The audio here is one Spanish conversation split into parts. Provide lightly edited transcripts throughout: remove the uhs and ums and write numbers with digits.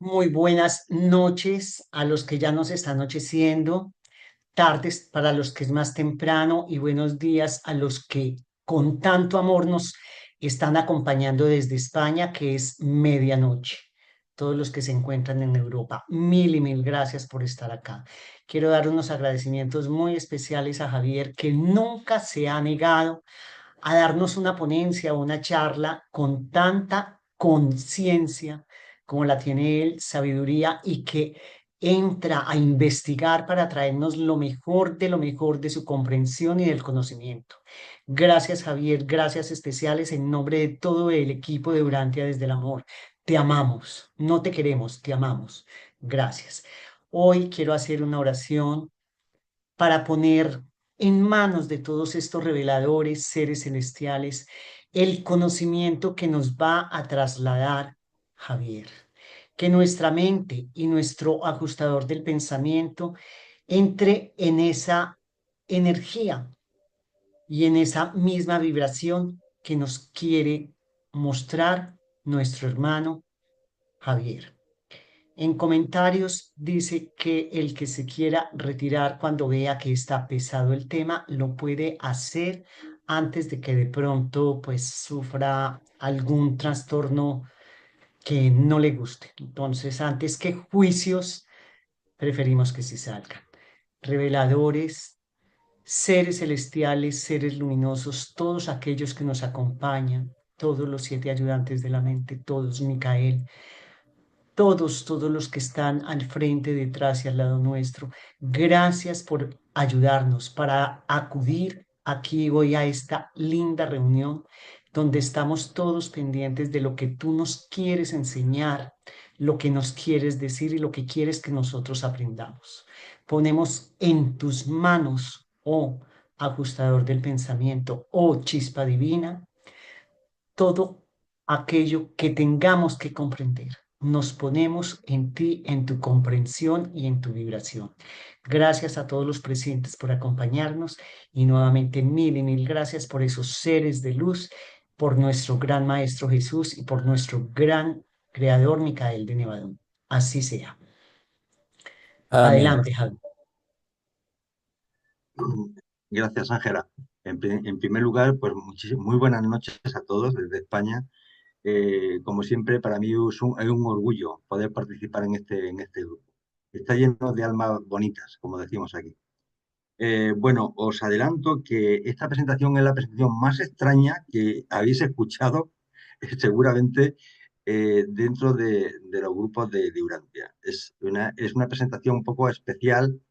Muy buenas noches a los que ya nos está anocheciendo, tardes para los que es más temprano y buenos días a los que con tanto amor nos están acompañando desde España, que es medianoche. Todos los que se encuentran en Europa, mil y mil gracias por estar acá. Quiero dar unos agradecimientos muy especiales a Javier, que nunca se ha negado a darnos una ponencia o una charla con tanta conciencia como la tiene él, sabiduría y que entra a investigar para traernos lo mejor de su comprensión y del conocimiento. Gracias, Javier, gracias especiales en nombre de todo el equipo de Urantia desde el amor. Te amamos, no te queremos, te amamos. Gracias. Hoy quiero hacer una oración para poner en manos de todos estos reveladores, seres celestiales, el conocimiento que nos va a trasladar Javier. Que nuestra mente y nuestro ajustador del pensamiento entre en esa energía y en esa misma vibración que nos quiere mostrar nuestro hermano Javier. En comentarios dice que el que se quiera retirar cuando vea que está pesado el tema, lo puede hacer antes de que de pronto pues sufra algún trastorno que no le guste. Entonces, antes que juicios, preferimos que se salgan. Reveladores, seres celestiales, seres luminosos, todos aquellos que nos acompañan, todos los siete ayudantes de la mente, todos, Micael, todos los que están al frente, detrás y al lado nuestro. Gracias por ayudarnos para acudir aquí hoy a esta linda reunión donde estamos todos pendientes de lo que tú nos quieres enseñar, lo que nos quieres decir y lo que quieres que nosotros aprendamos. Ponemos en tus manos, oh ajustador del pensamiento, oh chispa divina, todo aquello que tengamos que comprender. Nos ponemos en ti, en tu comprensión y en tu vibración. Gracias a todos los presentes por acompañarnos y nuevamente mil y mil gracias por esos seres de luz, por nuestro gran Maestro Jesús y por nuestro gran Creador Micael de Nevadón. Así sea. Amén. Adelante, Javi. Gracias, Ángela. En primer lugar, pues muy buenas noches a todos desde España. Como siempre, para mí es un orgullo poder participar en este grupo. Está lleno de almas bonitas, como decimos aquí. Bueno, os adelanto que esta presentación es la presentación más extraña que habéis escuchado, seguramente, dentro de los grupos de Urantia. Es una presentación un poco especial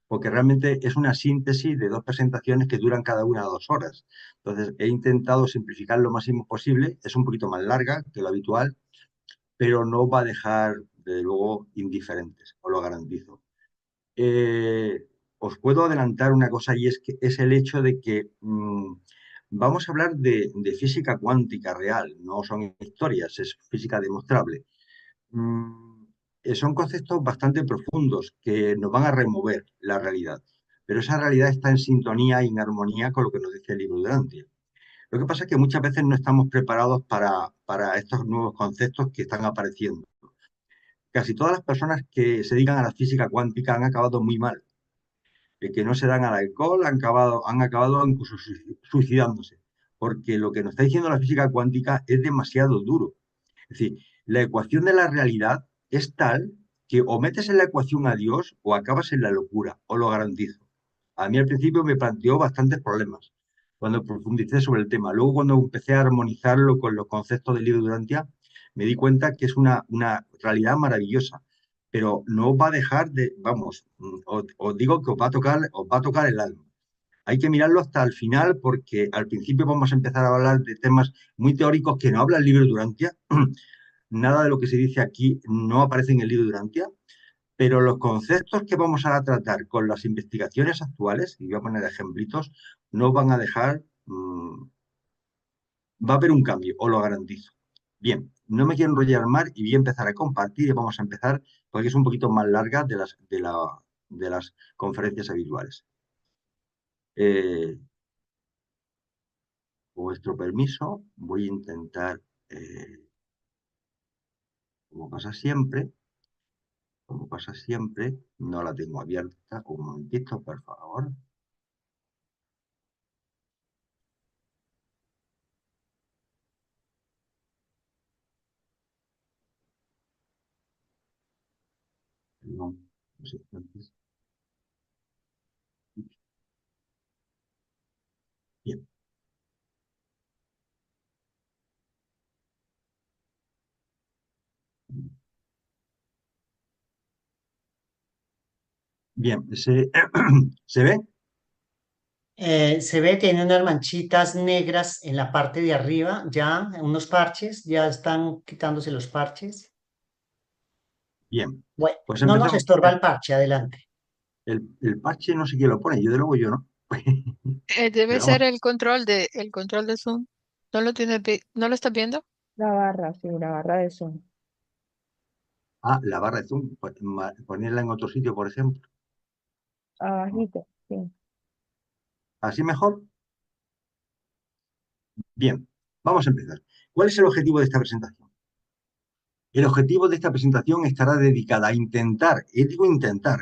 porque realmente es una síntesis de dos presentaciones que duran cada una 2 horas. Entonces, he intentado simplificar lo máximo posible, es un poquito más larga que lo habitual, pero no va a dejar, desde luego, indiferentes, os lo garantizo. Eh, Os puedo adelantar una cosa y es que es el hecho de que vamos a hablar de física cuántica real, no son historias, es física demostrable. mm, Son conceptos bastante profundos que nos van a remover la realidad, pero esa realidad está en sintonía y en armonía con lo que nos dice el libro de Dante. Lo que pasa es que muchas veces no estamos preparados para estos nuevos conceptos que están apareciendo. Casi todas las personas que se dedican a la física cuántica han acabado muy mal. El que no se dan al alcohol han acabado incluso suicidándose, porque lo que nos está diciendo la física cuántica es demasiado duro. Es decir, la ecuación de la realidad es tal que o metes en la ecuación a Dios o acabas en la locura, os lo garantizo. A mí al principio me planteó bastantes problemas cuando profundicé sobre el tema. Luego cuando empecé a armonizarlo con los conceptos del libro Durantia, me di cuenta que es una realidad maravillosa, pero no os va a dejar de, vamos, os digo que os va a tocar el alma. Hay que mirarlo hasta el final porque al principio vamos a empezar a hablar de temas muy teóricos que no habla el libro Durantia. Nada de lo que se dice aquí no aparece en el libro Durantia, pero los conceptos que vamos a tratar con las investigaciones actuales, y voy a poner ejemplitos, no van a dejar, va a haber un cambio, os lo garantizo. Bien, no me quiero enrollar más y voy a empezar a compartir y vamos a empezar porque es un poquito más larga de las conferencias habituales. Eh, con vuestro permiso, voy a intentar, como pasa siempre. Como pasa siempre, no la tengo abierta. Un momentito, por favor. No, no sé, entonces, bien. Bien, ¿se ve? Se ve, tiene unas manchitas negras en la parte de arriba, ya, unos parches, ya están quitándose los parches. Bien. Bueno, Pues no nos empezamos. estorba el parche, adelante. El parche no sé quién lo pone, yo de luego yo no. Debe Pero vamos. ser el control de Zoom. ¿No lo estás viendo? La barra, sí, la barra de Zoom. Ah, la barra de zoom, pues, ponerla en otro sitio, por ejemplo. Abajito, sí. ¿Así mejor? Bien, vamos a empezar. ¿Cuál es el objetivo de esta presentación? El objetivo de esta presentación estará dedicada a intentar, y digo intentar,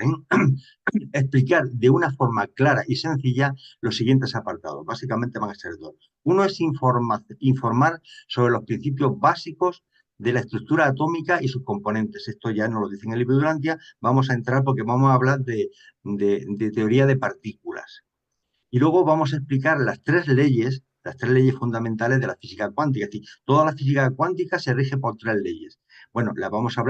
explicar de una forma clara y sencilla los siguientes apartados. Básicamente van a ser dos. Uno es informar sobre los principios básicos de la estructura atómica y sus componentes. Esto ya nos lo dice en el libro de Durantia. Vamos a entrar porque vamos a hablar de teoría de partículas. Y luego vamos a explicar las tres leyes fundamentales de la física cuántica. Es decir, toda la física cuántica se rige por tres leyes. Bueno, las vamos a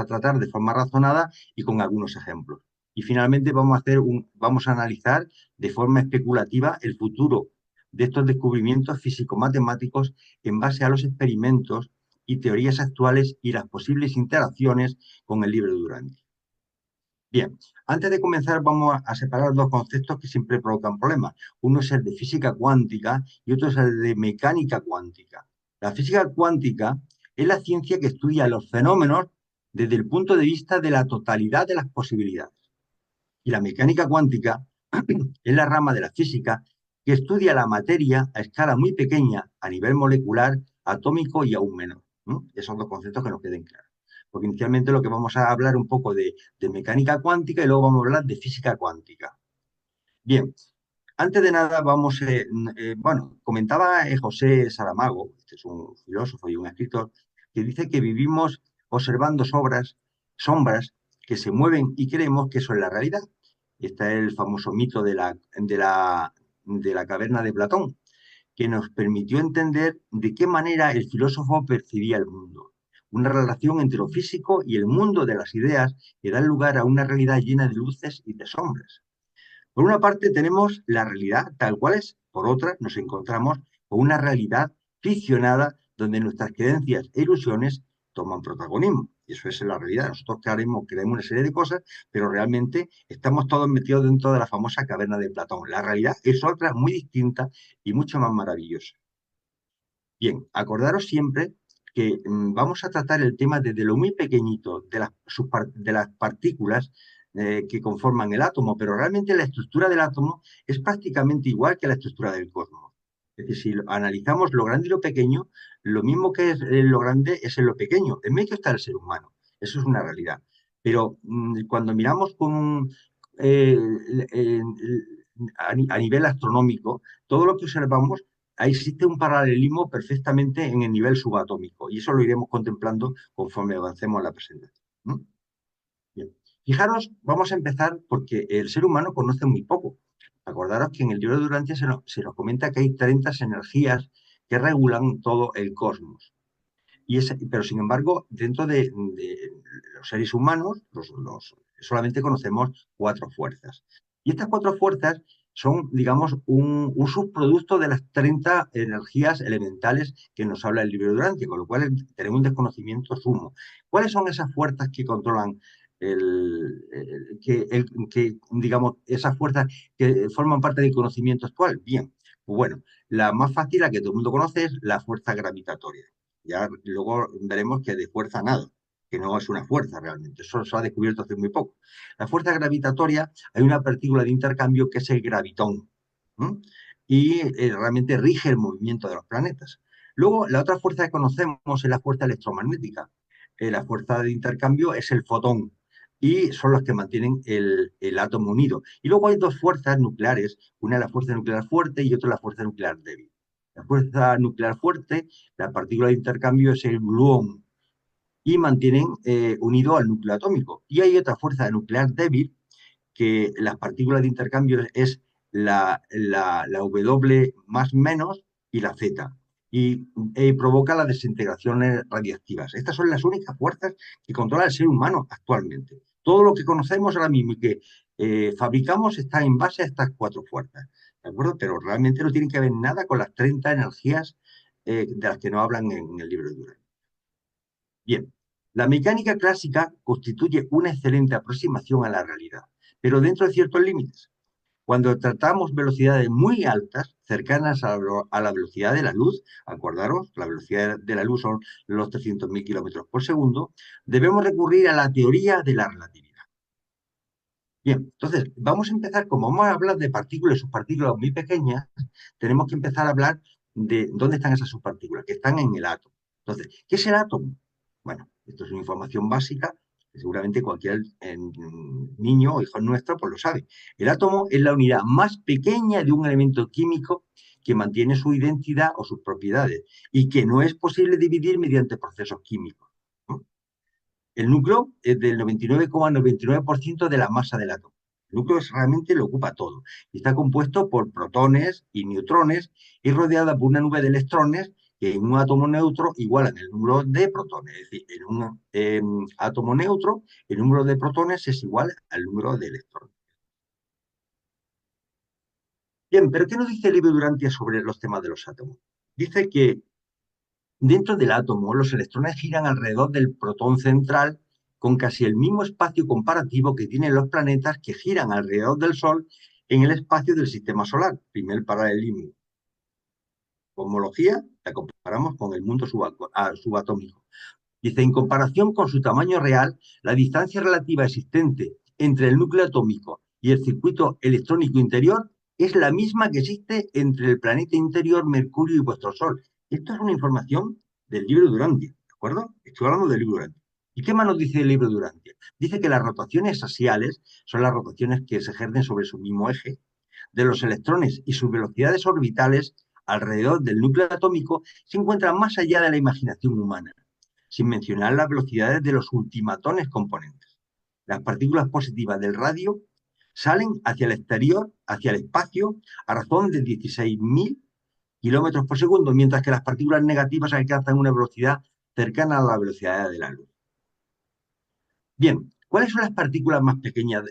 tratar de forma razonada y con algunos ejemplos. Y finalmente vamos a analizar de forma especulativa el futuro de estos descubrimientos físico-matemáticos en base a los experimentos y teorías actuales y las posibles interacciones con el libro de Durant. Bien, antes de comenzar vamos a separar dos conceptos que siempre provocan problemas. Uno es el de física cuántica y otro es el de mecánica cuántica. La física cuántica es la ciencia que estudia los fenómenos desde el punto de vista de la totalidad de las posibilidades. Y la mecánica cuántica es la rama de la física que estudia la materia a escala muy pequeña, a nivel molecular, atómico y aún menor. ¿No? Esos dos conceptos que nos queden claros. Porque inicialmente lo que vamos a hablar un poco de mecánica cuántica y luego vamos a hablar de física cuántica. Bien, antes de nada bueno, comentaba José Saramago, este es un filósofo y un escritor, que dice que vivimos observando sombras que se mueven y creemos que eso es la realidad. Este es el famoso mito de la caverna de Platón, que nos permitió entender de qué manera el filósofo percibía el mundo. Una relación entre lo físico y el mundo de las ideas que da lugar a una realidad llena de luces y de sombras. Por una parte tenemos la realidad tal cual es, por otra nos encontramos con una realidad ficcionada donde nuestras creencias e ilusiones toman protagonismo. Y eso es la realidad. Nosotros creemos una serie de cosas, pero realmente estamos todos metidos dentro de la famosa caverna de Platón. La realidad es otra muy distinta y mucho más maravillosa. Bien, acordaros siempre que vamos a tratar el tema desde lo muy pequeñito de las partículas que conforman el átomo, pero realmente la estructura del átomo es prácticamente igual que la estructura del cosmos. Es decir, si analizamos lo grande y lo pequeño, lo mismo que es lo grande es en lo pequeño. En medio está el ser humano. Eso es una realidad. Pero cuando miramos eh, eh, a nivel astronómico, todo lo que observamos ahí existe un paralelismo perfectamente en el nivel subatómico y eso lo iremos contemplando conforme avancemos en la presentación. ¿No? Bien. Fijaros, vamos a empezar porque el ser humano conoce muy poco. Acordaros que en el libro de Durantia se nos comenta que hay 30 energías que regulan todo el cosmos. Pero sin embargo, dentro de los seres humanos, solamente conocemos cuatro fuerzas. Y estas cuatro fuerzas son, digamos, un subproducto de las 30 energías elementales que nos habla el libro de Durantia, con lo cual tenemos un desconocimiento sumo. ¿Cuáles son esas fuerzas que controlan digamos, esas fuerzas que forman parte del conocimiento actual? Bien, pues bueno, la más fácil, la que todo el mundo conoce, es la fuerza gravitatoria. Ya luego veremos que de fuerza nada, que no es una fuerza realmente. Eso se ha descubierto hace muy poco. La fuerza gravitatoria, hay una partícula de intercambio que es el gravitón. ¿M? Y realmente rige el movimiento de los planetas. Luego, la otra fuerza que conocemos es la fuerza electromagnética. la fuerza de intercambio es el fotón y son las que mantienen el átomo unido. Y luego hay dos fuerzas nucleares, una es la fuerza nuclear fuerte y otra la fuerza nuclear débil. La fuerza nuclear fuerte, la partícula de intercambio es el gluón y mantienen unido al núcleo atómico. Y hay otra fuerza nuclear débil, que las partículas de intercambio es la W más menos y la Z. Y provoca las desintegraciones radiactivas. Estas son las únicas fuerzas que controla el ser humano actualmente. Todo lo que conocemos ahora mismo y que fabricamos está en base a estas cuatro fuerzas. ¿De acuerdo? Pero realmente no tienen que ver nada con las 30 energías de las que no hablan en el libro de Durán. Bien, la mecánica clásica constituye una excelente aproximación a la realidad, pero dentro de ciertos límites. Cuando tratamos velocidades muy altas, cercanas a la velocidad de la luz, acordaros, la velocidad de la luz son los 300.000 kilómetros por segundo, debemos recurrir a la teoría de la relatividad. Bien, entonces, vamos a empezar, como vamos a hablar de partículas y subpartículas muy pequeñas, tenemos que empezar a hablar de dónde están esas subpartículas, que están en el átomo. Entonces, ¿qué es el átomo? Bueno, esto es una información básica que seguramente cualquier niño o hijo nuestro pues lo sabe. El átomo es la unidad más pequeña de un elemento químico que mantiene su identidad o sus propiedades y que no es posible dividir mediante procesos químicos, ¿no? El núcleo es del 99,99% de la masa del átomo. El núcleo realmente lo ocupa todo y está compuesto por protones y neutrones y rodeada por una nube de electrones que en un átomo neutro igualan el número de protones. Es decir, en un átomo neutro el número de protones es igual al número de electrones. Bien, pero ¿qué nos dice el libro Durantia sobre los temas de los átomos? Dice que dentro del átomo, los electrones giran alrededor del protón central con casi el mismo espacio comparativo que tienen los planetas que giran alrededor del Sol en el espacio del sistema solar. Primer paralelismo. Cosmología, la comparamos con el mundo subatómico. Dice, en comparación con su tamaño real, la distancia relativa existente entre el núcleo atómico y el circuito electrónico interior es la misma que existe entre el planeta interior, Mercurio y vuestro Sol. Esto es una información del libro Durantia, ¿de acuerdo? Estoy hablando del libro Durantia. ¿Y qué más nos dice el libro Durantia? Dice que las rotaciones axiales son las rotaciones que se ejercen sobre su mismo eje de los electrones y sus velocidades orbitales alrededor del núcleo atómico se encuentran más allá de la imaginación humana, sin mencionar las velocidades de los ultimatones componentes. Las partículas positivas del radio salen hacia el exterior, hacia el espacio, a razón de 16.000 kilómetros por segundo, mientras que las partículas negativas alcanzan una velocidad cercana a la velocidad de la luz. Bien, ¿cuáles son las partículas más pequeñas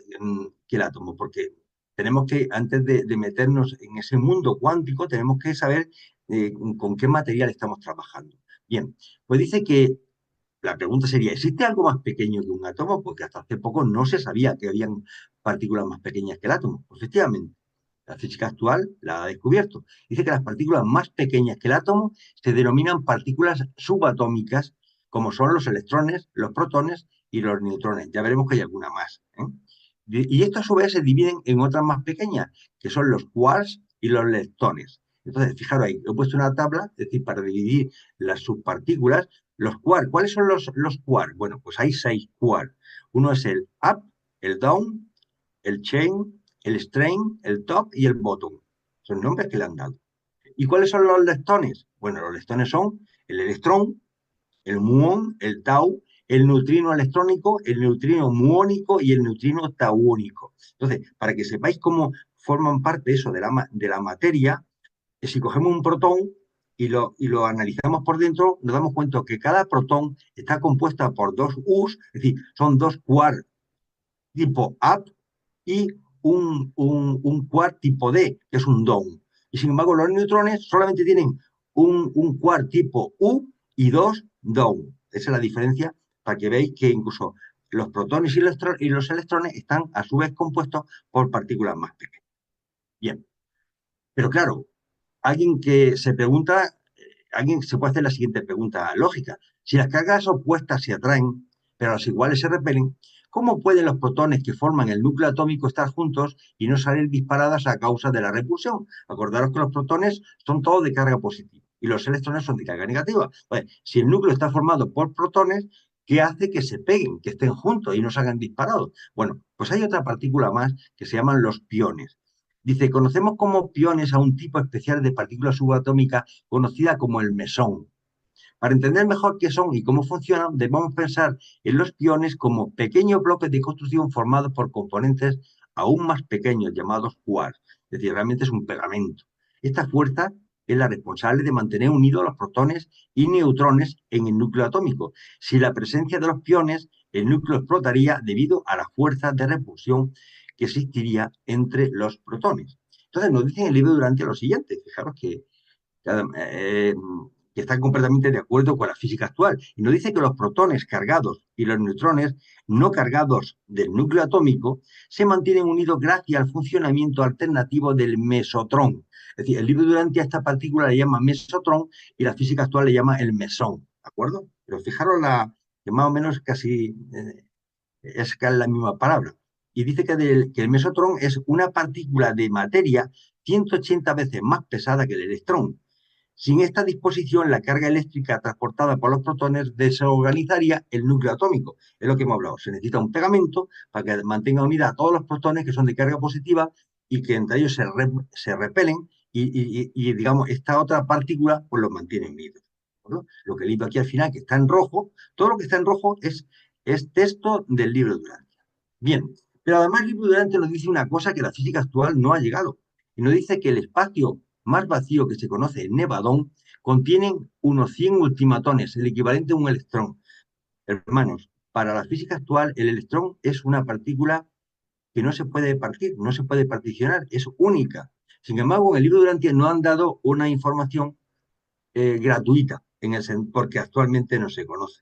que el átomo? Porque tenemos que, antes de meternos en ese mundo cuántico, tenemos que saber con qué material estamos trabajando. Bien, pues dice que la pregunta sería, ¿existe algo más pequeño que un átomo? Porque hasta hace poco no se sabía que habían partículas más pequeñas que el átomo. Pues efectivamente, la física actual la ha descubierto. Dice que las partículas más pequeñas que el átomo se denominan partículas subatómicas, como son los electrones, los protones y los neutrones. Ya veremos que hay alguna más, ¿eh? Y estos a su vez se dividen en otras más pequeñas, que son los quarks y los leptones. Entonces, fijaros ahí, he puesto una tabla, es decir, para dividir las subpartículas. Los quarks, ¿cuáles son los quarks? Bueno, pues hay 6 quarks. Uno es el up, el down, el chain, el strain, el top y el bottom. Son nombres que le han dado. ¿Y cuáles son los leptones? Bueno, los leptones son el electrón, el muón, el tau, el neutrino electrónico, el neutrino muónico y el neutrino tauónico. Entonces, para que sepáis cómo forman parte eso de la materia, si cogemos un protón y lo analizamos por dentro, nos damos cuenta que cada protón está compuesta por dos U's, es decir, son dos quarks tipo up y un quark tipo D, que es un down. Y sin embargo, los neutrones solamente tienen un quark tipo U y dos down. Esa es la diferencia para que veáis que incluso los protones y los electrones están a su vez compuestos por partículas más pequeñas. Bien, pero claro, alguien que se pregunta, alguien se puede hacer la siguiente pregunta lógica. Si las cargas opuestas se atraen, pero las iguales se repelen, ¿cómo pueden los protones que forman el núcleo atómico estar juntos y no salir disparadas a causa de la repulsión? Acordaros que los protones son todos de carga positiva y los electrones son de carga negativa. Pues, si el núcleo está formado por protones, ¿Qué hace que se peguen, que estén juntos y no salgan disparados? Bueno, pues hay otra partícula más que se llaman los piones. Dice, conocemos como piones a un tipo especial de partícula subatómica conocida como el mesón. Para entender mejor qué son y cómo funcionan, debemos pensar en los piones como pequeños bloques de construcción formados por componentes aún más pequeños llamados quarks. Es decir, realmente es un pegamento. Esta fuerza es la responsable de mantener unidos los protones y neutrones en el núcleo atómico. Sin la presencia de los piones, el núcleo explotaría debido a la fuerza de repulsión que existiría entre los protones. Entonces nos dice en el libro Durante lo siguiente, fijaros eh, que están completamente de acuerdo con la física actual. Y nos dice que los protones cargados y los neutrones no cargados del núcleo atómico se mantienen unidos gracias al funcionamiento alternativo del mesotrón. Es decir, el libro Durante a esta partícula le llama mesotrón y la física actual le llama el mesón. ¿De acuerdo? Pero fijaros que más o menos casi es casi la misma palabra. Y dice que el mesotrón es una partícula de materia 180 veces más pesada que el electrón. Sin esta disposición, la carga eléctrica transportada por los protones desorganizaría el núcleo atómico. Es lo que hemos hablado. Se necesita un pegamento para que mantenga unida a todos los protones que son de carga positiva y que entre ellos se repelen y, digamos, esta otra partícula pues los mantiene unidos. ¿No? Lo que he leído aquí al final, que está en rojo, todo lo que está en rojo es texto del libro Durante. Bien, pero además el libro Durante nos dice una cosa que la física actual no ha llegado. Y nos dice que el espacio más vacío que se conoce, el nevadón, contienen unos 100 ultimatones, el equivalente a un electrón. Hermanos, para la física actual, el electrón es una partícula que no se puede partir, no se puede particionar, es única. Sin embargo, en el libro Durante no han dado una información gratuita, porque actualmente no se conoce.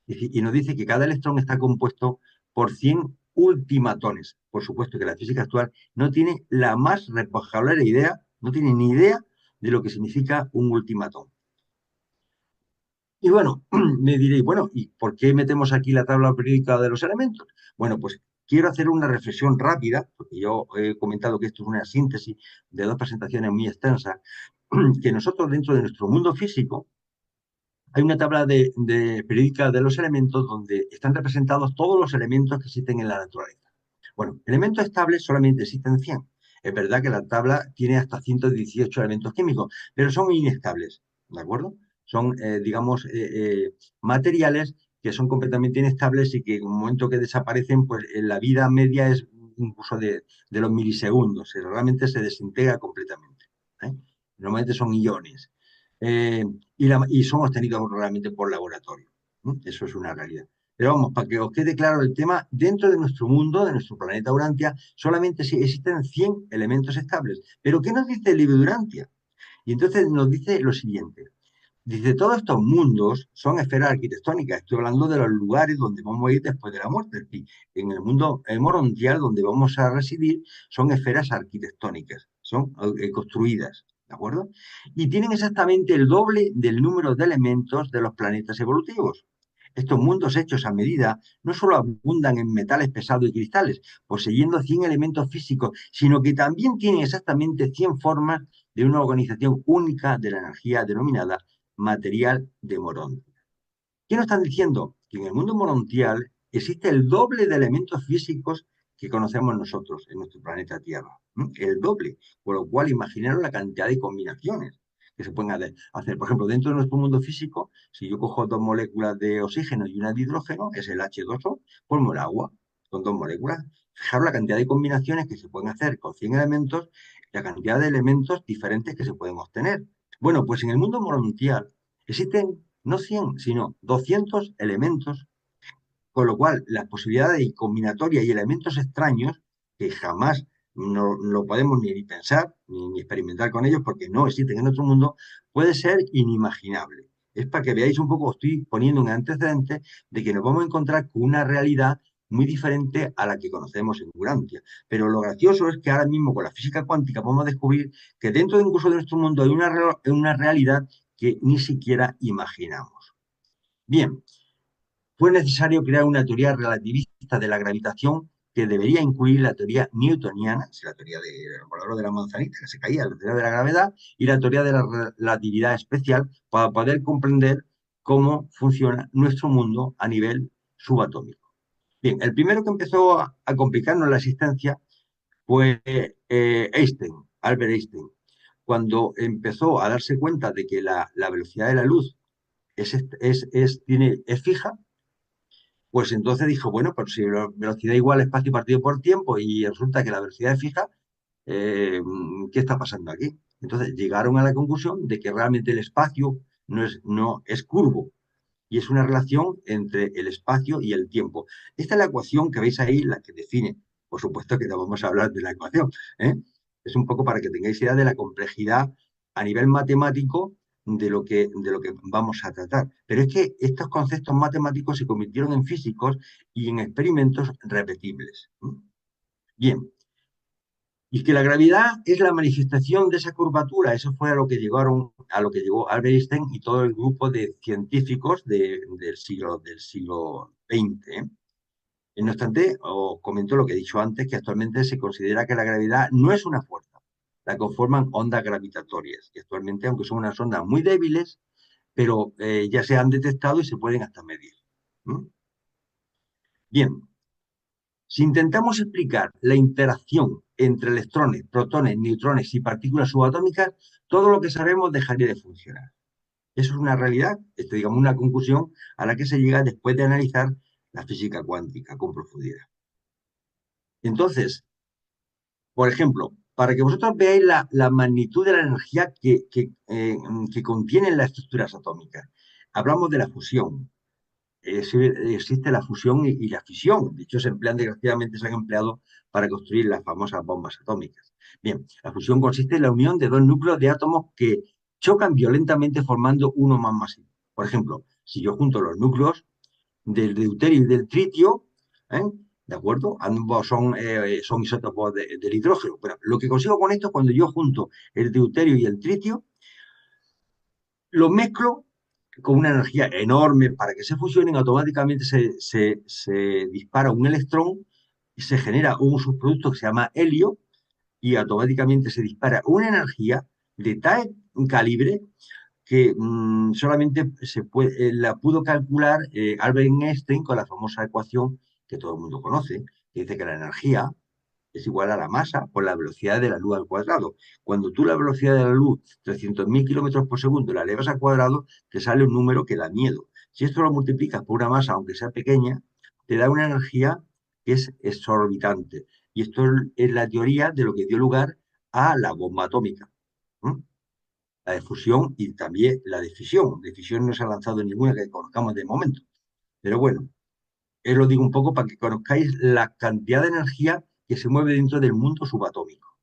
Y nos dice que cada electrón está compuesto por 100 ultimatones. Por supuesto que la física actual no tiene la más responsable idea, no tiene ni idea de lo que significa un ultimatón. Y bueno, me diréis, bueno, ¿y por qué metemos aquí la tabla periódica de los elementos? Bueno, pues quiero hacer una reflexión rápida, porque yo he comentado que esto es una síntesis de dos presentaciones muy extensas, que nosotros dentro de nuestro mundo físico hay una tabla periódica de los elementos donde están representados todos los elementos que existen en la naturaleza. Bueno, elementos estables solamente existen 100. Es verdad que la tabla tiene hasta 118 elementos químicos, pero son inestables, ¿de acuerdo? Son, digamos, materiales que son completamente inestables y que en un momento que desaparecen, pues en la vida media es incluso de los milisegundos, realmente se desintegra completamente. ¿Eh? Normalmente son iones. Eh, y son obtenidos realmente por laboratorio. ¿No? Eso es una realidad. Pero vamos, para que os quede claro el tema, dentro de nuestro mundo, de nuestro planeta Urantia, solamente existen 100 elementos estables. ¿Pero qué nos dice el libro de Urantia? Y entonces nos dice lo siguiente. Dice, todos estos mundos son esferas arquitectónicas. Estoy hablando de los lugares donde vamos a ir después de la muerte. Es decir, en el mundo morontial donde vamos a residir son esferas arquitectónicas, son construidas, ¿de acuerdo? Y tienen exactamente el doble del número de elementos de los planetas evolutivos. Estos mundos hechos a medida no solo abundan en metales pesados y cristales, poseyendo 100 elementos físicos, sino que también tienen exactamente 100 formas de una organización única de la energía denominada material de Morontia. ¿Qué nos están diciendo? Que en el mundo morontial existe el doble de elementos físicos que conocemos nosotros en nuestro planeta Tierra. El doble. Por lo cual, imaginaros la cantidad de combinaciones que se pueden hacer. Por ejemplo, dentro de nuestro mundo físico, si yo cojo dos moléculas de oxígeno y una de hidrógeno, es el H2O, formo el agua con dos moléculas. Fijaros la cantidad de combinaciones que se pueden hacer con 100 elementos, la cantidad de elementos diferentes que se pueden obtener. Bueno, pues en el mundo morontial existen no 100, sino 200 elementos, con lo cual las posibilidades de combinatoria y elementos extraños, que jamás no lo podemos ni pensar ni experimentar con ellos porque no existen en nuestro mundo, puede ser inimaginable. Es para que veáis un poco, estoy poniendo un antecedente de que nos vamos a encontrar con una realidad muy diferente a la que conocemos en Urantia. Pero lo gracioso es que ahora mismo con la física cuántica podemos descubrir que dentro de incluso de nuestro mundo hay una realidad que ni siquiera imaginamos. Bien, fue necesario crear una teoría relativista de la gravitación que debería incluir la teoría newtoniana, la teoría del volador de la manzanita que se caía, la teoría de la gravedad y la teoría de la relatividad especial para poder comprender cómo funciona nuestro mundo a nivel subatómico. Bien, el primero que empezó a complicarnos la existencia fue Einstein, Albert Einstein, cuando empezó a darse cuenta de que la velocidad de la luz es fija, pues entonces dijo, bueno, pero si la velocidad igual espacio partido por tiempo y resulta que la velocidad es fija, eh, ¿qué está pasando aquí? Entonces llegaron a la conclusión de que realmente el espacio no es curvo y es una relación entre el espacio y el tiempo. Esta es la ecuación que veis ahí, la que define. Por supuesto que no vamos a hablar de la ecuación, ¿eh? Es un poco para que tengáis idea de la complejidad a nivel matemático de lo que vamos a tratar. Pero es que estos conceptos matemáticos se convirtieron en físicos y en experimentos repetibles. Bien, y que la gravedad es la manifestación de esa curvatura. Eso fue a lo que llegó Albert Einstein y todo el grupo de científicos del siglo XX. No obstante, os comento lo que he dicho antes, que actualmente se considera que la gravedad no es una fuerza, la conforman ondas gravitatorias. Y actualmente, aunque son unas ondas muy débiles, pero ya se han detectado y se pueden hasta medir. ¿Mm? Bien, si intentamos explicar la interacción entre electrones, protones, neutrones y partículas subatómicas, todo lo que sabemos dejaría de funcionar. Eso es una realidad, digamos, una conclusión a la que se llega después de analizar la física cuántica con profundidad. Entonces, por ejemplo, para que vosotros veáis la magnitud de la energía que contienen las estructuras atómicas, hablamos de la fusión. Existe la fusión y la fisión. De hecho, desgraciadamente se han empleado para construir las famosas bombas atómicas. Bien, la fusión consiste en la unión de dos núcleos de átomos que chocan violentamente formando uno más masivo. Por ejemplo, si yo junto los núcleos del deuterio y del tritio, ¿eh? ¿De acuerdo? Ambos son isótopos del hidrógeno. Pero lo que consigo con esto, cuando yo junto el deuterio y el tritio, lo mezclo con una energía enorme para que se fusionen, automáticamente se dispara un electrón y se genera un subproducto que se llama helio y automáticamente se dispara una energía de tal calibre que solamente la pudo calcular Albert Einstein con la famosa ecuación que todo el mundo conoce, que dice que la energía es igual a la masa por la velocidad de la luz al cuadrado. Cuando tú la velocidad de la luz, 300.000 kilómetros por segundo, la elevas al cuadrado, te sale un número que da miedo. Si esto lo multiplicas por una masa, aunque sea pequeña, te da una energía que es exorbitante. Y esto es la teoría de lo que dio lugar a la bomba atómica. ¿Mm? La de fusión y también la de fisión. De fisión no se ha lanzado ninguna que conozcamos de momento. Pero bueno, os lo digo un poco para que conozcáis la cantidad de energía que se mueve dentro del mundo subatómico.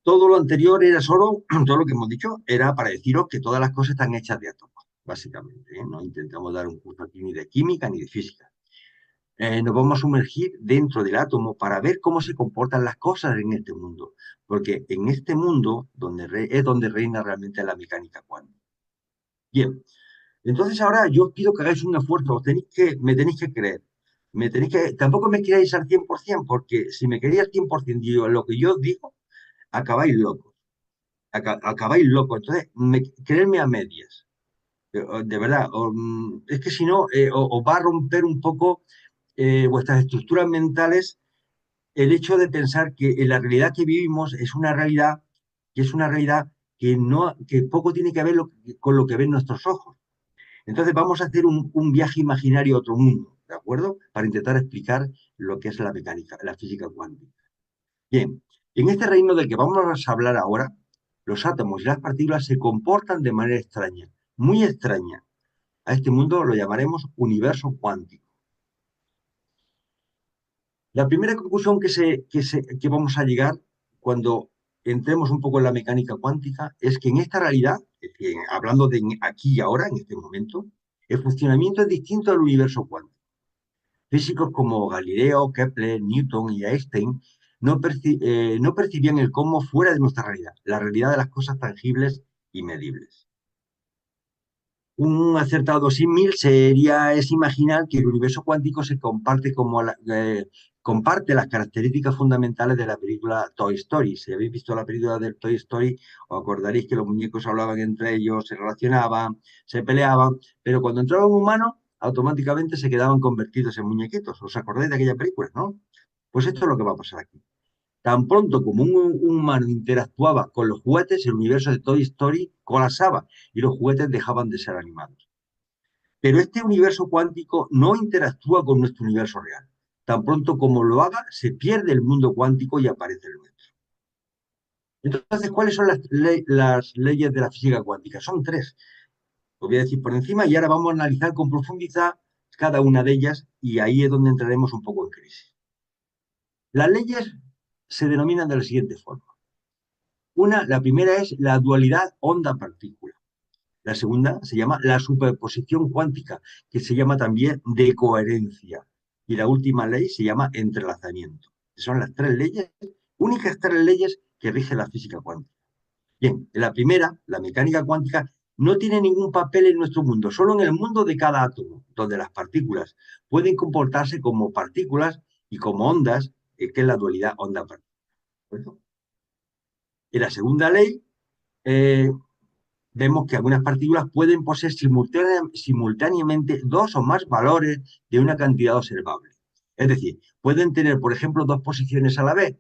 Todo lo anterior era solo, todo lo que hemos dicho, era para deciros que todas las cosas están hechas de átomos, básicamente. No intentamos dar un curso aquí ni de química ni de física. Nos vamos a sumergir dentro del átomo para ver cómo se comportan las cosas en este mundo, porque en este mundo es donde reina realmente la mecánica cuántica. Bien, entonces ahora yo os pido que hagáis un esfuerzo, me tenéis que creer. Tampoco me queráis al 100%, porque si me queréis al 100% digo lo que yo os digo, acabáis locos. Acabáis locos. Entonces, creedme a medias. De verdad, es que si no, os va a romper un poco vuestras estructuras mentales el hecho de pensar que en la realidad que vivimos es una realidad que poco tiene que ver con lo que ven nuestros ojos. Entonces vamos a hacer un viaje imaginario a otro mundo, ¿de acuerdo? Para intentar explicar lo que es la mecánica, la física cuántica. Bien, en este reino del que vamos a hablar ahora, los átomos y las partículas se comportan de manera extraña, muy extraña. A este mundo lo llamaremos universo cuántico. La primera conclusión que vamos a llegar cuando entremos un poco en la mecánica cuántica es que en esta realidad, es decir, hablando de aquí y ahora, en este momento, el funcionamiento es distinto al universo cuántico. Físicos como Galileo, Kepler, Newton y Einstein no percibían el cosmos fuera de nuestra realidad, la realidad de las cosas tangibles y medibles. Un acertado símil es imaginar que el universo cuántico se comparte comparte las características fundamentales de la película Toy Story. Si habéis visto la película del Toy Story, os acordaréis que los muñecos hablaban entre ellos, se relacionaban, se peleaban, pero cuando entraban humanos, automáticamente se quedaban convertidos en muñequitos. ¿Os acordáis de aquella película, no? Pues esto es lo que va a pasar aquí. Tan pronto como un humano interactuaba con los juguetes, el universo de Toy Story colapsaba y los juguetes dejaban de ser animados. Pero este universo cuántico no interactúa con nuestro universo real. Tan pronto como lo haga, se pierde el mundo cuántico y aparece el nuestro. Entonces, ¿cuáles son las leyes de la física cuántica? Son tres. Lo voy a decir por encima y ahora vamos a analizar con profundidad cada una de ellas y ahí es donde entraremos un poco en crisis. Las leyes se denominan de la siguiente forma. La primera es la dualidad onda-partícula. La segunda se llama la superposición cuántica, que se llama también decoherencia. Y la última ley se llama entrelazamiento. Son las tres leyes, únicas tres leyes que rigen la física cuántica. Bien, la primera, la mecánica cuántica, no tiene ningún papel en nuestro mundo, solo en el mundo de cada átomo, donde las partículas pueden comportarse como partículas y como ondas, que es la dualidad onda-partícula. En la segunda ley, vemos que algunas partículas pueden poseer simultáneamente dos o más valores de una cantidad observable. Es decir, pueden tener, por ejemplo, dos posiciones a la vez.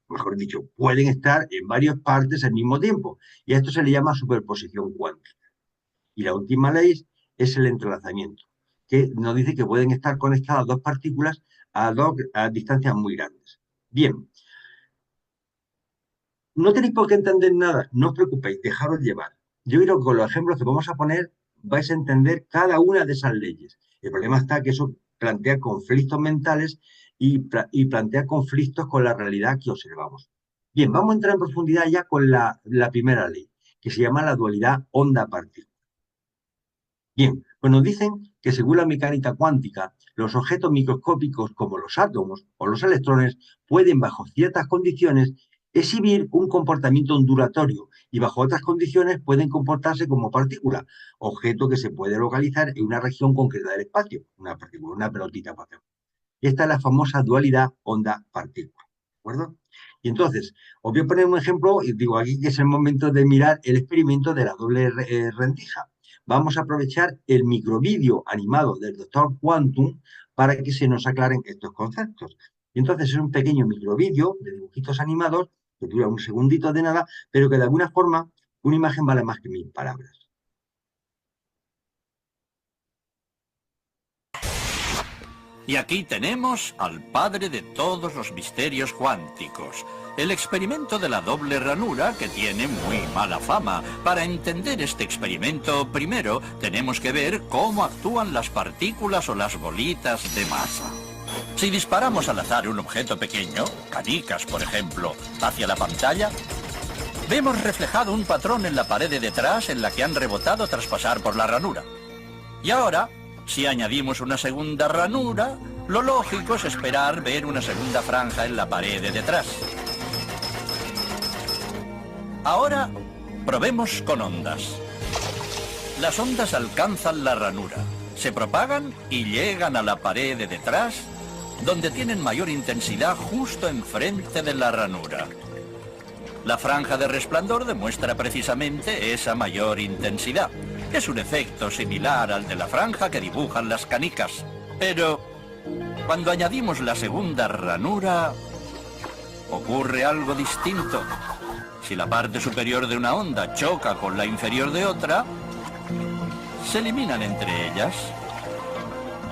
Mejor dicho, pueden estar en varias partes al mismo tiempo. Y a esto se le llama superposición cuántica. Y la última ley es el entrelazamiento, que nos dice que pueden estar conectadas dos partículas a distancias muy grandes. Bien, no tenéis por qué entender nada, no os preocupéis, dejaros llevar. Yo creo que con los ejemplos que vamos a poner vais a entender cada una de esas leyes. El problema está que eso plantea conflictos mentales y plantea conflictos con la realidad que observamos. Bien, vamos a entrar en profundidad ya con la primera ley, que se llama la dualidad onda-partícula. Bien, pues nos dicen que según la mecánica cuántica, los objetos microscópicos como los átomos o los electrones pueden, bajo ciertas condiciones, exhibir un comportamiento ondulatorio y bajo otras condiciones pueden comportarse como partícula, objeto que se puede localizar en una región concreta del espacio, una partícula, una pelotita, por ejemplo. Esta es la famosa dualidad onda-partícula, ¿de acuerdo? Y entonces, os voy a poner un ejemplo, y digo aquí que es el momento de mirar el experimento de la doble rendija. Vamos a aprovechar el microvídeo animado del doctor Quantum para que se nos aclaren estos conceptos. Y entonces es un pequeño microvídeo de dibujitos animados que dura un segundito de nada, pero que de alguna forma una imagen vale más que 1000 palabras. Y aquí tenemos al padre de todos los misterios cuánticos. El experimento de la doble ranura, que tiene muy mala fama. Para entender este experimento, primero tenemos que ver cómo actúan las partículas o las bolitas de masa. Si disparamos al azar un objeto pequeño, canicas por ejemplo, hacia la pantalla, vemos reflejado un patrón en la pared de detrás en la que han rebotado tras pasar por la ranura. Y ahora, si añadimos una segunda ranura, lo lógico es esperar ver una segunda franja en la pared de detrás. Ahora, probemos con ondas. Las ondas alcanzan la ranura, se propagan y llegan a la pared de detrás, donde tienen mayor intensidad justo enfrente de la ranura. La franja de resplandor demuestra precisamente esa mayor intensidad. Es un efecto similar al de la franja que dibujan las canicas. Pero cuando añadimos la segunda ranura, ocurre algo distinto. Si la parte superior de una onda choca con la inferior de otra, se eliminan entre ellas.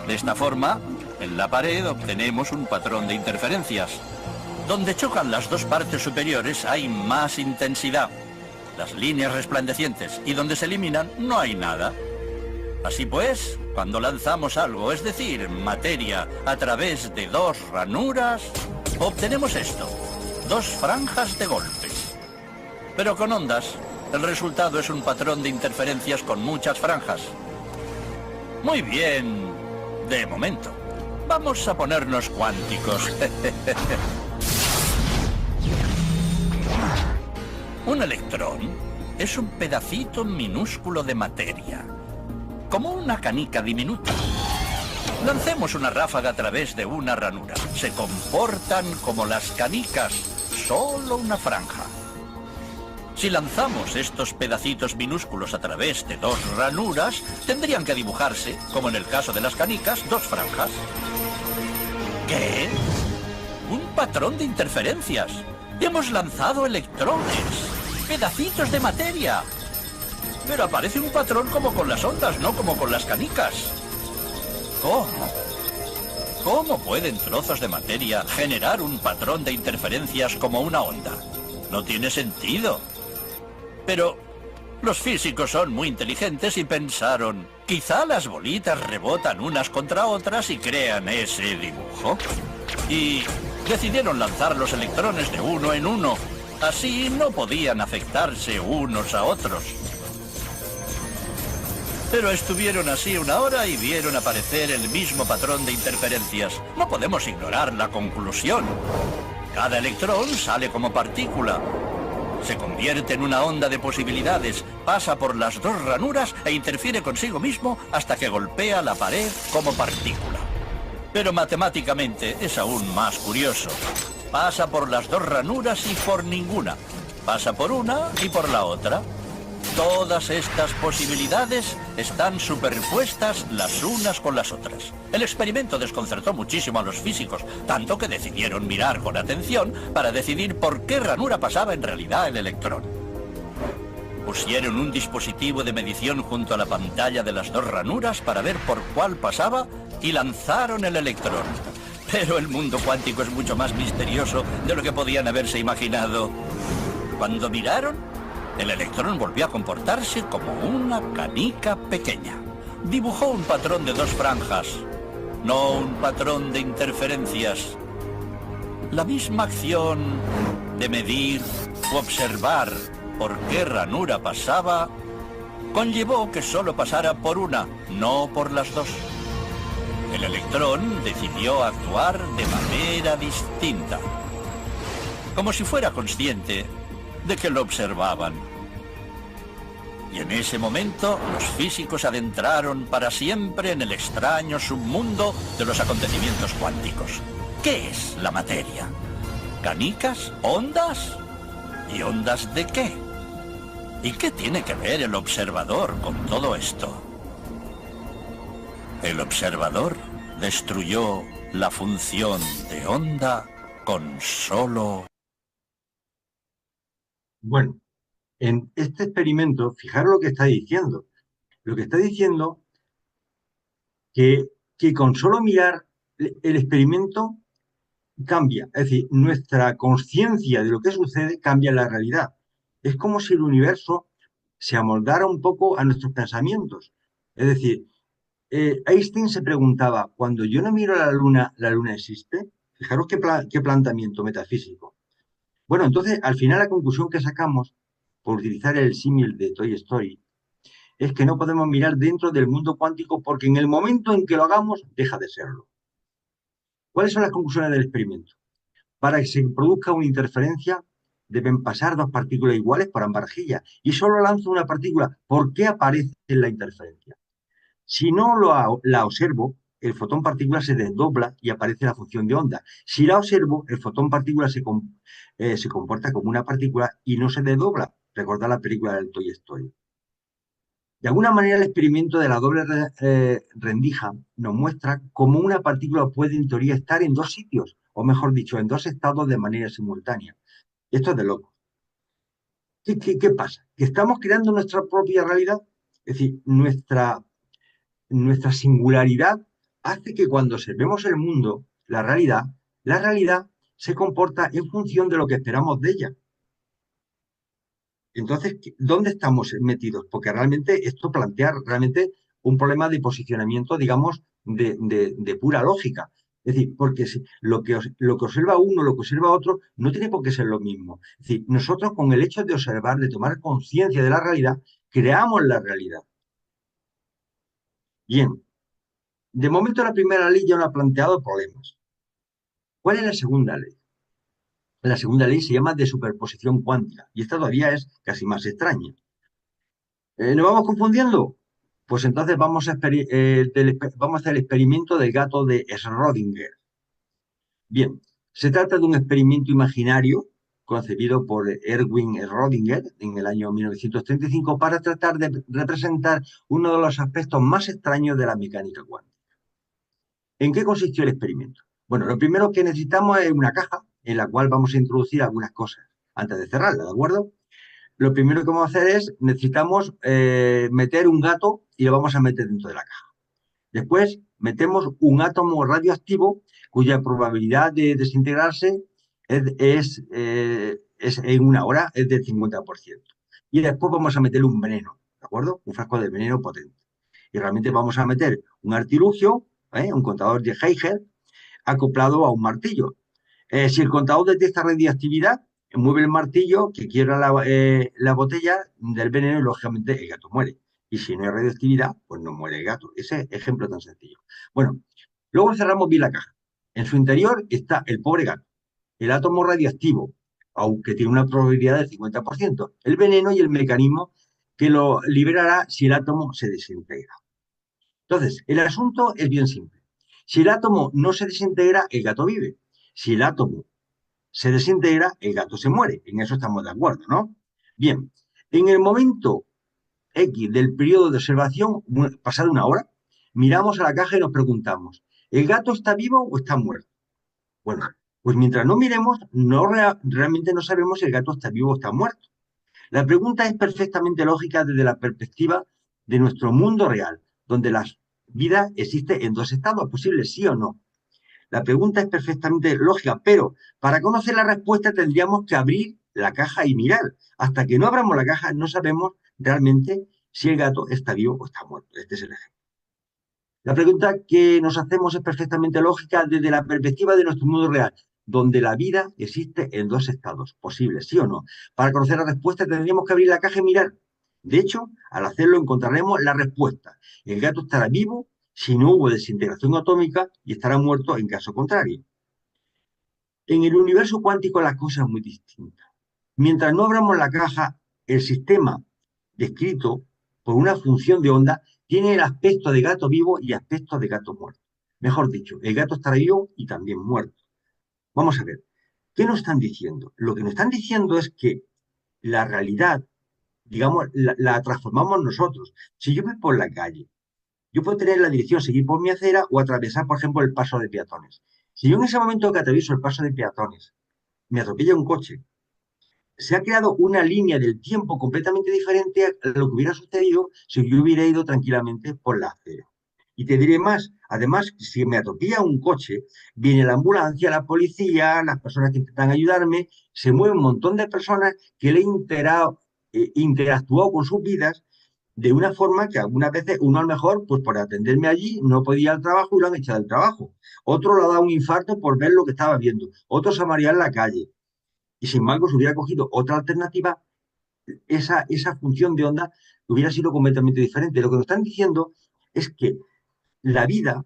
De esta forma, en la pared obtenemos un patrón de interferencias. Donde chocan las dos partes superiores hay más intensidad, las líneas resplandecientes, y donde se eliminan no hay nada. Así pues, cuando lanzamos algo, es decir, materia, a través de dos ranuras, obtenemos esto, dos franjas de golpes. Pero con ondas, el resultado es un patrón de interferencias con muchas franjas. Muy bien, de momento. Vamos a ponernos cuánticos. Un electrón es un pedacito minúsculo de materia, como una canica diminuta. Lancemos una ráfaga a través de una ranura. Se comportan como las canicas, solo una franja. Si lanzamos estos pedacitos minúsculos a través de dos ranuras, tendrían que dibujarse, como en el caso de las canicas, dos franjas. ¿Qué? Un patrón de interferencias. Hemos lanzado electrones, pedacitos de materia. Pero aparece un patrón como con las ondas, no como con las canicas. ¿Cómo? ¿Cómo pueden trozos de materia generar un patrón de interferencias como una onda? No tiene sentido. Pero los físicos son muy inteligentes y pensaron, quizá las bolitas rebotan unas contra otras y crean ese dibujo. Y decidieron lanzar los electrones de uno en uno. Así no podían afectarse unos a otros. Pero estuvieron así una hora y vieron aparecer el mismo patrón de interferencias. No podemos ignorar la conclusión. Cada electrón sale como partícula. Se convierte en una onda de posibilidades, pasa por las dos ranuras e interfiere consigo mismo hasta que golpea la pared como partícula. Pero matemáticamente es aún más curioso. Pasa por las dos ranuras y por ninguna. Pasa por una y por la otra. Todas estas posibilidades están superpuestas las unas con las otras. El experimento desconcertó muchísimo a los físicos, tanto que decidieron mirar con atención para decidir por qué ranura pasaba en realidad el electrón. Pusieron un dispositivo de medición junto a la pantalla de las dos ranuras para ver por cuál pasaba y lanzaron el electrón. Pero el mundo cuántico es mucho más misterioso de lo que podían haberse imaginado. Cuando miraron, el electrón volvió a comportarse como una canica pequeña. Dibujó un patrón de dos franjas, no un patrón de interferencias. La misma acción de medir u observar por qué ranura pasaba conllevó que solo pasara por una, no por las dos. El electrón decidió actuar de manera distinta, como si fuera consciente de que lo observaban. Y en ese momento los físicos adentraron para siempre en el extraño submundo de los acontecimientos cuánticos. ¿Qué es la materia? ¿Canicas? ¿Ondas? ¿Y ondas de qué? ¿Y qué tiene que ver el observador con todo esto? El observador destruyó la función de onda con solo... Bueno, en este experimento, fijaros lo que está diciendo. Lo que está diciendo que con solo mirar el experimento cambia. Es decir, nuestra conciencia de lo que sucede cambia la realidad. Es como si el universo se amoldara un poco a nuestros pensamientos. Es decir, Einstein se preguntaba, cuando yo no miro a ¿la luna existe? Fijaros qué planteamiento metafísico. Bueno, entonces, al final la conclusión que sacamos, por utilizar el símil de Toy Story, es que no podemos mirar dentro del mundo cuántico porque en el momento en que lo hagamos, deja de serlo. ¿Cuáles son las conclusiones del experimento? Para que se produzca una interferencia, deben pasar dos partículas iguales por ambas rejillas. Y solo lanzo una partícula. ¿Por qué aparece la interferencia? Si no la observo, el fotón partícula se desdobla y aparece la función de onda. Si la observo, el fotón partícula se comporta como una partícula y no se desdobla. Recordad la película del Toy Story. De alguna manera, el experimento de la doble rendija nos muestra cómo una partícula puede, en teoría, estar en dos sitios, o mejor dicho, en dos estados de manera simultánea. Esto es de loco. ¿Qué pasa? ¿Que estamos creando nuestra propia realidad? Es decir, nuestra singularidad hace que cuando observemos el mundo, la realidad se comporta en función de lo que esperamos de ella. Entonces, ¿dónde estamos metidos? Porque realmente esto plantea realmente un problema de posicionamiento, digamos, de pura lógica. Es decir, porque lo que observa uno, lo que observa otro, no tiene por qué ser lo mismo. Es decir, nosotros con el hecho de observar, de tomar conciencia de la realidad, creamos la realidad. Bien, de momento la primera ley ya no ha planteado problemas. ¿Cuál es la segunda ley? La segunda ley se llama de superposición cuántica y esta todavía es casi más extraña. ¿Nos vamos confundiendo? Pues entonces vamos a hacer el experimento del gato de Schrödinger. Bien, se trata de un experimento imaginario concebido por Erwin Schrödinger en el año 1935 para tratar de representar uno de los aspectos más extraños de la mecánica cuántica. ¿En qué consistió el experimento? Bueno, lo primero que necesitamos es una caja en la cual vamos a introducir algunas cosas antes de cerrarla, ¿de acuerdo? Lo primero que vamos a hacer es, necesitamos meter un gato y lo vamos a meter dentro de la caja. Después metemos un átomo radioactivo cuya probabilidad de desintegrarse en una hora es del 50%. Y después vamos a meterle un veneno, ¿de acuerdo? Un frasco de veneno potente. Y realmente vamos a meter un artilugio, un contador de Geiger, acoplado a un martillo. Si el contador detecta radiactividad, mueve el martillo que quiebra la botella del veneno y lógicamente el gato muere. Y si no hay radioactividad, pues no muere el gato. Ese ejemplo tan sencillo. Bueno, luego cerramos bien la caja. En su interior está el pobre gato, el átomo radioactivo, aunque tiene una probabilidad del 50%, el veneno y el mecanismo que lo liberará si el átomo se desintegra. Entonces, el asunto es bien simple. Si el átomo no se desintegra, el gato vive. Si el átomo se desintegra, el gato se muere. En eso estamos de acuerdo, ¿no? Bien, en el momento X del periodo de observación, pasada una hora, miramos a la caja y nos preguntamos, ¿el gato está vivo o está muerto? Bueno, pues mientras no miremos, realmente no sabemos si el gato está vivo o está muerto. La pregunta es perfectamente lógica desde la perspectiva de nuestro mundo real, donde la vida existe en dos estados posibles, sí o no. La pregunta es perfectamente lógica, pero para conocer la respuesta tendríamos que abrir la caja y mirar. Hasta que no abramos la caja no sabemos realmente si el gato está vivo o está muerto. Este es el ejemplo. La pregunta que nos hacemos es perfectamente lógica desde la perspectiva de nuestro mundo real, donde la vida existe en dos estados posibles, ¿sí o no? Para conocer la respuesta tendríamos que abrir la caja y mirar. De hecho, al hacerlo encontraremos la respuesta. El gato estará vivo si no hubo desintegración atómica y estará muerto en caso contrario. En el universo cuántico la cosa es muy distinta. Mientras no abramos la caja, el sistema descrito por una función de onda tiene el aspecto de gato vivo y aspecto de gato muerto. Mejor dicho, el gato estará vivo y también muerto. Vamos a ver, ¿qué nos están diciendo? Lo que nos están diciendo es que la realidad, digamos, la transformamos nosotros. Si yo voy por la calle, yo puedo tener la dirección, seguir por mi acera o atravesar, por ejemplo, el paso de peatones. Si yo en ese momento que atravieso el paso de peatones me atropella un coche, se ha creado una línea del tiempo completamente diferente a lo que hubiera sucedido si yo hubiera ido tranquilamente por la acera. Y te diré más, además, si me atropella un coche, viene la ambulancia, la policía, las personas que intentan ayudarme, se mueve un montón de personas que le han interactuado con sus vidas de una forma que algunas veces uno a lo mejor, pues por atenderme allí, no podía ir al trabajo y lo han echado del trabajo. Otro le ha dado un infarto por ver lo que estaba viendo. Otro se ha mareado en la calle. Y sin embargo, si hubiera cogido otra alternativa, esa función de onda hubiera sido completamente diferente. Lo que nos están diciendo es que la vida,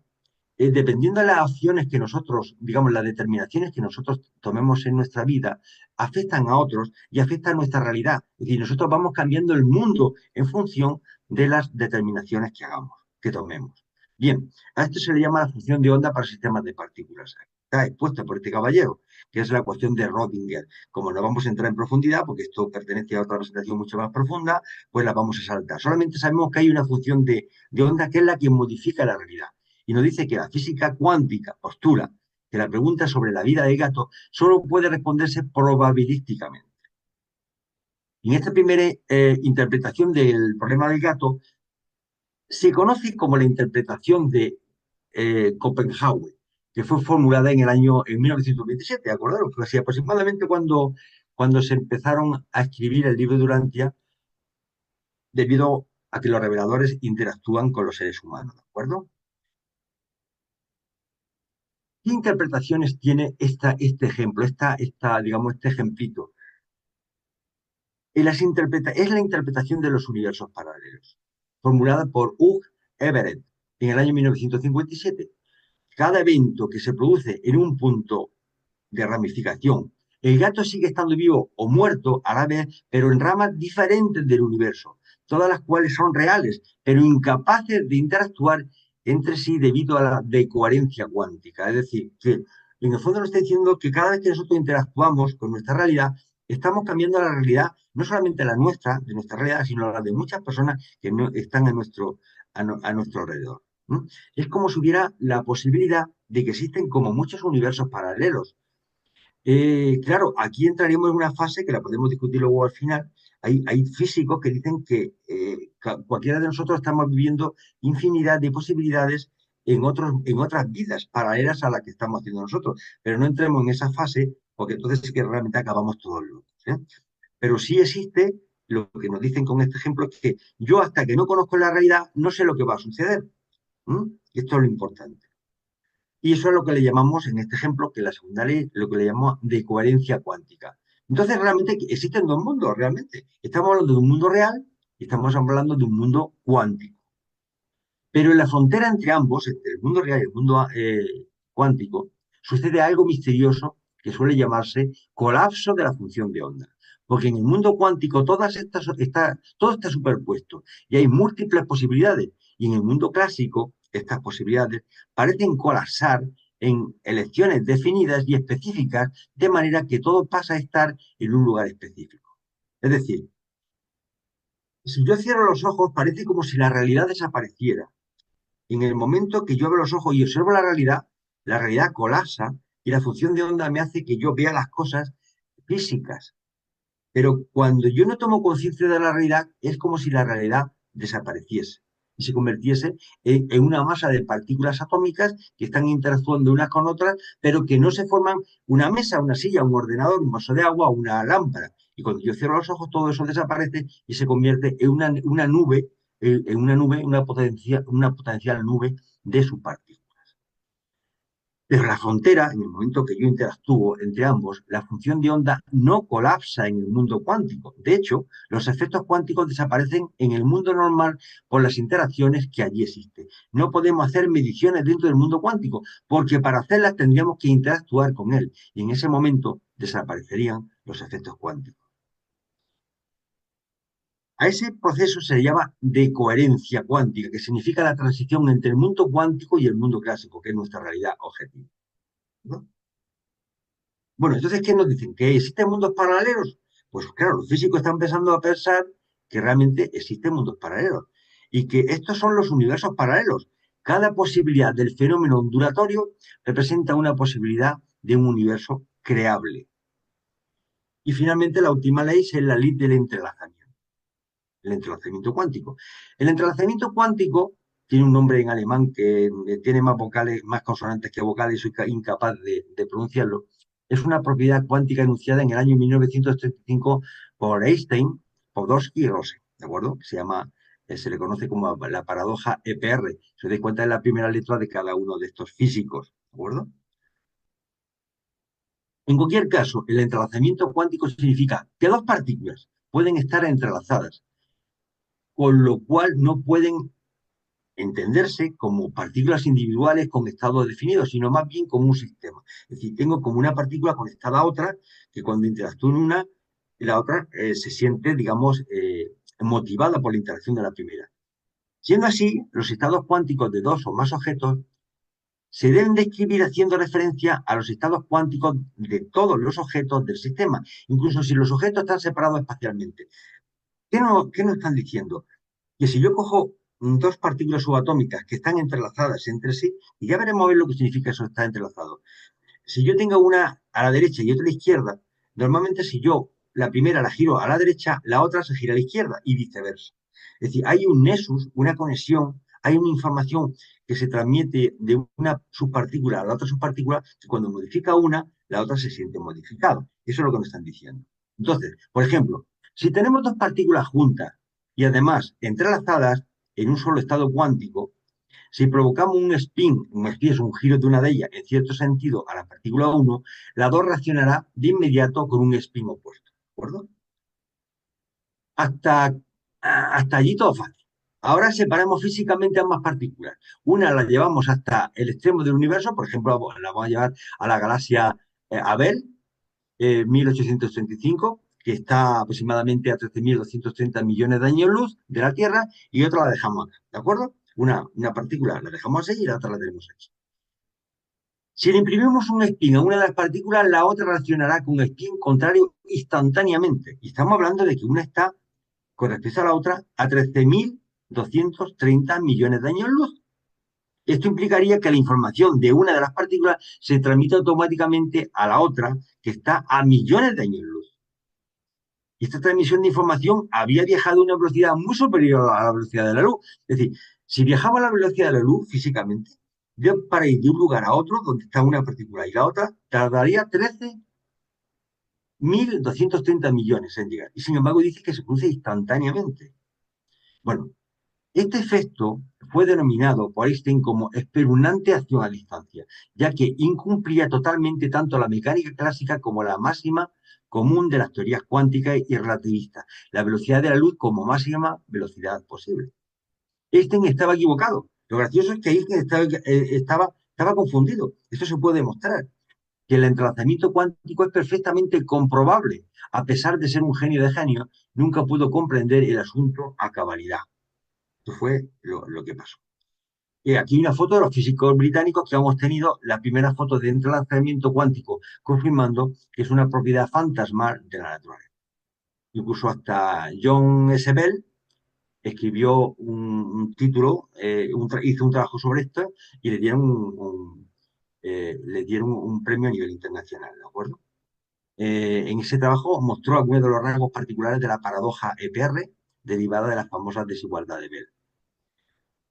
dependiendo de las acciones que nosotros, digamos, las determinaciones que nosotros tomemos en nuestra vida, afectan a otros y afectan a nuestra realidad. Es decir, nosotros vamos cambiando el mundo en función de las determinaciones que hagamos, que tomemos. Bien, a esto se le llama la función de onda para sistemas de partículas. Está expuesta por este caballero, que es la cuestión de Schrödinger. Como no vamos a entrar en profundidad, porque esto pertenece a otra presentación mucho más profunda, pues la vamos a saltar. Solamente sabemos que hay una función de onda que es la que modifica la realidad. Y nos dice que la física cuántica postula que la pregunta sobre la vida del gato solo puede responderse probabilísticamente. Y en esta primera interpretación del problema del gato se conoce como la interpretación de Copenhague, que fue formulada en el año 1927, acordaros, que así aproximadamente cuando se empezaron a escribir el libro de Urantia, debido a que los reveladores interactúan con los seres humanos, ¿de acuerdo? ¿Qué interpretaciones tiene este ejemplo, digamos, este ejemplito? Es la interpretación de los universos paralelos, formulada por Hugh Everett en el año 1957. Cada evento que se produce en un punto de ramificación, el gato sigue estando vivo o muerto a la vez, pero en ramas diferentes del universo. todas las cuales son reales, pero incapaces de interactuar entre sí debido a la decoherencia cuántica. Es decir, que en el fondo nos está diciendo que cada vez que nosotros interactuamos con nuestra realidad, estamos cambiando la realidad, no solamente la nuestra, de nuestra realidad, sino la de muchas personas que no están a nuestro alrededor. ¿No? Es como si hubiera la posibilidad de que existen como muchos universos paralelos. Claro, aquí entraríamos en una fase que la podemos discutir luego al final. Hay físicos que dicen que cualquiera de nosotros estamos viviendo infinidad de posibilidades en otras vidas paralelas a la que estamos haciendo nosotros. Pero no entremos en esa fase porque entonces sí que realmente acabamos todos locos. ¿Eh? Pero sí existe, lo que nos dicen con este ejemplo es que yo hasta que no conozco la realidad no sé lo que va a suceder. Y esto es lo importante. Y eso es lo que le llamamos, en este ejemplo, que la segunda ley, lo que le llamamos de coherencia cuántica. Entonces, realmente existen dos mundos, realmente. Estamos hablando de un mundo real y estamos hablando de un mundo cuántico. Pero en la frontera entre ambos, entre el mundo real y el mundo cuántico, sucede algo misterioso que suele llamarse colapso de la función de onda. Porque en el mundo cuántico todo está superpuesto y hay múltiples posibilidades. Y en el mundo clásico, estas posibilidades parecen colapsar en elecciones definidas y específicas, de manera que todo pasa a estar en un lugar específico. Es decir, si yo cierro los ojos, parece como si la realidad desapareciera. En el momento que yo abro los ojos y observo la realidad colapsa y la función de onda me hace que yo vea las cosas físicas. Pero cuando yo no tomo conciencia de la realidad, es como si la realidad desapareciese y se convirtiese en una masa de partículas atómicas que están interactuando unas con otras, pero que no se forman una mesa, una silla, un ordenador, un vaso de agua, una lámpara. Y cuando yo cierro los ojos, todo eso desaparece y se convierte en una nube, una potencial nube de su partículas. Pero la frontera, en el momento que yo interactúo entre ambos, la función de onda no colapsa en el mundo cuántico. De hecho, los efectos cuánticos desaparecen en el mundo normal por las interacciones que allí existen. No podemos hacer mediciones dentro del mundo cuántico, porque para hacerlas tendríamos que interactuar con él. Y en ese momento desaparecerían los efectos cuánticos. A ese proceso se le llama decoherencia cuántica, que significa la transición entre el mundo cuántico y el mundo clásico, que es nuestra realidad objetiva. ¿No? Bueno, entonces, ¿qué nos dicen? ¿Que existen mundos paralelos? Pues claro, los físicos están empezando a pensar que realmente existen mundos paralelos y que estos son los universos paralelos. Cada posibilidad del fenómeno ondulatorio representa una posibilidad de un universo creable. Y finalmente, la última ley es la ley del entrelazamiento, el entrelazamiento cuántico. El entrelazamiento cuántico tiene un nombre en alemán que tiene más vocales, más consonantes que vocales, y soy incapaz de pronunciarlo. Es una propiedad cuántica enunciada en el año 1935 por Einstein, Podolsky y Rosen, ¿de acuerdo? Se le conoce como la paradoja EPR. Se da cuenta de la primera letra de cada uno de estos físicos, ¿de acuerdo? En cualquier caso, el entrelazamiento cuántico significa que dos partículas pueden estar entrelazadas, con lo cual no pueden entenderse como partículas individuales con estados definidos, sino más bien como un sistema. Es decir, tengo como una partícula conectada a otra, que cuando interactúo en una, la otra se siente, digamos, motivada por la interacción de la primera. Siendo así, los estados cuánticos de dos o más objetos se deben describir haciendo referencia a los estados cuánticos de todos los objetos del sistema, incluso si los objetos están separados espacialmente. ¿Qué nos están diciendo? Que si yo cojo dos partículas subatómicas que están entrelazadas entre sí, y ya veremos a ver lo que significa eso, está entrelazado. Si yo tengo una a la derecha y otra a la izquierda, normalmente si yo la primera la giro a la derecha, la otra se gira a la izquierda y viceversa. Es decir, hay un nexus, una conexión, hay una información que se transmite de una subpartícula a la otra subpartícula, que cuando modifica una, la otra se siente modificada. Eso es lo que nos están diciendo. Entonces, por ejemplo, si tenemos dos partículas juntas y además entrelazadas en un solo estado cuántico, si provocamos un spin es un giro de una de ellas en cierto sentido a la partícula 1, la 2 reaccionará de inmediato con un spin opuesto. ¿De acuerdo? Hasta allí todo fácil. Ahora separamos físicamente ambas partículas. Una la llevamos hasta el extremo del universo, por ejemplo, la vamos a llevar a la galaxia Abel, 1835, que está aproximadamente a 13.230 millones de años luz de la Tierra, y otra la dejamos acá, ¿de acuerdo? Una partícula la dejamos así y la otra la tenemos aquí. Si le imprimimos un spin a una de las partículas, la otra reaccionará con un spin contrario instantáneamente. Y estamos hablando de que una está, con respecto a la otra, a 13.230 millones de años luz. Esto implicaría que la información de una de las partículas se transmite automáticamente a la otra, que está a millones de años luz. Y esta transmisión de información había viajado a una velocidad muy superior a la velocidad de la luz. Es decir, si viajaba a la velocidad de la luz físicamente, yo para ir de un lugar a otro, donde está una partícula y la otra, tardaría 13.230 millones en llegar. Y sin embargo dice que se produce instantáneamente. Bueno, este efecto fue denominado por Einstein como espeluznante acción a distancia, ya que incumplía totalmente tanto la mecánica clásica como la máxima común de las teorías cuánticas y relativistas, la velocidad de la luz como máxima velocidad posible. Einstein estaba equivocado. Lo gracioso es que Einstein estaba confundido. Esto se puede demostrar, que el entrelazamiento cuántico es perfectamente comprobable. A pesar de ser un genio de genios, nunca pudo comprender el asunto a cabalidad. Esto fue lo que pasó. Y aquí hay una foto de los físicos británicos que han obtenido la primera foto de entrelazamiento cuántico, confirmando que es una propiedad fantasmal de la naturaleza. Incluso hasta John S. Bell escribió un título, hizo un trabajo sobre esto y le dieron un premio a nivel internacional, ¿de acuerdo? En ese trabajo mostró algunos de los rasgos particulares de la paradoja EPR derivada de las famosas desigualdades de Bell.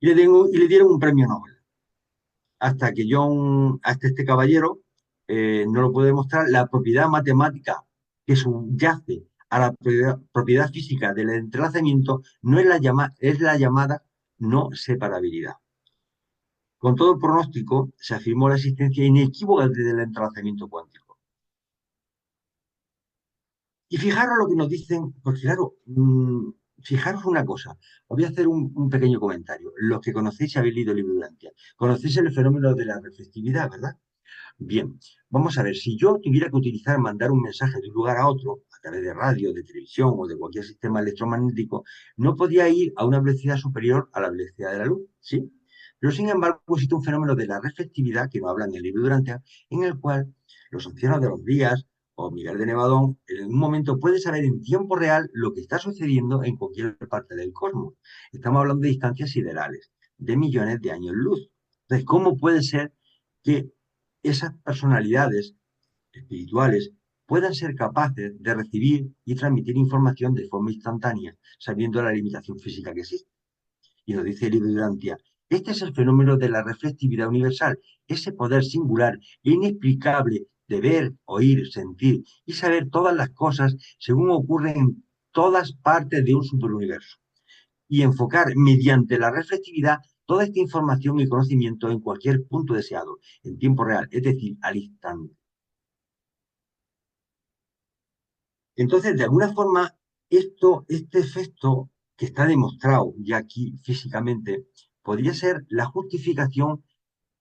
Y le dieron un premio Nobel. Hasta que hasta este caballero no lo puede demostrar, la propiedad matemática que subyace a la propiedad física del entrelazamiento no es es la llamada no separabilidad. Con todo el pronóstico, se afirmó la existencia inequívoca del entrelazamiento cuántico. Y fijaros lo que nos dicen, porque claro, fijaros una cosa, os voy a hacer un pequeño comentario. Los que conocéis y habéis leído el libro de Urantia, conocéis el fenómeno de la reflectividad, ¿verdad? Bien, vamos a ver, si yo tuviera que mandar un mensaje de un lugar a otro, a través de radio, de televisión o de cualquier sistema electromagnético, no podía ir a una velocidad superior a la velocidad de la luz, ¿sí? Pero sin embargo existe un fenómeno de la reflectividad, que no habla en el libro de Urantia, en el cual los ancianos de los días o Miguel de Nevadón, en un momento puede saber en tiempo real lo que está sucediendo en cualquier parte del cosmos. Estamos hablando de distancias siderales, de millones de años luz. Entonces, ¿cómo puede ser que esas personalidades espirituales puedan ser capaces de recibir y transmitir información de forma instantánea, sabiendo la limitación física que existe? Y nos dice el libro de Urantia, este es el fenómeno de la reflectividad universal, ese poder singular e inexplicable de ver, oír, sentir y saber todas las cosas según ocurren en todas partes de un superuniverso. Y enfocar mediante la reflectividad toda esta información y conocimiento en cualquier punto deseado, en tiempo real, es decir, al instante. Entonces, de alguna forma, este efecto que está demostrado ya aquí físicamente, podría ser la justificación,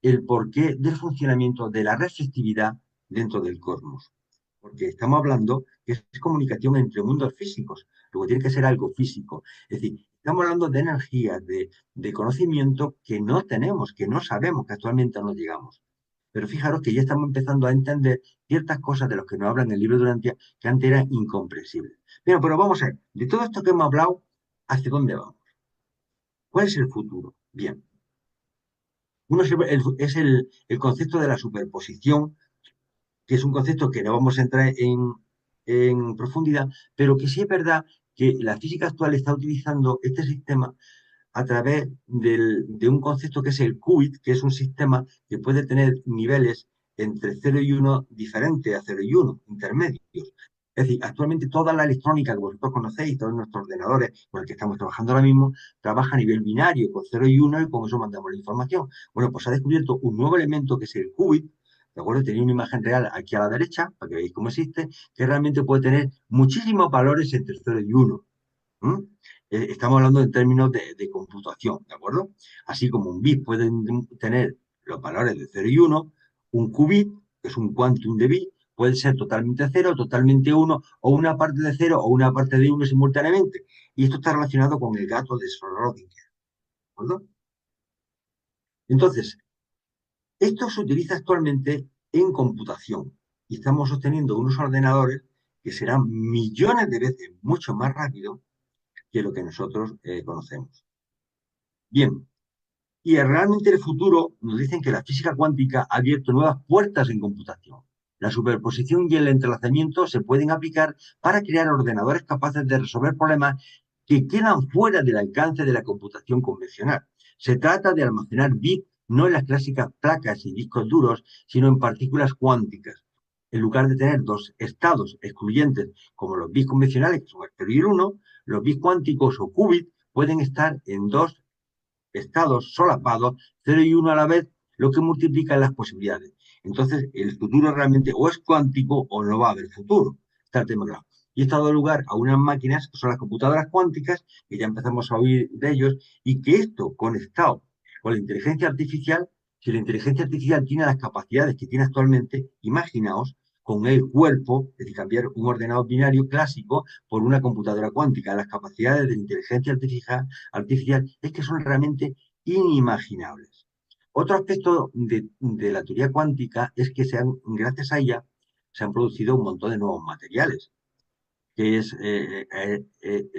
el porqué del funcionamiento de la reflectividad dentro del cosmos. Porque estamos hablando que es comunicación entre mundos físicos, luego tiene que ser algo físico. Es decir, estamos hablando de energías, de conocimiento que no tenemos, que no sabemos, que actualmente no llegamos. Pero fijaros que ya estamos empezando a entender ciertas cosas de las que nos habla en el libro de Urantia que antes eran incomprensibles. Pero vamos a ver, de todo esto que hemos hablado, ¿hacia dónde vamos? ¿Cuál es el futuro? Bien, uno es el concepto de la superposición, que es un concepto que no vamos a entrar en profundidad, pero que sí es verdad que la física actual está utilizando este sistema a través de un concepto que es el qubit, que es un sistema que puede tener niveles entre 0 y 1 diferentes a 0 y 1, intermedios. Es decir, actualmente toda la electrónica que vosotros conocéis, todos nuestros ordenadores con el que estamos trabajando ahora mismo, trabaja a nivel binario, con 0 y 1, y con eso mandamos la información. Bueno, pues se ha descubierto un nuevo elemento que es el qubit, ¿de acuerdo? Tenía una imagen real aquí a la derecha, para que veáis cómo existe, que realmente puede tener muchísimos valores entre 0 y 1. Estamos hablando en términos de computación, ¿de acuerdo? Así como un bit puede tener los valores de 0 y 1, un qubit, que es un quantum de bit, puede ser totalmente cero, totalmente uno, o una parte de cero o una parte de uno simultáneamente. Y esto está relacionado con el gato de Schrödinger, ¿de acuerdo? Entonces, esto se utiliza actualmente en computación y estamos sosteniendo unos ordenadores que serán millones de veces mucho más rápidos que lo que nosotros conocemos. Bien, y realmente en el futuro nos dicen que la física cuántica ha abierto nuevas puertas en computación. La superposición y el entrelazamiento se pueden aplicar para crear ordenadores capaces de resolver problemas que quedan fuera del alcance de la computación convencional. Se trata de almacenar bits no en las clásicas placas y discos duros, sino en partículas cuánticas. En lugar de tener dos estados excluyentes como los bits convencionales, que son el 0 y el 1, los bits cuánticos o qubits pueden estar en dos estados solapados, 0 y 1 a la vez, lo que multiplica las posibilidades. Entonces, el futuro realmente o es cuántico o no va a haber futuro. Está el tema claro. Y esto ha dado lugar a unas máquinas que son las computadoras cuánticas, que ya empezamos a oír de ellos, y que esto conectado con la inteligencia artificial, si la inteligencia artificial tiene las capacidades que tiene actualmente, imaginaos con el cuerpo, es decir, cambiar un ordenador binario clásico por una computadora cuántica. Las capacidades de la inteligencia artificial es que son realmente inimaginables. Otro aspecto de la teoría cuántica es que gracias a ella se han producido un montón de nuevos materiales, que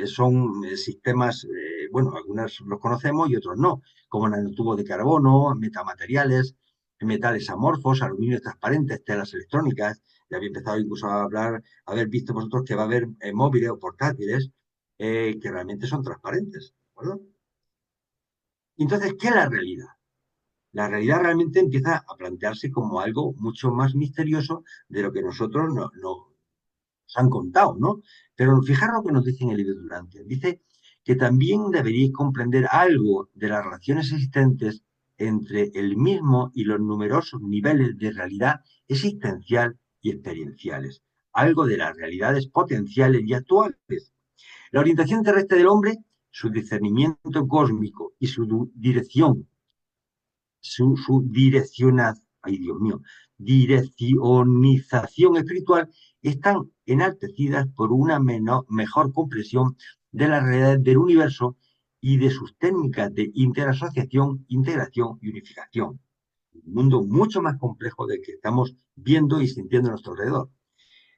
son sistemas, bueno, algunos los conocemos y otros no, como nanotubos de carbono, metamateriales, metales amorfos, aluminio transparentes, telas electrónicas. Ya había empezado incluso a hablar, a haber visto vosotros que va a haber móviles o portátiles que realmente son transparentes, ¿de acuerdo? Entonces, ¿qué es la realidad? La realidad realmente empieza a plantearse como algo mucho más misterioso de lo que nosotros nos han contado, ¿no? Pero fijaros lo que nos dice en el libro Durante. Dice que también deberíais comprender algo de las relaciones existentes entre el mismo y los numerosos niveles de realidad existencial y experienciales, algo de las realidades potenciales y actuales. La orientación terrestre del hombre, su discernimiento cósmico y su dirección ay Dios mío, direccionización espiritual están enaltecidas por una mejor comprensión de la realidad del universo y de sus técnicas de interasociación, integración y unificación. Un mundo mucho más complejo del que estamos viendo y sintiendo a nuestro alrededor.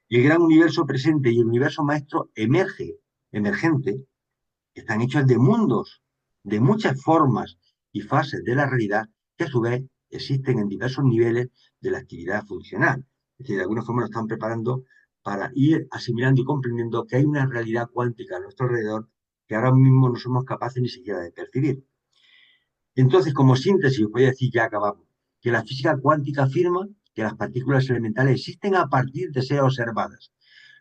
Y el gran universo presente y el universo maestro emergente, están hechos de mundos, de muchas formas y fases de la realidad que a su vez existen en diversos niveles de la actividad funcional. Es decir, de alguna forma nos están preparando para ir asimilando y comprendiendo que hay una realidad cuántica a nuestro alrededor que ahora mismo no somos capaces ni siquiera de percibir. Entonces, como síntesis, os voy a decir, ya acabamos, que la física cuántica afirma que las partículas elementales existen a partir de ser observadas.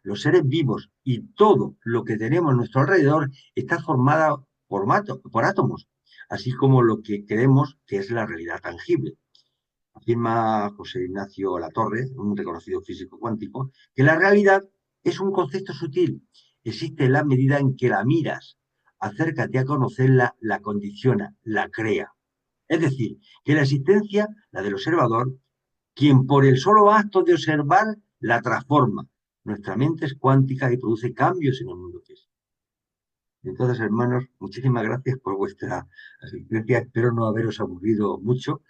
Los seres vivos y todo lo que tenemos a nuestro alrededor está formado por átomos, así como lo que creemos que es la realidad tangible. Afirma José Ignacio Latorre, un reconocido físico cuántico, que la realidad es un concepto sutil. Existe en la medida en que la miras, acércate a conocerla, la condiciona, la crea. Es decir, que la existencia, la del observador, quien por el solo acto de observar la transforma. Nuestra mente es cuántica y produce cambios en el mundo físico. Entonces, hermanos, muchísimas gracias por vuestra asistencia. Espero no haberos aburrido mucho.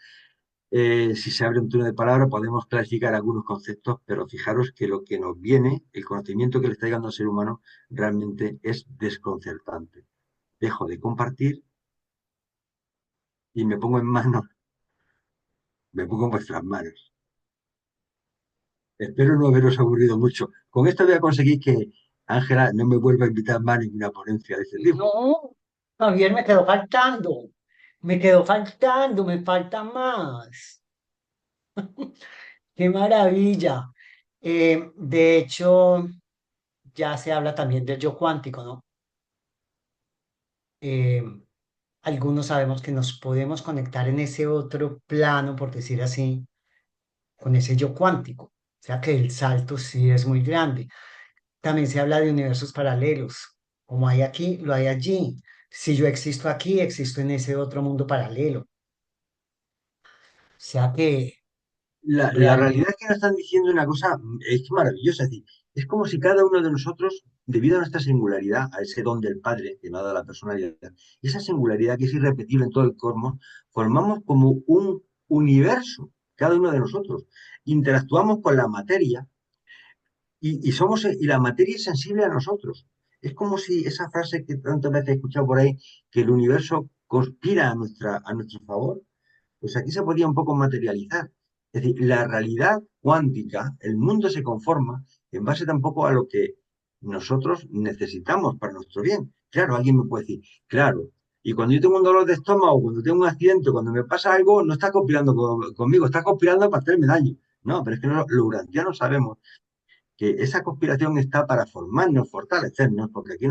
Si se abre un turno de palabra, podemos clasificar algunos conceptos, pero fijaros que lo que nos viene, el conocimiento que le está llegando al ser humano, realmente es desconcertante. Dejo de compartir y me pongo en vuestras manos. Espero no haberos aburrido mucho. Con esto voy a conseguir que Ángela no me vuelva a invitar más a ninguna ponencia de ese tipo. No, Javier, me falta más. ¡Qué maravilla! De hecho, ya se habla también del yo cuántico, ¿no? Eh, Algunos sabemos que nos podemos conectar en ese otro plano, por decir así, con ese yo cuántico. O sea que el salto sí es muy grande. También se habla de universos paralelos. Como hay aquí, lo hay allí. Si yo existo aquí, existo en ese otro mundo paralelo. O sea que La realmente. realidad es que nos están diciendo una cosa, es maravillosa. Es decir, es como si cada uno de nosotros, debido a nuestra singularidad, a ese don del Padre que nos ha dado la personalidad, esa singularidad que es irrepetible en todo el cosmos, formamos como un universo, cada uno de nosotros. Interactuamos con la materia y la materia es sensible a nosotros. Es como si esa frase que tantas veces he escuchado por ahí, que el universo conspira a nuestro favor, pues aquí se podía un poco materializar. Es decir, la realidad cuántica, el mundo se conforma en base tampoco a lo que nosotros necesitamos para nuestro bien. Claro, alguien me puede decir, claro, y cuando yo tengo un dolor de estómago, cuando tengo un accidente, cuando me pasa algo, no está conspirando conmigo, está conspirando para hacerme daño. No, pero es que los urantianos sabemos que esa conspiración está para formarnos, fortalecernos, porque aquí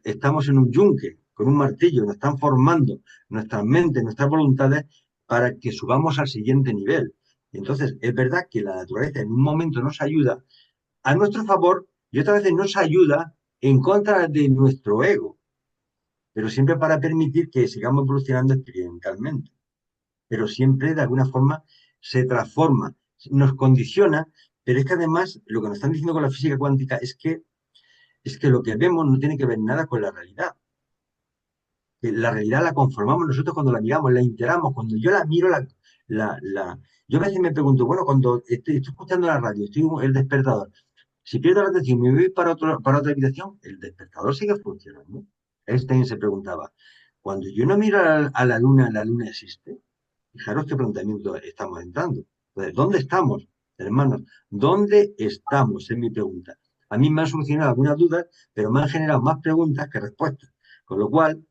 estamos en un yunque, con un martillo, nos están formando nuestras mentes, nuestras voluntades, para que subamos al siguiente nivel. Y entonces, es verdad que la naturaleza en un momento nos ayuda a nuestro favor y otras veces nos ayuda en contra de nuestro ego, pero siempre para permitir que sigamos evolucionando experimentalmente. Pero siempre de alguna forma se transforma, nos condiciona, pero es que además lo que nos están diciendo con la física cuántica es que lo que vemos no tiene que ver nada con la realidad. Que la realidad la conformamos nosotros cuando la miramos, la integramos. Cuando yo la miro, yo a veces me pregunto, bueno, cuando estoy escuchando la radio, estoy en el despertador, si pierdo la atención y me voy para otra habitación, el despertador sigue funcionando. Einstein se preguntaba, cuando yo no miro a la luna existe. Fijaros qué planteamiento estamos entrando. Entonces, ¿dónde estamos, hermanos? ¿Dónde estamos? Es mi pregunta. A mí me han solucionado algunas dudas, pero me han generado más preguntas que respuestas. Con lo cual,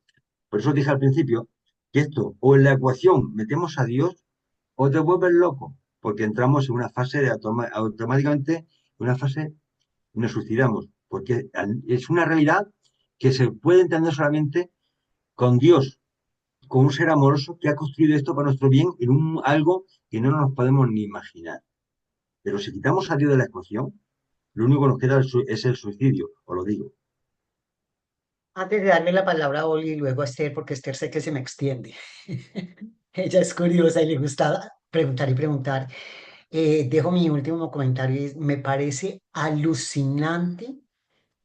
por eso dije al principio que esto, o en la ecuación metemos a Dios, o te vuelves loco, porque entramos en una fase de automáticamente, una fase, nos suicidamos, porque es una realidad que se puede entender solamente con Dios, con un ser amoroso que ha construido esto para nuestro bien en algo que no nos podemos ni imaginar. Pero si quitamos a Dios de la ecuación, lo único que nos queda es el suicidio, os lo digo. Antes de darle la palabra a Oli y luego a Esther, porque Esther sé que se me extiende. Ella es curiosa y le gusta preguntar y preguntar. Dejo mi último comentario y me parece alucinante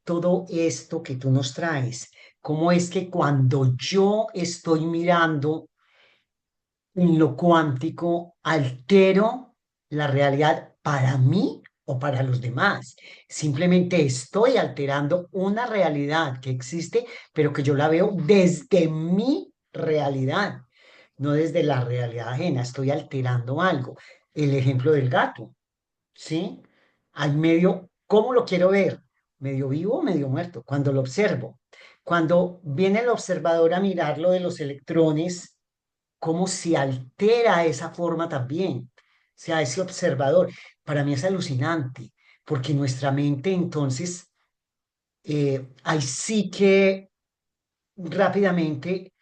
todo esto que tú nos traes. Cómo es que cuando yo estoy mirando en lo cuántico, altero la realidad para mí o para los demás. Simplemente estoy alterando una realidad que existe, pero que yo la veo desde mi realidad, no desde la realidad ajena. Estoy alterando algo. El ejemplo del gato, ¿sí? Al medio, ¿cómo lo quiero ver? ¿Medio vivo o medio muerto? Cuando lo observo. Cuando viene el observador a mirar lo de los electrones, cómo se altera esa forma también, o sea, ese observador. Para mí es alucinante, porque nuestra mente entonces, ahí sí que rápidamente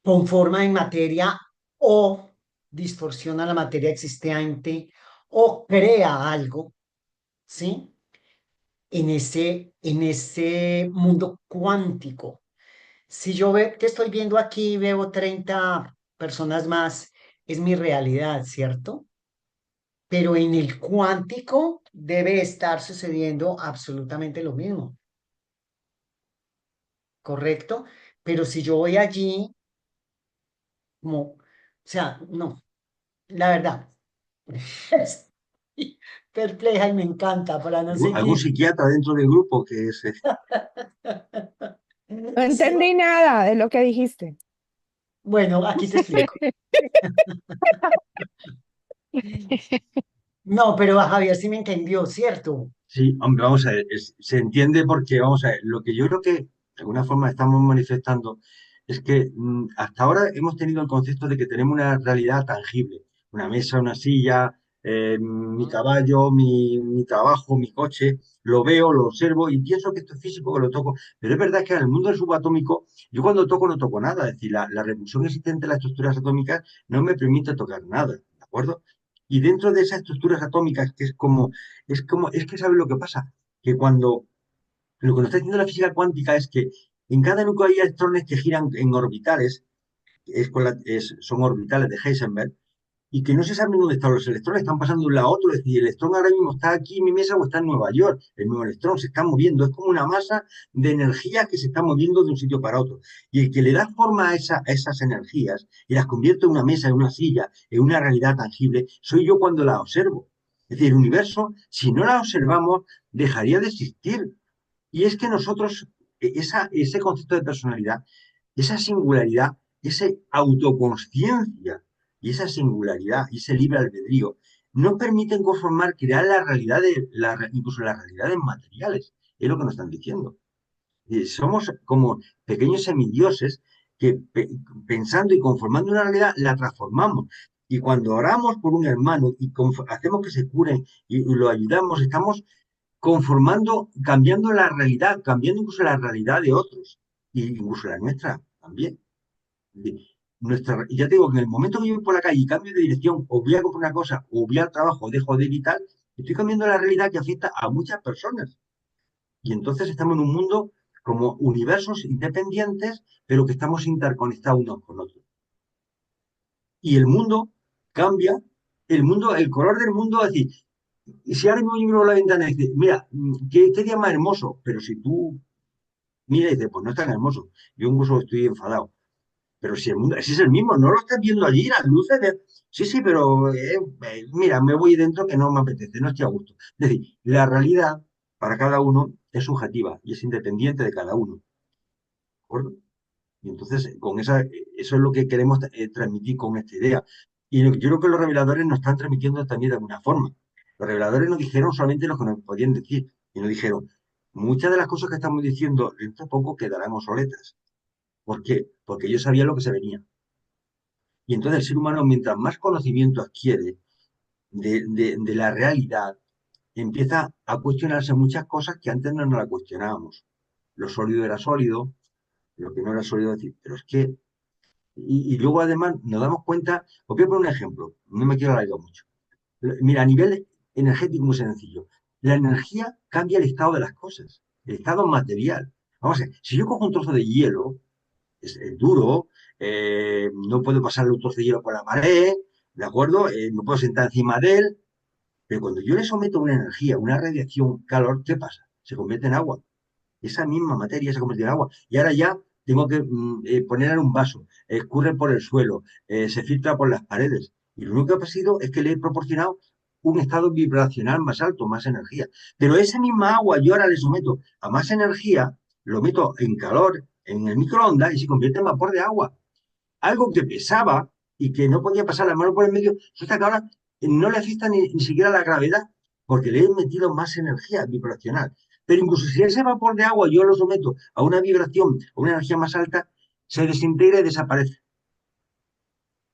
conforma en materia o distorsiona la materia existente o crea algo, ¿sí? En ese mundo cuántico. Si yo que estoy viendo aquí, veo 30 personas más, es mi realidad, ¿cierto? Pero en el cuántico debe estar sucediendo absolutamente lo mismo, ¿correcto? Pero si yo voy allí, como, o sea, no, la verdad, es perpleja y me encanta para no ¿Algún seguir. psiquiatra dentro del grupo que es... No Sí, entendí nada de lo que dijiste. bueno, aquí te explico. No, pero a Javier sí me entendió, ¿cierto? Sí, hombre, vamos a ver, se entiende porque, vamos a ver, lo que yo creo que de alguna forma estamos manifestando es que hasta ahora hemos tenido el concepto de que tenemos una realidad tangible, una mesa, una silla, mi caballo, mi trabajo, mi coche, lo veo, lo observo y pienso que esto es físico, que lo toco, pero es verdad que en el mundo del subatómico, yo cuando toco no toco nada, es decir, la repulsión existente en las estructuras atómicas no me permite tocar nada, ¿de acuerdo? Y dentro de esas estructuras atómicas, que es que ¿sabes lo que pasa? Que cuando lo que nos está diciendo la física cuántica es que en cada núcleo hay electrones que giran en orbitales, son orbitales de Heisenberg, y que no se sabe dónde están los electrones, están pasando de un lado a otro, es decir, el electrón ahora mismo está aquí en mi mesa o está en Nueva York, el mismo electrón se está moviendo, es como una masa de energía que se está moviendo de un sitio para otro. Y el que le da forma a esas energías y las convierte en una mesa, en una silla, en una realidad tangible, soy yo cuando la observo. Es decir, el universo, si no la observamos, dejaría de existir. Y es que nosotros, ese concepto de personalidad, esa singularidad, esa autoconsciencia y esa singularidad y ese libre albedrío nos permiten conformar, crear la realidad incluso las realidades materiales. Es lo que nos están diciendo. Somos como pequeños semidioses que pensando y conformando una realidad la transformamos. Y cuando oramos por un hermano y hacemos que se cure y lo ayudamos, estamos conformando, cambiando la realidad, cambiando incluso la realidad de otros, e incluso la nuestra también. Ya te digo que en el momento que yo voy por la calle y cambio de dirección, o voy a comprar una cosa, o voy al trabajo, dejo de ir y tal, estoy cambiando la realidad que afecta a muchas personas. Y entonces estamos en un mundo como universos independientes, pero que estamos interconectados unos con otros. Y el mundo cambia, el color del mundo, es decir, si ahora mismo yo miro a la ventana y dice, mira, qué día más hermoso, pero si tú miras y dices, pues no es tan hermoso, yo incluso estoy enfadado. Pero si el mundo, si es el mismo, no lo estás viendo allí, las luces de... Sí, sí, pero mira, me voy dentro que no me apetece, no estoy a gusto. Es decir, la realidad para cada uno es subjetiva y es independiente de cada uno. ¿De acuerdo? Y entonces, eso es lo que queremos transmitir con esta idea. Y yo creo que los reveladores nos están transmitiendo también de alguna forma. Los reveladores nos dijeron solamente lo que nos podían decir. Y nos dijeron, muchas de las cosas que estamos diciendo dentro de poco quedarán obsoletas. ¿Por qué? Porque yo sabía lo que se venía. Y entonces el ser humano, mientras más conocimiento adquiere de la realidad, empieza a cuestionarse muchas cosas que antes no nos la cuestionábamos. Lo sólido era sólido, lo que no era sólido decir, pero es que... Y luego además nos damos cuenta, os voy a poner un ejemplo, no me quiero alargar mucho. Mira, a nivel energético muy sencillo. La energía cambia el estado de las cosas, el estado material. Vamos a ver, si yo cojo un trozo de hielo, es duro, no puedo pasarle un trozo de hielo por la pared, ¿de acuerdo? No puedo sentar encima de él, pero cuando yo le someto una energía, una radiación, calor, ¿qué pasa? Se convierte en agua. Esa misma materia se convierte en agua. Y ahora ya tengo que poner en un vaso, escurre por el suelo, se filtra por las paredes. Y lo único que ha pasado es que le he proporcionado un estado vibracional más alto, más energía. Pero esa misma agua yo ahora le someto a más energía, lo meto en calor, en el microondas y se convierte en vapor de agua. Algo que pesaba y que no podía pasar la mano por el medio, resulta que ahora no le afecta ni siquiera la gravedad, porque le he metido más energía vibracional. Pero incluso si ese vapor de agua yo lo someto a una vibración, a una energía más alta, se desintegra y desaparece.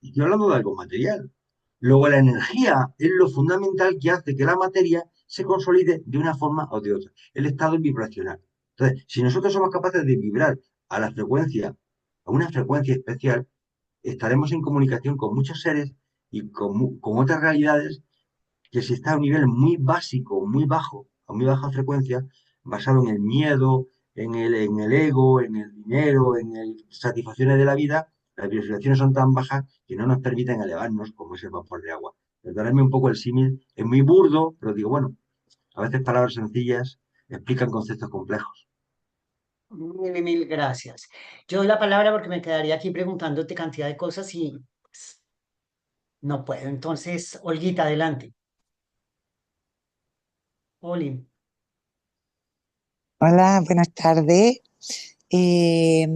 Y estoy hablando de algo material. Luego la energía es lo fundamental que hace que la materia se consolide de una forma o de otra. El estado es vibracional. Entonces, si nosotros somos capaces de vibrar a la frecuencia, a una frecuencia especial, estaremos en comunicación con muchos seres y con otras realidades que si está a un nivel muy básico, muy bajo, a muy baja frecuencia, basado en el miedo, en el ego, en el dinero, en las satisfacciones de la vida, las vibraciones son tan bajas que no nos permiten elevarnos como es el vapor de agua. Perdóname un poco el símil, es muy burdo, pero digo, bueno, a veces palabras sencillas explican conceptos complejos. Mil gracias. Yo doy la palabra porque me quedaría aquí preguntándote cantidad de cosas y pues, no puedo. Entonces, Olguita, adelante. Oli. Hola, buenas tardes. Eh,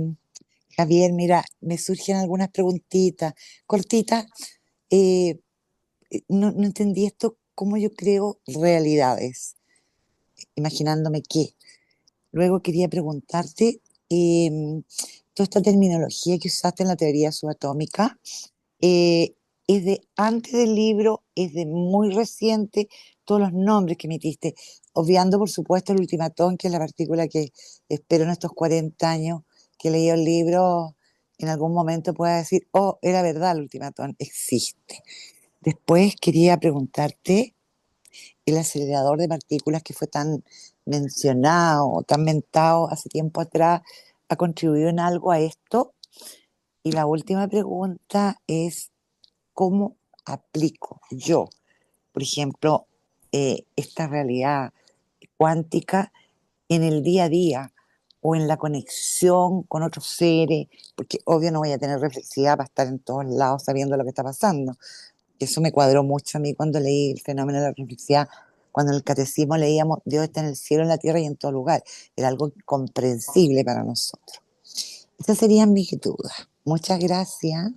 Javier, mira, me surgen algunas preguntitas cortitas. Eh, no entendí esto, cómo yo creo realidades, imaginándome qué. Luego quería preguntarte, toda esta terminología que usaste en la teoría subatómica, eh, ¿es de antes del libro, es de muy reciente? Todos los nombres que emitiste, obviando por supuesto el ultimatón, que es la partícula que espero en estos 40 años que he leído el libro, en algún momento pueda decir, oh, era verdad, el ultimatón existe. Después quería preguntarte, el acelerador de partículas que fue tan mencionado, tan mentado hace tiempo atrás, ¿ha contribuido en algo a esto? Y la última pregunta es, ¿cómo aplico yo, por ejemplo, esta realidad cuántica en el día a día o en la conexión con otros seres, porque obvio no voy a tener reflexividad para estar en todos lados sabiendo lo que está pasando. Eso me cuadró mucho a mí cuando leí el fenómeno de la reflexividad, cuando en el catecismo leíamos Dios está en el cielo, en la tierra y en todo lugar. Era algo comprensible para nosotros. Esas serían mis dudas. Muchas gracias.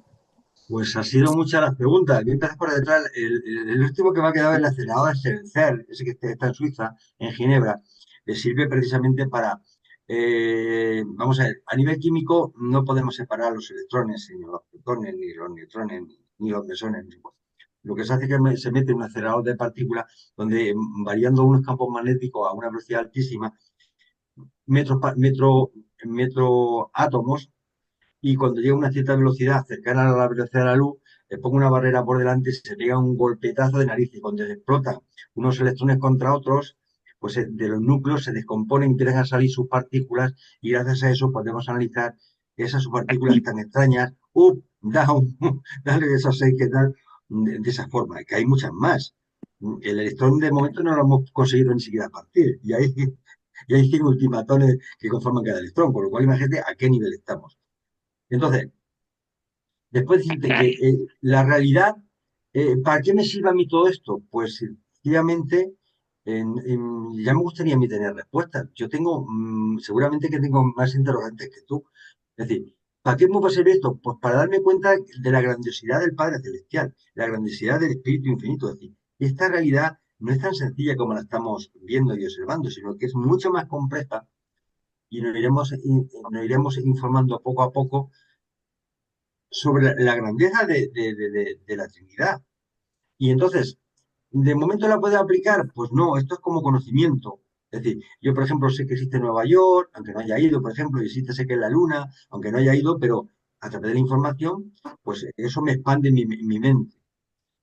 Pues ha sido muchas las preguntas. Voy a empezar por detrás. El último que me ha quedado en la acelerador es el CERN, ese que está en Suiza, en Ginebra. Le sirve precisamente para, vamos a ver, a nivel químico no podemos separar los electrones, ni los protones, ni los neutrones, ni los mesones. Lo que se hace es que se mete un acelerador de partículas donde, variando unos campos magnéticos a una velocidad altísima, metro átomos, y cuando llega a una cierta velocidad cercana a la velocidad de la luz, le pongo una barrera por delante y se pega un golpetazo de nariz. Y cuando se explotan unos electrones contra otros, pues de los núcleos se descomponen, empiezan a salir sus partículas y gracias a eso podemos analizar esas subpartículas tan extrañas, up, down, dale esos seis que tal, de esa forma, que hay muchas más. El electrón de momento no lo hemos conseguido ni siquiera partir y hay 100 ultimatones que conforman cada electrón, con lo cual imagínate a qué nivel estamos. Entonces, después decirte que la realidad, ¿para qué me sirve a mí todo esto? Pues sencillamente, ya me gustaría a mí tener respuestas. Yo tengo, seguramente que tengo más interrogantes que tú. Es decir, ¿para qué me va a servir esto? Pues para darme cuenta de la grandiosidad del Padre Celestial, la grandiosidad del Espíritu Infinito. Es decir, esta realidad no es tan sencilla como la estamos viendo y observando, sino que es mucho más compleja y nos iremos informando poco a poco sobre la grandeza de la Trinidad. Y entonces, ¿de momento la puede aplicar? Pues no, esto es como conocimiento. Es decir, yo, por ejemplo, sé que existe Nueva York, aunque no haya ido, por ejemplo, y existe, sé que es la Luna, aunque no haya ido, pero a través de la información, pues eso me expande mi mente,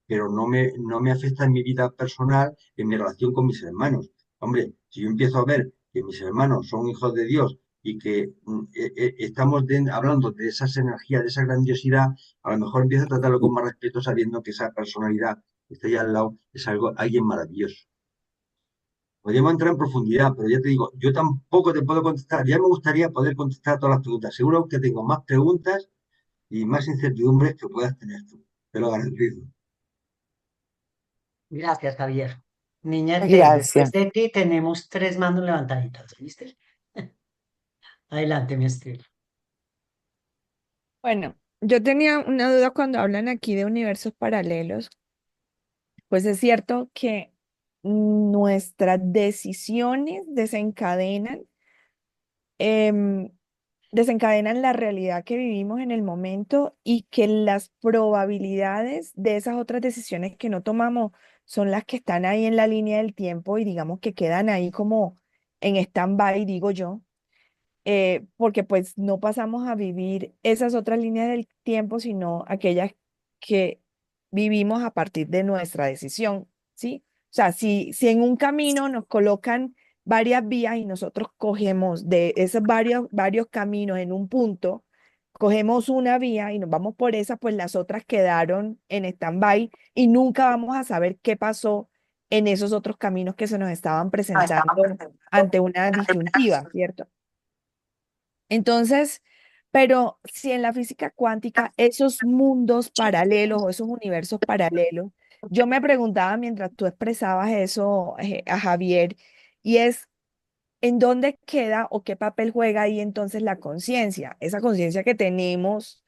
pero no me afecta en mi vida personal, en mi relación con mis hermanos. Hombre, si yo empiezo a ver que mis hermanos son hijos de Dios y que estamos hablando de esas energías, de esa grandiosidad, a lo mejor empiezo a tratarlo con más respeto sabiendo que esa personalidad que está ahí al lado es alguien maravilloso. Podríamos entrar en profundidad, pero ya te digo, yo tampoco te puedo contestar. Ya me gustaría poder contestar todas las preguntas. Seguro que tengo más preguntas y más incertidumbres que puedas tener tú. Te lo garantizo. Gracias, Javier. Niña T, después Gracias. de ti tenemos tres manos levantaditas, ¿viste? Adelante, mi Esther. Bueno, yo tenía una duda cuando hablan aquí de universos paralelos. Pues es cierto que nuestras decisiones em, desencadenan la realidad que vivimos en el momento y que las probabilidades de esas otras decisiones que no tomamos son las que están ahí en la línea del tiempo y digamos que quedan ahí como en stand-by, digo yo, porque pues no pasamos a vivir esas otras líneas del tiempo, sino aquellas que vivimos a partir de nuestra decisión, ¿sí? O sea, si en un camino nos colocan varias vías y nosotros cogemos de esos varios caminos en un punto, cogemos una vía y nos vamos por esa, pues las otras quedaron en stand-by y nunca vamos a saber qué pasó en esos otros caminos que se nos estaban presentando ante una disyuntiva, ¿cierto? Entonces, pero si en la física cuántica esos mundos paralelos o esos universos paralelos, yo me preguntaba mientras tú expresabas eso, a Javier, y es, ¿en dónde queda o qué papel juega ahí entonces la conciencia? Esa conciencia que tenemos,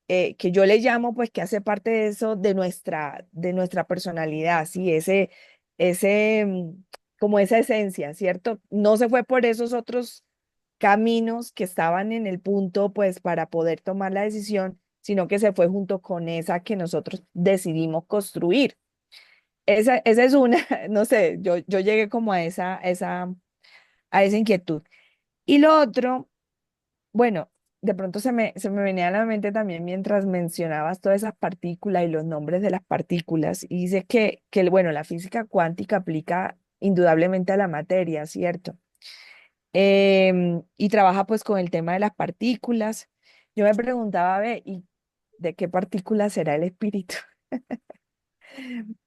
que yo le llamo, pues que hace parte de eso, de nuestra personalidad, ¿sí? Como esa esencia, ¿cierto? No se fue por esos otros caminos que estaban en el punto, pues, para poder tomar la decisión, sino que se fue junto con esa que nosotros decidimos construir. Esa es una, no sé, yo llegué como a esa inquietud. Y lo otro, bueno, de pronto se me venía a la mente también mientras mencionabas todas esas partículas y los nombres de las partículas, y dice bueno, la física cuántica aplica indudablemente a la materia, ¿cierto? Y trabaja pues con el tema de las partículas. Yo me preguntaba, ve, ¿y de qué partícula será el espíritu?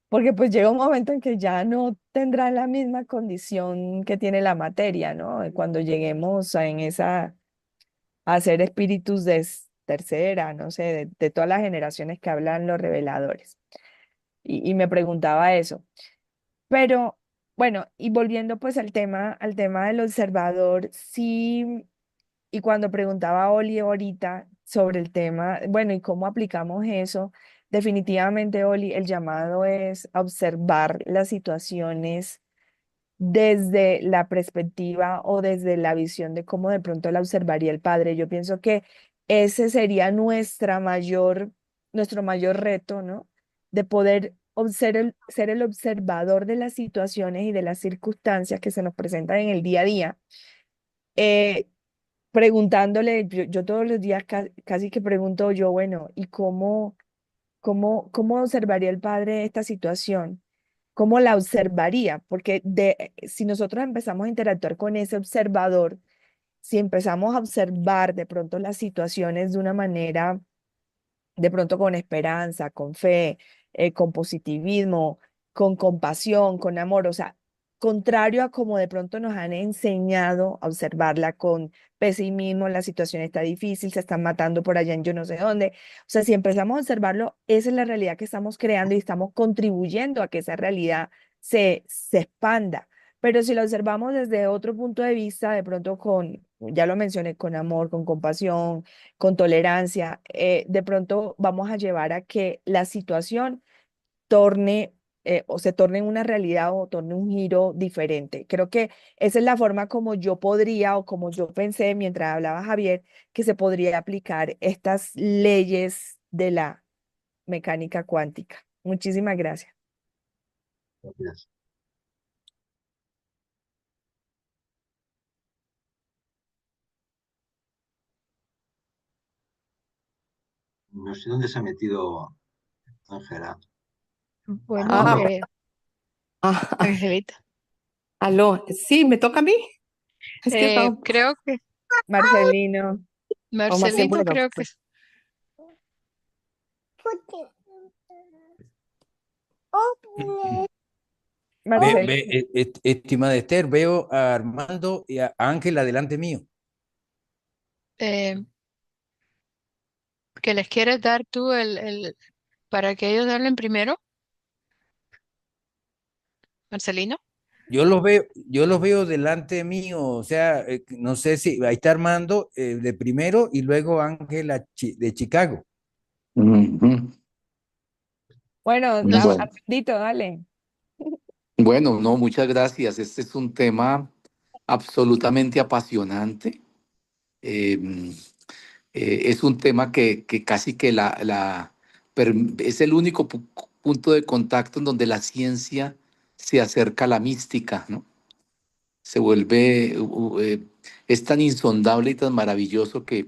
porque pues llega un momento en que ya no tendrá la misma condición que tiene la materia, ¿no? Cuando lleguemos a ser espíritus de tercera, no sé, de todas las generaciones que hablan los reveladores. Y me preguntaba eso. Pero bueno, y volviendo pues al tema del observador, sí, y cuando preguntaba a Oli ahorita sobre el tema, bueno, ¿y cómo aplicamos eso? Definitivamente, Oli, el llamado es a observar las situaciones desde la perspectiva o desde la visión de cómo de pronto la observaría el padre. Yo pienso que ese sería nuestro mayor reto, ¿no? De poder ser el observador de las situaciones y de las circunstancias que se nos presentan en el día a día. eh, Preguntándole, yo todos los días casi que pregunto yo, bueno, ¿y cómo observaría el padre esta situación? ¿Cómo la observaría? Porque si nosotros empezamos a interactuar con ese observador, si empezamos a observar de pronto las situaciones de una manera de pronto con esperanza, con fe, con positivismo, con compasión, con amor, o sea, contrario a como de pronto nos han enseñado a observarla con pesimismo, la situación está difícil, se están matando por allá en yo no sé dónde. O sea, si empezamos a observarlo, esa es la realidad que estamos creando y estamos contribuyendo a que esa realidad se expanda. Pero si lo observamos desde otro punto de vista, de pronto ya lo mencioné, con amor, con compasión, con tolerancia, de pronto vamos a llevar a que la situación torne o se torne en una realidad o torne un giro diferente. Creo que esa es la forma como yo podría o como yo pensé mientras hablaba Javier, que se podría aplicar estas leyes de la mecánica cuántica. Muchísimas gracias. Gracias. No sé dónde se ha metido Ángela. Bueno, Ah, Aló. ah, Angelita. aló, sí, me toca a mí. Es que estaba, Creo que Marcelino, o Marcel, Marcelino, bueno, creo que pues, Marcel, Estimada Esther, veo a Armando y a Ángela delante mío. eh, que les quieres dar tú para que ellos hablen primero, Marcelino. Yo los veo delante mío, o sea, no sé si ahí está Armando de primero y luego Ángela de Chicago. Ujú. bueno, No sé. Bueno, Armandito, dale. bueno, no, muchas gracias. Este es un tema absolutamente apasionante. Eh, es un tema que casi que es el único punto de contacto en donde la ciencia se acerca a la mística, ¿no? Se vuelve, es tan insondable y tan maravilloso que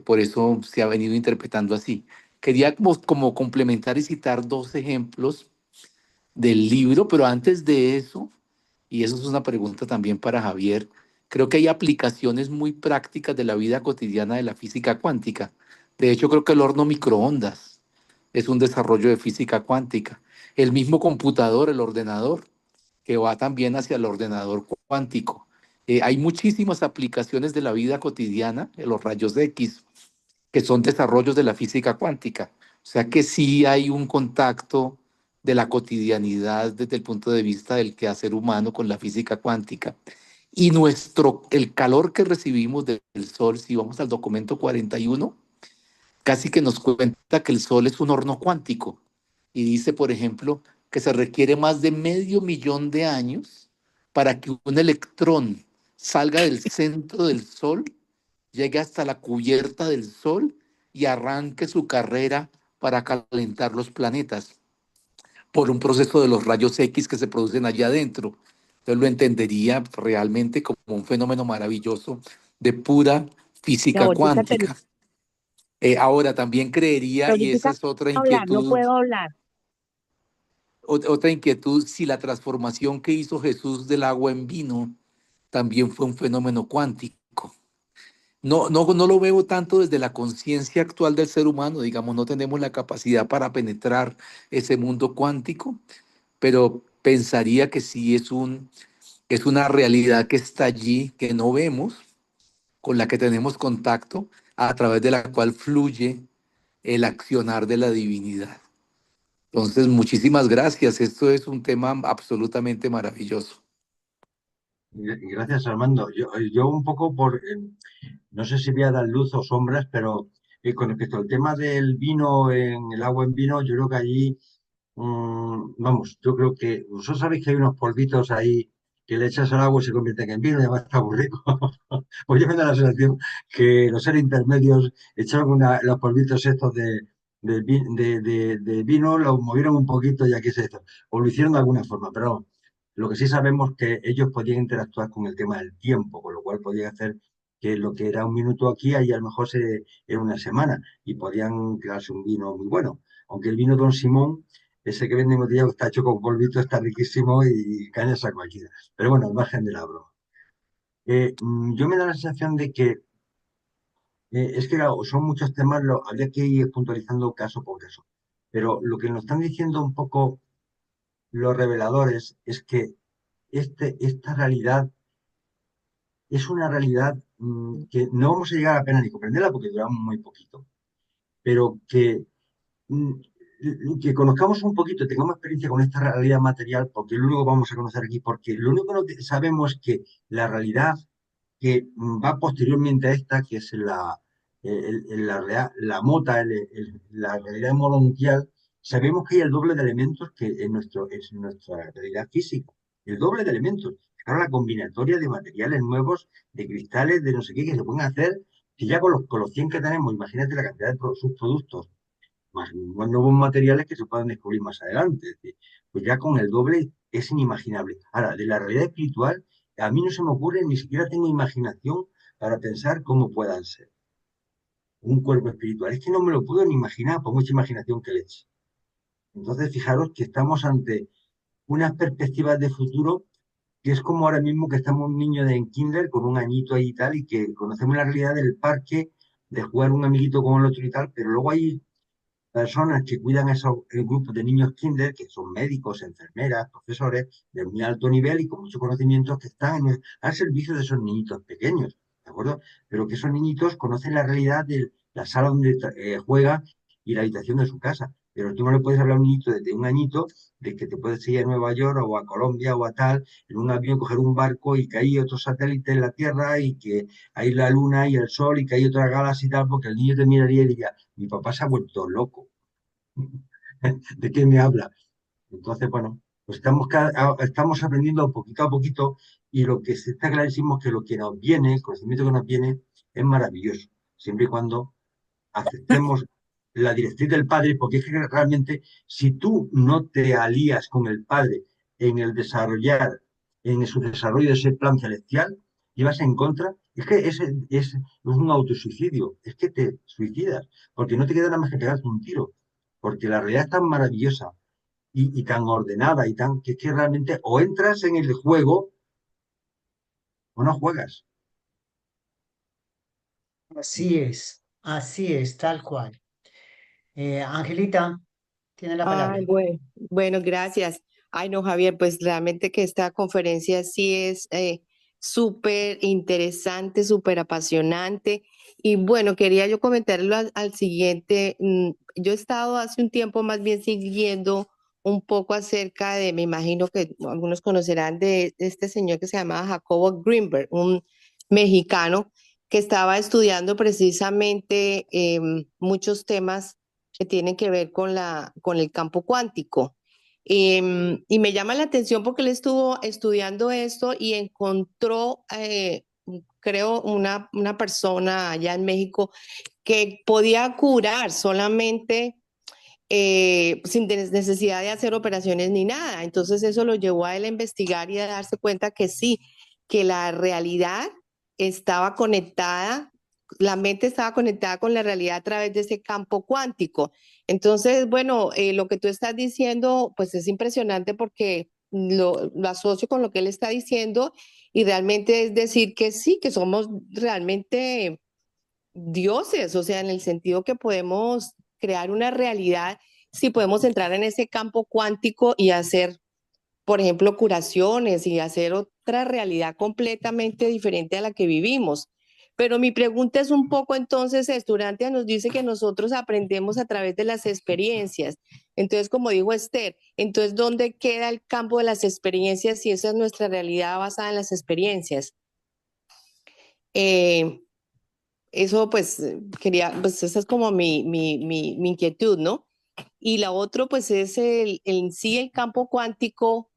por eso se ha venido interpretando así. Quería como complementar y citar dos ejemplos del libro, pero antes de eso, y eso es una pregunta también para Javier, creo que hay aplicaciones muy prácticas de la vida cotidiana de la física cuántica. De hecho, creo que el horno microondas es un desarrollo de física cuántica. El mismo computador, el ordenador, que va también hacia el ordenador cuántico. Hay muchísimas aplicaciones de la vida cotidiana, de los rayos X, que son desarrollos de la física cuántica. O sea que sí hay un contacto de la cotidianidad desde el punto de vista del quehacer humano con la física cuántica. Y el calor que recibimos del Sol, si vamos al documento 41, casi que nos cuenta que el Sol es un horno cuántico. Y dice, por ejemplo, que se requiere más de 500.000 de años para que un electrón salga del centro del Sol, llegue hasta la cubierta del Sol y arranque su carrera para calentar los planetas por un proceso de los rayos X que se producen allá adentro. Entonces lo entendería realmente como un fenómeno maravilloso de pura la física botica cuántica. Ahora también creería, y esa ahorita es otra hablar, no inquietud, puedo hablar. otra inquietud, si la transformación que hizo Jesús del agua en vino también fue un fenómeno cuántico. no lo veo tanto desde la conciencia actual del ser humano, digamos, no tenemos la capacidad para penetrar ese mundo cuántico, pero pensaría que sí es una realidad que está allí, que no vemos, con la que tenemos contacto, a través de la cual fluye el accionar de la divinidad. Entonces, muchísimas gracias. Esto es un tema absolutamente maravilloso. Gracias, Armando. Yo un poco no sé si voy a dar luz o sombras, pero con respecto al tema del vino, en el agua en vino, yo creo que allí, vamos, yo creo que vosotros sabéis que hay unos polvitos ahí que le echas al agua y se convierten en vino y además está muy rico. Pues yo me da la sensación que los seres intermedios echaron los polvitos estos de vino, los movieron un poquito y aquí se hizo. O lo hicieron de alguna forma, pero lo que sí sabemos que ellos podían interactuar con el tema del tiempo, con lo cual podían hacer que lo que era un minuto aquí, ahí a lo mejor era una semana y podían crearse un vino muy bueno. Aunque el vino Don Simón, ese que vende embotellado, está hecho con polvito, está riquísimo y cañas a cualquiera. Pero bueno, al margen de la broma. Yo me da la sensación de que es que claro, son muchos temas, habría que ir puntualizando caso por caso. Pero lo que nos están diciendo un poco los reveladores es que esta realidad es una realidad que no vamos a llegar apenas ni comprenderla porque duramos muy poquito, pero mm, que conozcamos un poquito, tengamos experiencia con esta realidad material, porque es lo único que vamos a conocer aquí, porque lo único que sabemos es que la realidad que va posteriormente a esta, que es la mota, la realidad modo mundial, sabemos que hay el doble de elementos que en nuestra realidad física. El doble de elementos. Claro, la combinatoria de materiales nuevos, de cristales, de no sé qué, que se pueden hacer, que ya con los 100 que tenemos, imagínate la cantidad de subproductos, más nuevos materiales que se puedan descubrir más adelante. Es decir, pues ya con el doble es inimaginable. Ahora, de la realidad espiritual, a mí no se me ocurre, ni siquiera tengo imaginación para pensar cómo puedan ser un cuerpo espiritual. Es que no me lo puedo ni imaginar, por mucha imaginación que le eche. Entonces, fijaros que estamos ante unas perspectivas de futuro que es como ahora mismo que estamos un niño en kinder con un añito ahí y tal, y que conocemos la realidad del parque, de jugar un amiguito con el otro y tal, pero luego hay personas que cuidan esos grupos de niños kinder, que son médicos, enfermeras, profesores de muy alto nivel y con muchos conocimientos que están al servicio de esos niñitos pequeños, ¿de acuerdo? Pero que esos niñitos conocen la realidad de la sala donde juega y la habitación de su casa. Pero tú no le puedes hablar a un niñito desde un añito de que te puedes ir a Nueva York o a Colombia o a tal, en un avión, coger un barco y que hay otro satélite en la Tierra y que hay la Luna y el Sol y que hay otra galaxia y tal, porque el niño te miraría y diría, mi papá se ha vuelto loco. ¿De qué me habla? Entonces, bueno, pues estamos aprendiendo poquito a poquito y lo que se está clarísimo es que lo que nos viene, el conocimiento que nos viene, es maravilloso, siempre y cuando aceptemos la directriz del Padre, porque es que realmente si tú no te alías con el Padre en el desarrollar, en su desarrollo de ese plan celestial, y vas en contra, es que es un autosuicidio, es que te suicidas, porque no te queda nada más que pegarte un tiro, porque la realidad es tan maravillosa y tan ordenada y tan que es que realmente o entras en el juego o no juegas. Así es, tal cual. Angelita, tiene la Ay, palabra. bueno, gracias. Ay, no, Javier, pues realmente que esta conferencia sí es súper interesante, súper apasionante. Y bueno, quería yo comentarlo al siguiente. Yo he estado hace un tiempo más bien siguiendo un poco acerca de, me imagino que algunos conocerán de este señor que se llamaba Jacobo Greenberg, un mexicano que estaba estudiando precisamente muchos temas que tienen que ver con el campo cuántico. Y me llama la atención porque él estuvo estudiando esto y encontró, creo, una persona allá en México que podía curar solamente sin necesidad de hacer operaciones ni nada. Entonces eso lo llevó a él a investigar y a darse cuenta que sí, que la realidad estaba conectada, la mente estaba conectada con la realidad a través de ese campo cuántico. Entonces, bueno, lo que tú estás diciendo, pues es impresionante porque lo asocio con lo que él está diciendo y realmente es decir que sí, que somos realmente dioses, o sea, en el sentido que podemos crear una realidad si podemos entrar en ese campo cuántico y hacer, por ejemplo, curaciones y hacer otra realidad completamente diferente a la que vivimos. Pero mi pregunta es un poco entonces esto, Urantia nos dice que nosotros aprendemos a través de las experiencias. Entonces, como dijo Esther, entonces, ¿dónde queda el campo de las experiencias si esa es nuestra realidad basada en las experiencias? Eso pues quería, pues esa es como mi inquietud, ¿no? Y la otra pues es en sí el campo cuántico,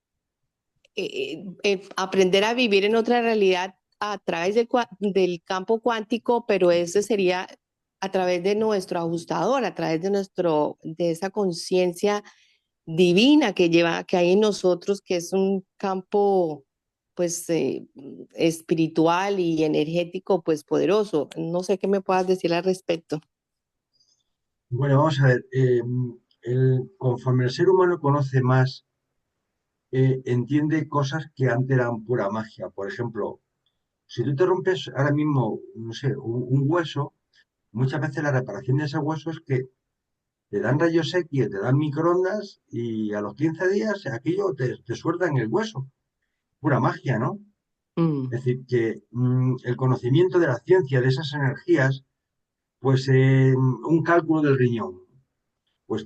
aprender a vivir en otra realidad a través del campo cuántico, pero ese sería a través de nuestro ajustador, a través de esa conciencia divina que hay en nosotros, que es un campo pues espiritual y energético pues poderoso. No sé qué me puedas decir al respecto. Bueno, vamos a ver. Conforme el ser humano conoce más, entiende cosas que antes eran pura magia. Por ejemplo, si tú te rompes ahora mismo, no sé, un hueso, muchas veces la reparación de ese hueso es que te dan rayos X, te dan microondas y a los 15 días aquello te suelta en el hueso. Pura magia, ¿no? Mm. Es decir, que el conocimiento de la ciencia, de esas energías, pues un cálculo del riñón, pues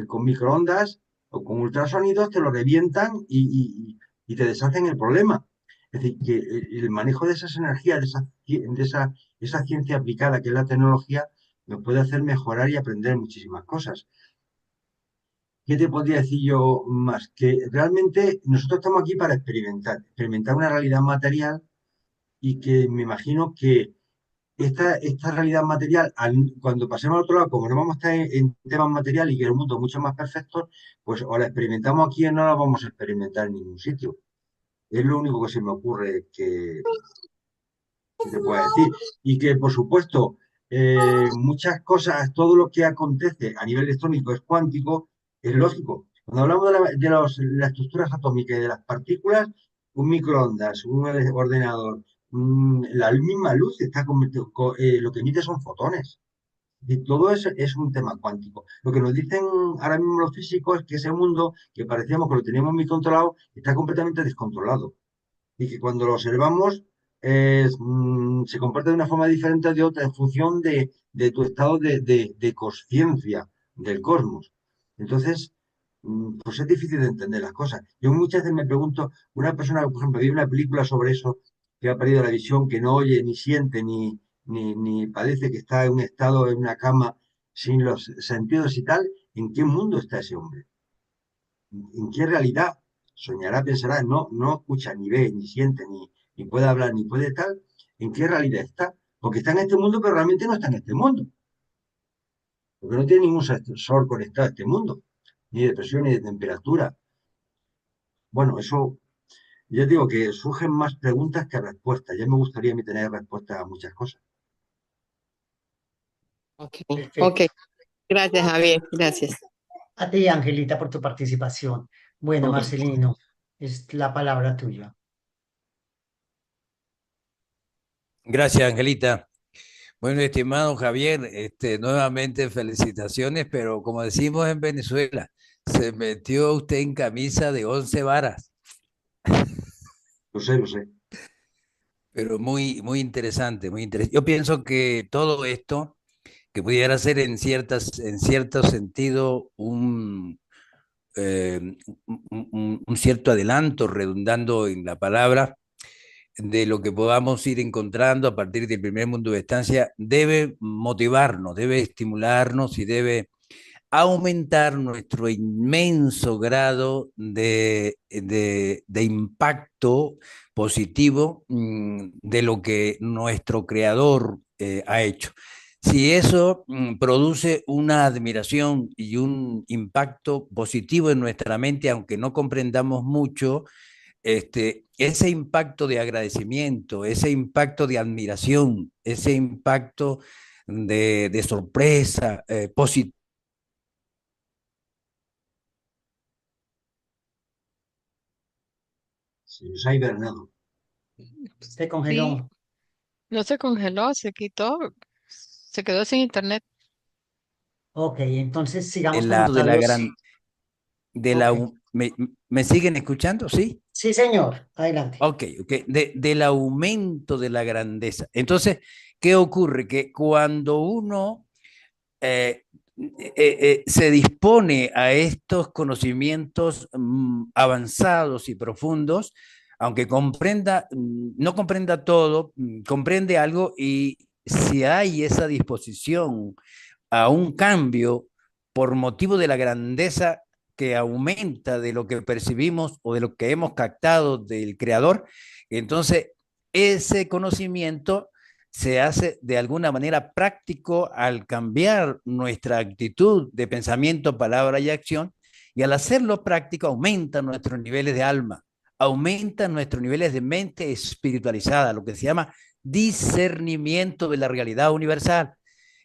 con microondas o con ultrasonidos te lo revientan y te deshacen el problema. Es decir, que el manejo de esas energías, esa ciencia aplicada que es la tecnología, nos puede hacer mejorar y aprender muchísimas cosas. ¿Qué te podría decir yo más? Que realmente nosotros estamos aquí para experimentar una realidad material y que me imagino que esta realidad material, cuando pasemos al otro lado, como no vamos a estar en temas materiales y que el mundo es mucho más perfecto, pues o la experimentamos aquí o no la vamos a experimentar en ningún sitio. Es lo único que se me ocurre que te pueda decir. Y que, por supuesto, muchas cosas, todo lo que acontece a nivel electrónico es cuántico, es lógico. Cuando hablamos las estructuras atómicas y de las partículas, un microondas, un ordenador, la misma luz lo que emite son fotones. Y todo eso es un tema cuántico. Lo que nos dicen ahora mismo los físicos es que ese mundo, que parecíamos que lo teníamos muy controlado, está completamente descontrolado. Y que cuando lo observamos, se comporta de una forma diferente de otra en función de tu estado de conciencia del cosmos. Entonces, pues es difícil de entender las cosas. Yo muchas veces me pregunto, una persona, por ejemplo, vi una película sobre eso, que ha perdido la visión, que no oye, ni siente, ni padece, que está en un estado, en una cama, sin los sentidos y tal, ¿en qué mundo está ese hombre? ¿En qué realidad? Soñará, pensará, no escucha, ni ve, ni siente, ni puede hablar, ni puede tal. ¿En qué realidad está? Porque está en este mundo, pero realmente no está en este mundo. Porque no tiene ningún sensor conectado a este mundo, ni de presión, ni de temperatura. Bueno, eso, yo digo que surgen más preguntas que respuestas. Ya me gustaría a mí tener respuestas a muchas cosas. Ok, Perfecto. gracias, Javier, gracias. A ti, Angelita, por tu participación. Bueno, Ok. Marcelino, es la palabra tuya. Gracias, Angelita. Bueno, estimado Javier, nuevamente felicitaciones, pero como decimos en Venezuela, se metió usted en camisa de 11 varas, Lo sé, lo sé. pero muy interesante, muy interesante. Yo pienso que todo esto, que pudiera ser en cierto sentido eh, un cierto adelanto, redundando en la palabra, de lo que podamos ir encontrando a partir del primer mundo de estancia, debe motivarnos, debe estimularnos y debe aumentar nuestro inmenso grado de impacto positivo de lo que nuestro creador ha hecho. Si eso produce una admiración y un impacto positivo en nuestra mente, aunque no comprendamos mucho, ese impacto de agradecimiento, ese impacto de admiración, ese impacto de sorpresa positiva. Se nos ha hibernado. Se Sí, congeló. no se congeló, se quitó, Se quedó sin internet. Ok, entonces sigamos En con la, de la Octavio. gran, de Ok, la, ¿me siguen escuchando? ¿Sí? sí, señor, adelante. Ok, ok, del aumento de la grandeza. Entonces, ¿qué ocurre? Que cuando uno eh, se dispone a estos conocimientos avanzados y profundos, aunque no comprenda todo, comprende algo y si hay esa disposición a un cambio por motivo de la grandeza que aumenta de lo que percibimos o de lo que hemos captado del creador, entonces ese conocimiento se hace de alguna manera práctico al cambiar nuestra actitud de pensamiento, palabra y acción, y al hacerlo práctico aumenta nuestros niveles de alma, aumenta nuestros niveles de mente espiritualizada, lo que se llama discernimiento de la realidad universal.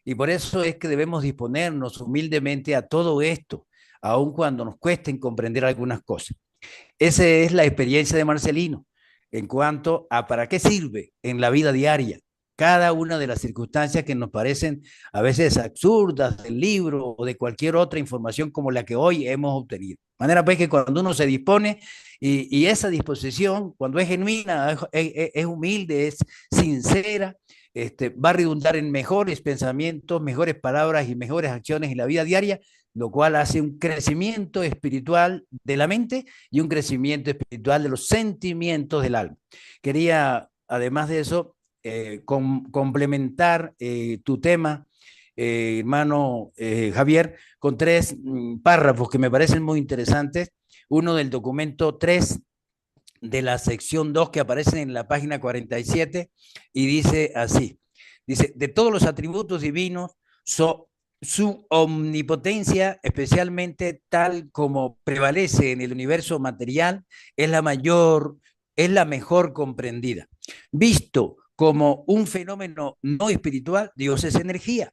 Y por eso es que debemos disponernos humildemente a todo esto, aun cuando nos cuesten comprender algunas cosas. Esa es la experiencia de Marcelino en cuanto a para qué sirve en la vida diaria cada una de las circunstancias que nos parecen a veces absurdas del libro o de cualquier otra información como la que hoy hemos obtenido. De manera pues que cuando uno se dispone y esa disposición, cuando es genuina, es humilde, es sincera, va a redundar en mejores pensamientos, mejores palabras y mejores acciones en la vida diaria, lo cual hace un crecimiento espiritual de la mente y un crecimiento espiritual de los sentimientos del alma. Quería, además de eso, complementar tu tema, hermano Javier, con tres párrafos que me parecen muy interesantes. Uno del documento 3 de la sección 2 que aparece en la página 47 y dice así, dice, de todos los atributos divinos, su omnipotencia, especialmente tal como prevalece en el universo material, es es la mejor comprendida. Visto como un fenómeno no espiritual, Dios es energía.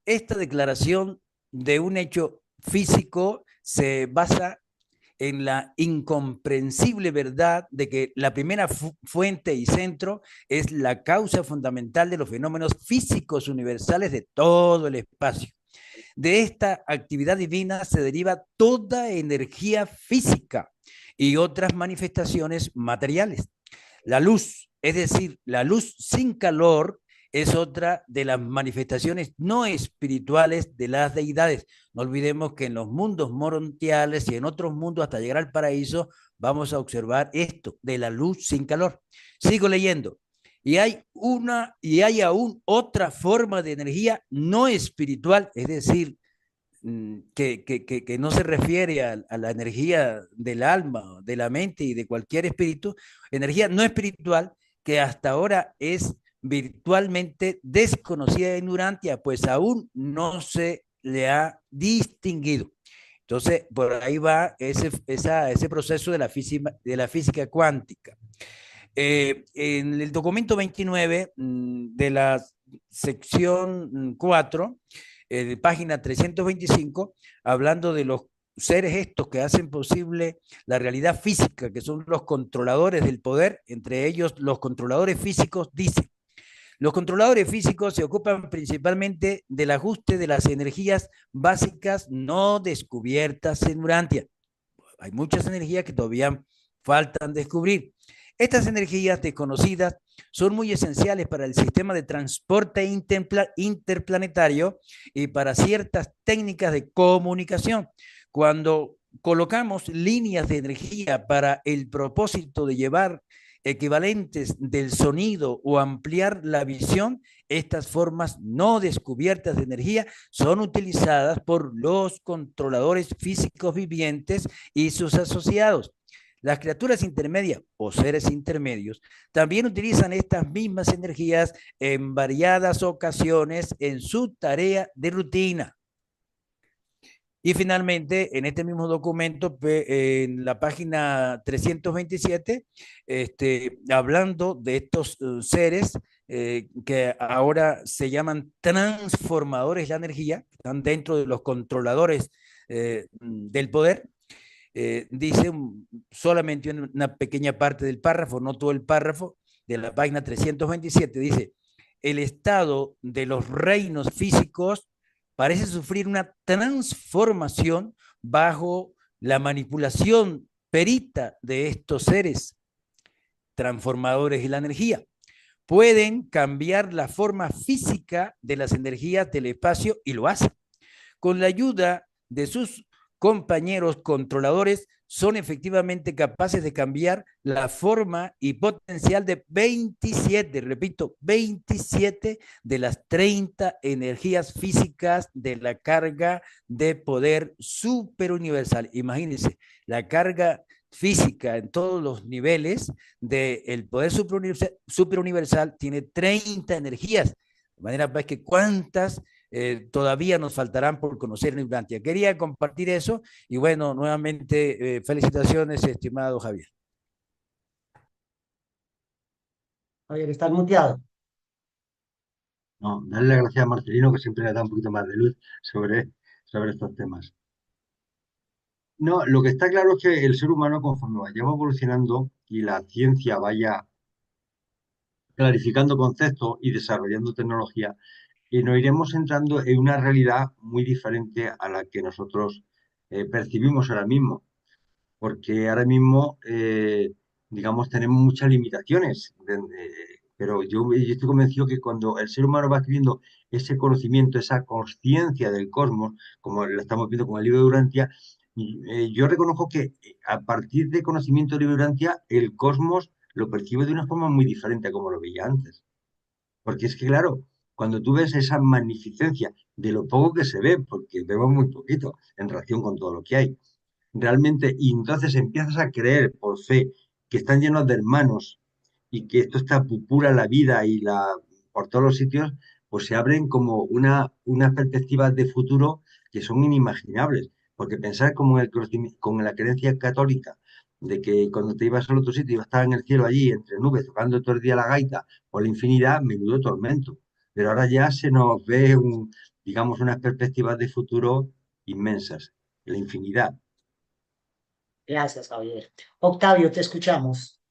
Esta declaración de un hecho físico se basa en la incomprensible verdad de que la primera fuente y centro es la causa fundamental de los fenómenos físicos universales de todo el espacio. De esta actividad divina se deriva toda energía física y otras manifestaciones materiales. La luz, es decir, la luz sin calor, es otra de las manifestaciones no espirituales de las deidades. No olvidemos que en los mundos morontiales y en otros mundos hasta llegar al paraíso vamos a observar esto de la luz sin calor. Sigo leyendo. Y hay aún otra forma de energía no espiritual, es decir, que no se refiere a la energía del alma, de la mente y de cualquier espíritu, energía no espiritual que hasta ahora es virtualmente desconocida en Urantia, pues aún no se le ha distinguido. Entonces, por ahí va ese proceso de la física cuántica. En el documento 29 de la sección 4, página 325, hablando de los seres estos que hacen posible la realidad física, que son los controladores del poder, entre ellos los controladores físicos, dice, los controladores físicos se ocupan principalmente del ajuste de las energías básicas no descubiertas en Urantia. Hay muchas energías que todavía faltan descubrir. Estas energías desconocidas son muy esenciales para el sistema de transporte interplanetario y para ciertas técnicas de comunicación. Cuando colocamos líneas de energía para el propósito de llevar equivalentes del sonido o ampliar la visión, estas formas no descubiertas de energía son utilizadas por los controladores físicos vivientes y sus asociados. Las criaturas intermedias o seres intermedios también utilizan estas mismas energías en variadas ocasiones en su tarea de rutina. Y finalmente, en este mismo documento, en la página 327, hablando de estos seres que ahora se llaman transformadores de la energía, están dentro de los controladores del poder, dice solamente una pequeña parte del párrafo, no todo el párrafo de la página 327, dice, el estado de los reinos físicos parece sufrir una transformación bajo la manipulación perita de estos seres transformadores de la energía. Pueden cambiar la forma física de las energías del espacio y lo hacen. Con la ayuda de sus compañeros controladores, son efectivamente capaces de cambiar la forma y potencial de 27, repito, 27 de las 30 energías físicas de la carga de poder superuniversal. Imagínense, la carga física en todos los niveles del poder superuniversal tiene 30 energías. De manera pues que cuántas todavía nos faltarán por conocer en Urantia. Quería compartir eso y bueno, nuevamente felicitaciones, estimado Javier. Javier, estás muteado. No, darle las gracias a Marcelino, que siempre le da un poquito más de luz sobre estos temas. No, lo que está claro es que el ser humano, conforme vayamos evolucionando y la ciencia vaya clarificando conceptos y desarrollando tecnología, y nos iremos entrando en una realidad muy diferente a la que nosotros percibimos ahora mismo, porque ahora mismo, digamos, tenemos muchas limitaciones, pero yo estoy convencido que cuando el ser humano va adquiriendo ese conocimiento, esa conciencia del cosmos, como lo estamos viendo con el libro de Urantia, yo reconozco que a partir de conocimiento del libro de Urantia, el cosmos lo percibe de una forma muy diferente a como lo veía antes. Porque es que, claro, cuando tú ves esa magnificencia de lo poco que se ve, porque vemos muy poquito en relación con todo lo que hay, realmente, y entonces empiezas a creer por fe que están llenos de hermanos y que esto está pura la vida por todos los sitios, pues se abren como unas perspectivas de futuro que son inimaginables. Porque pensar como con la creencia católica de que cuando te ibas al otro sitio ibas a estar en el cielo allí, entre nubes, tocando todo el día la gaita por la infinidad, menudo tormento. Pero ahora ya se nos ve, digamos, unas perspectivas de futuro inmensas, la infinidad. Gracias, Javier. Octavio, te escuchamos.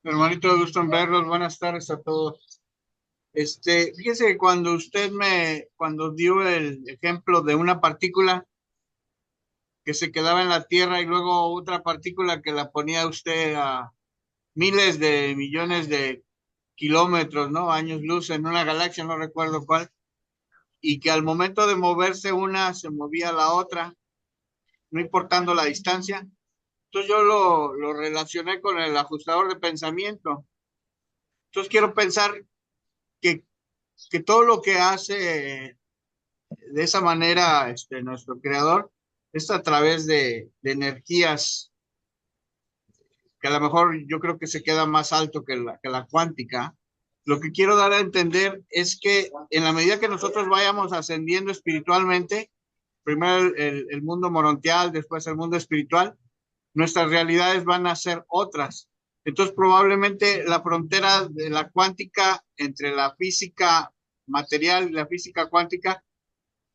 Hermanito, gusto en verlos. Buenas tardes a todos. Fíjese que cuando cuando dio el ejemplo de una partícula que se quedaba en la Tierra y luego otra partícula que la ponía usted a miles de millones de kilómetros, ¿no? Años luz en una galaxia, no recuerdo cuál, y que al momento de moverse una se movía la otra, no importando la distancia. Entonces yo lo relacioné con el ajustador de pensamiento. Entonces quiero pensar que todo lo que hace de esa manera nuestro creador es a través de energías que a lo mejor yo creo que se queda más alto que la cuántica. Lo que quiero dar a entender es que en la medida que nosotros vayamos ascendiendo espiritualmente, primero el mundo morontial, después el mundo espiritual, nuestras realidades van a ser otras. Entonces probablemente la frontera de la cuántica entre la física material y la física cuántica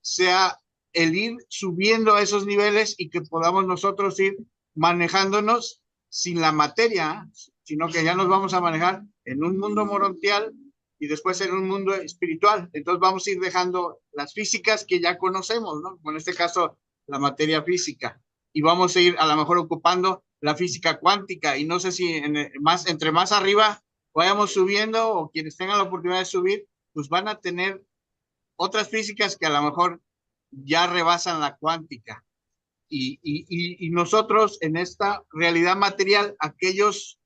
sea el ir subiendo a esos niveles y que podamos nosotros ir manejándonos sin la materia, sino que ya nos vamos a manejar en un mundo morontial y después en un mundo espiritual. Entonces vamos a ir dejando las físicas que ya conocemos, ¿no? En este caso, la materia física. Y vamos a ir a lo mejor ocupando la física cuántica. Y no sé si entre más arriba vayamos subiendo o quienes tengan la oportunidad de subir, pues van a tener otras físicas que a lo mejor ya rebasan la cuántica. Y nosotros en esta realidad material, aquellos,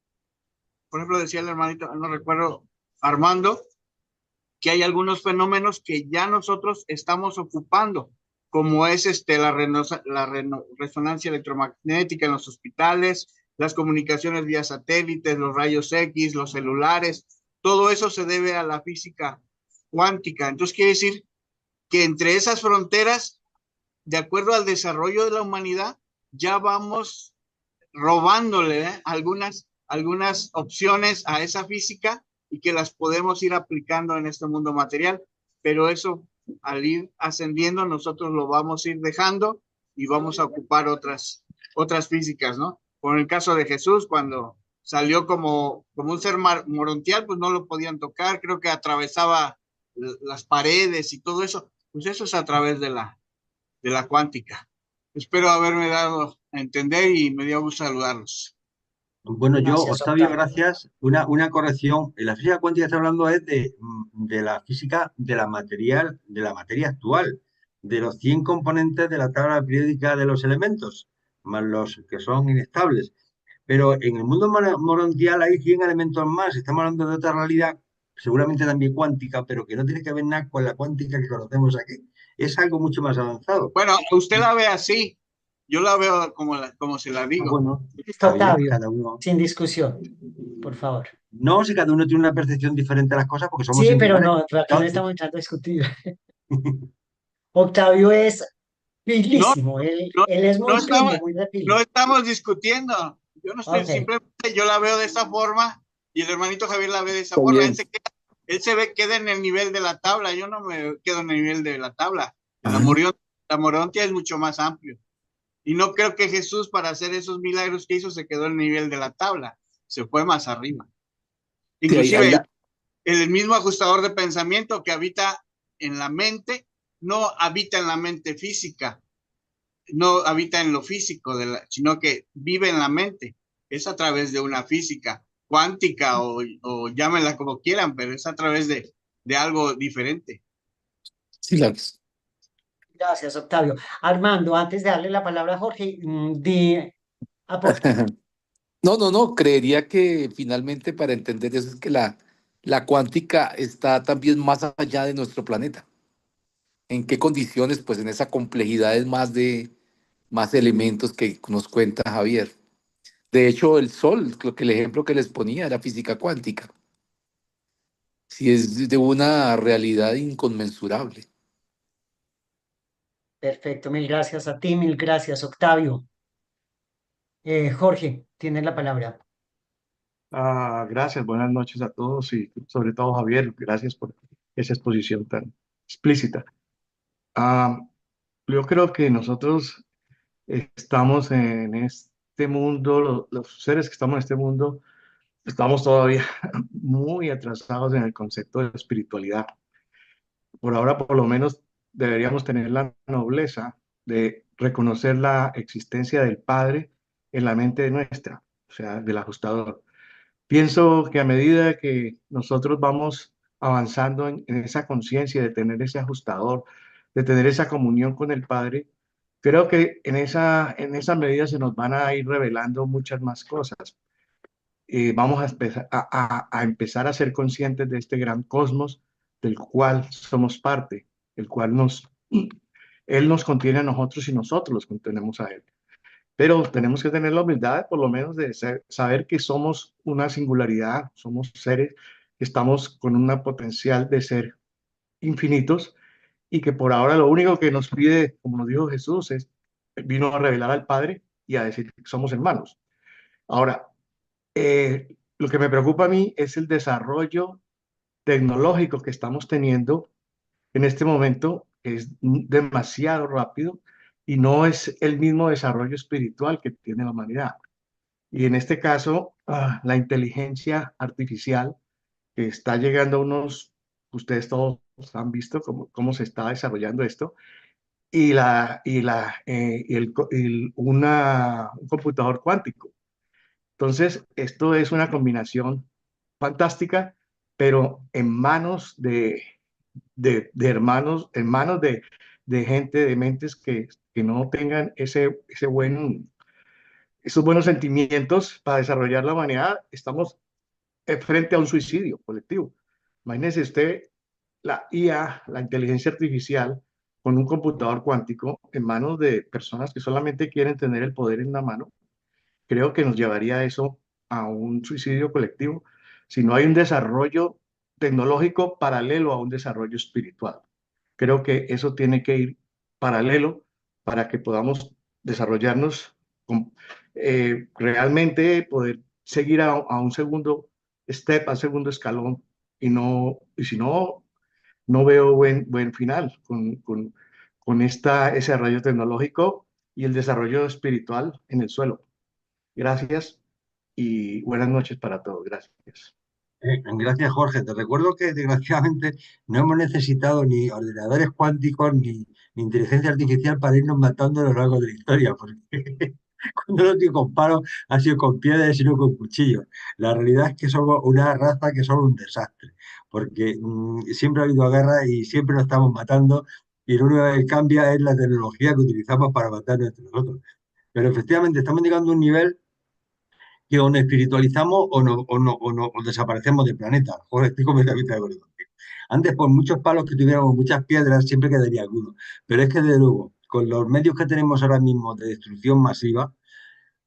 por ejemplo, decía el hermanito, no recuerdo, Armando, que hay algunos fenómenos que ya nosotros estamos ocupando, como es la resonancia electromagnética en los hospitales, las comunicaciones vía satélites, los rayos X, los celulares, todo eso se debe a la física cuántica. Entonces quiere decir que entre esas fronteras, de acuerdo al desarrollo de la humanidad, ya vamos robándole algunas opciones a esa física y que las podemos ir aplicando en este mundo material, pero eso al ir ascendiendo nosotros lo vamos a ir dejando y vamos a ocupar otras físicas, ¿no? Por el caso de Jesús, cuando salió como un ser morontial, pues no lo podían tocar, creo que atravesaba las paredes y todo eso, pues eso es a través de la cuántica. Espero haberme dado a entender y me dio gusto saludarlos. Bueno, yo, Gracias, Octavio, Octavio. gracias. Una corrección. En la física cuántica está hablando es de la física de la materia actual, de los 100 componentes de la tabla periódica de los elementos, más los que son inestables. Pero en el mundo morontial hay 100 elementos más. Estamos hablando de otra realidad, seguramente también cuántica, pero que no tiene que ver nada con la cuántica que conocemos aquí. Es algo mucho más avanzado. Bueno, usted la ve así, yo la veo como se la digo. Bueno, Listo, está bien, Octavio, cada uno. sin discusión, por favor. No, si cada uno tiene una percepción diferente de las cosas porque somos Sí, pero individuales. no, pero aquí no No, estamos entrando a discutir. Octavio es No, pilísimo, él, no, él es no muy estamos, pilo, muy de no pilo. estamos discutiendo. Yo no estoy, Ok, simplemente yo la veo de esa forma y el hermanito Javier la ve de esa Está forma. bien. Él se ve, queda en el nivel de la tabla. Yo no me quedo en el nivel de la tabla. Ah, La morontia es mucho más amplio. Y no creo que Jesús, para hacer esos milagros que hizo, se quedó en el nivel de la tabla. Se fue más arriba. sí, Inclusive el mismo ajustador de pensamiento que habita en la mente, no habita en la mente física, no habita en lo físico, sino que vive en la mente. Es a través de una física cuántica o llámenla como quieran, pero es a través de algo diferente. sí, gracias, Octavio. Armando, antes de darle la palabra a Jorge, aporta. No, no, no, creería que finalmente para entender eso es que la cuántica está también más allá de nuestro planeta. ¿En qué condiciones? Pues en esa complejidad es más elementos que nos cuenta Javier. De hecho, el Sol, lo que el ejemplo que les ponía era física cuántica. Sí, es de una realidad inconmensurable. Perfecto, mil gracias a ti, mil gracias, Octavio. Jorge, tienes la palabra. Gracias, buenas noches a todos y sobre todo Javier, gracias por esa exposición tan explícita. Ah, yo creo que nosotros estamos en este mundo, los seres que estamos en este mundo, estamos todavía muy atrasados en el concepto de espiritualidad. Por ahora, por lo menos, deberíamos tener la nobleza de reconocer la existencia del Padre en la mente nuestra, o sea, del ajustador. Pienso que a medida que nosotros vamos avanzando en esa conciencia de tener ese ajustador, de tener esa comunión con el Padre, creo que en esa medida se nos van a ir revelando muchas más cosas. Vamos a empezar a ser conscientes de este gran cosmos del cual somos parte, el cual Él nos contiene a nosotros y nosotros los contenemos a Él. Pero tenemos que tener la humildad, por lo menos, de saber que somos una singularidad, somos seres que estamos con un potencial de ser infinitos y que por ahora lo único que nos pide, como nos dijo Jesús, vino a revelar al Padre y a decir que somos hermanos. Ahora, lo que me preocupa a mí es el desarrollo tecnológico que estamos teniendo en este momento, que es demasiado rápido y no es el mismo desarrollo espiritual que tiene la humanidad. Y en este caso, la inteligencia artificial que está llegando a ustedes todos han visto cómo se está desarrollando esto, un computador cuántico. Entonces, esto es una combinación fantástica, pero en manos de hermanos, en manos de gente, de mentes que no tengan esos buenos sentimientos para desarrollar la humanidad, estamos frente a un suicidio colectivo. Imagínese usted la IA, la inteligencia artificial, con un computador cuántico en manos de personas que solamente quieren tener el poder en la mano. Creo que nos llevaría eso a un suicidio colectivo si no hay un desarrollo tecnológico paralelo a un desarrollo espiritual. Creo que eso tiene que ir paralelo para que podamos desarrollarnos realmente, poder seguir a un segundo step, a un segundo escalón, y si no, no veo buen final con ese desarrollo tecnológico y el desarrollo espiritual en el suelo. Gracias. y buenas noches para todos. Gracias. Gracias, Jorge. Te recuerdo que desgraciadamente no hemos necesitado ni ordenadores cuánticos ni inteligencia artificial para irnos matando a lo largo de la historia, porque cuando no estoy con palos ha sido con piedras y no con cuchillos. La realidad es que somos una raza que somos un desastre, porque siempre ha habido guerra y siempre nos estamos matando y lo único que cambia es la tecnología que utilizamos para matarnos entre nosotros. Pero efectivamente estamos llegando a un nivel que o nos espiritualizamos o desaparecemos del planeta. Joder, estoy completamente de acuerdo contigo. Antes, por muchos palos que tuviéramos, muchas piedras, siempre quedaría alguno. Pero es que, de luego, con los medios que tenemos ahora mismo de destrucción masiva,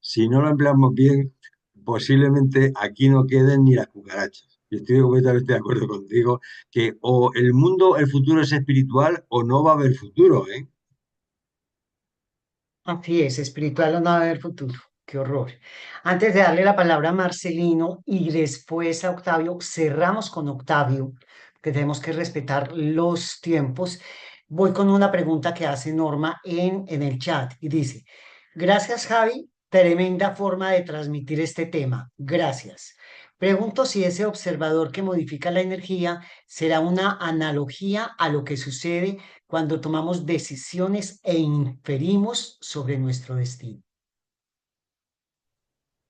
si no lo empleamos bien, posiblemente aquí no queden ni las cucarachas. Y estoy completamente de acuerdo contigo que o el mundo, el futuro es espiritual o no va a haber futuro, ¿eh? Así es, espiritual o no va a haber futuro. Qué horror. Antes de darle la palabra a Marcelino y después a Octavio, cerramos con Octavio, que tenemos que respetar los tiempos. Voy con una pregunta que hace Norma en el chat y dice, gracias Javi, tremenda forma de transmitir este tema. Gracias. Pregunto si ese observador que modifica la energía será una analogía a lo que sucede cuando tomamos decisiones e inferimos sobre nuestro destino.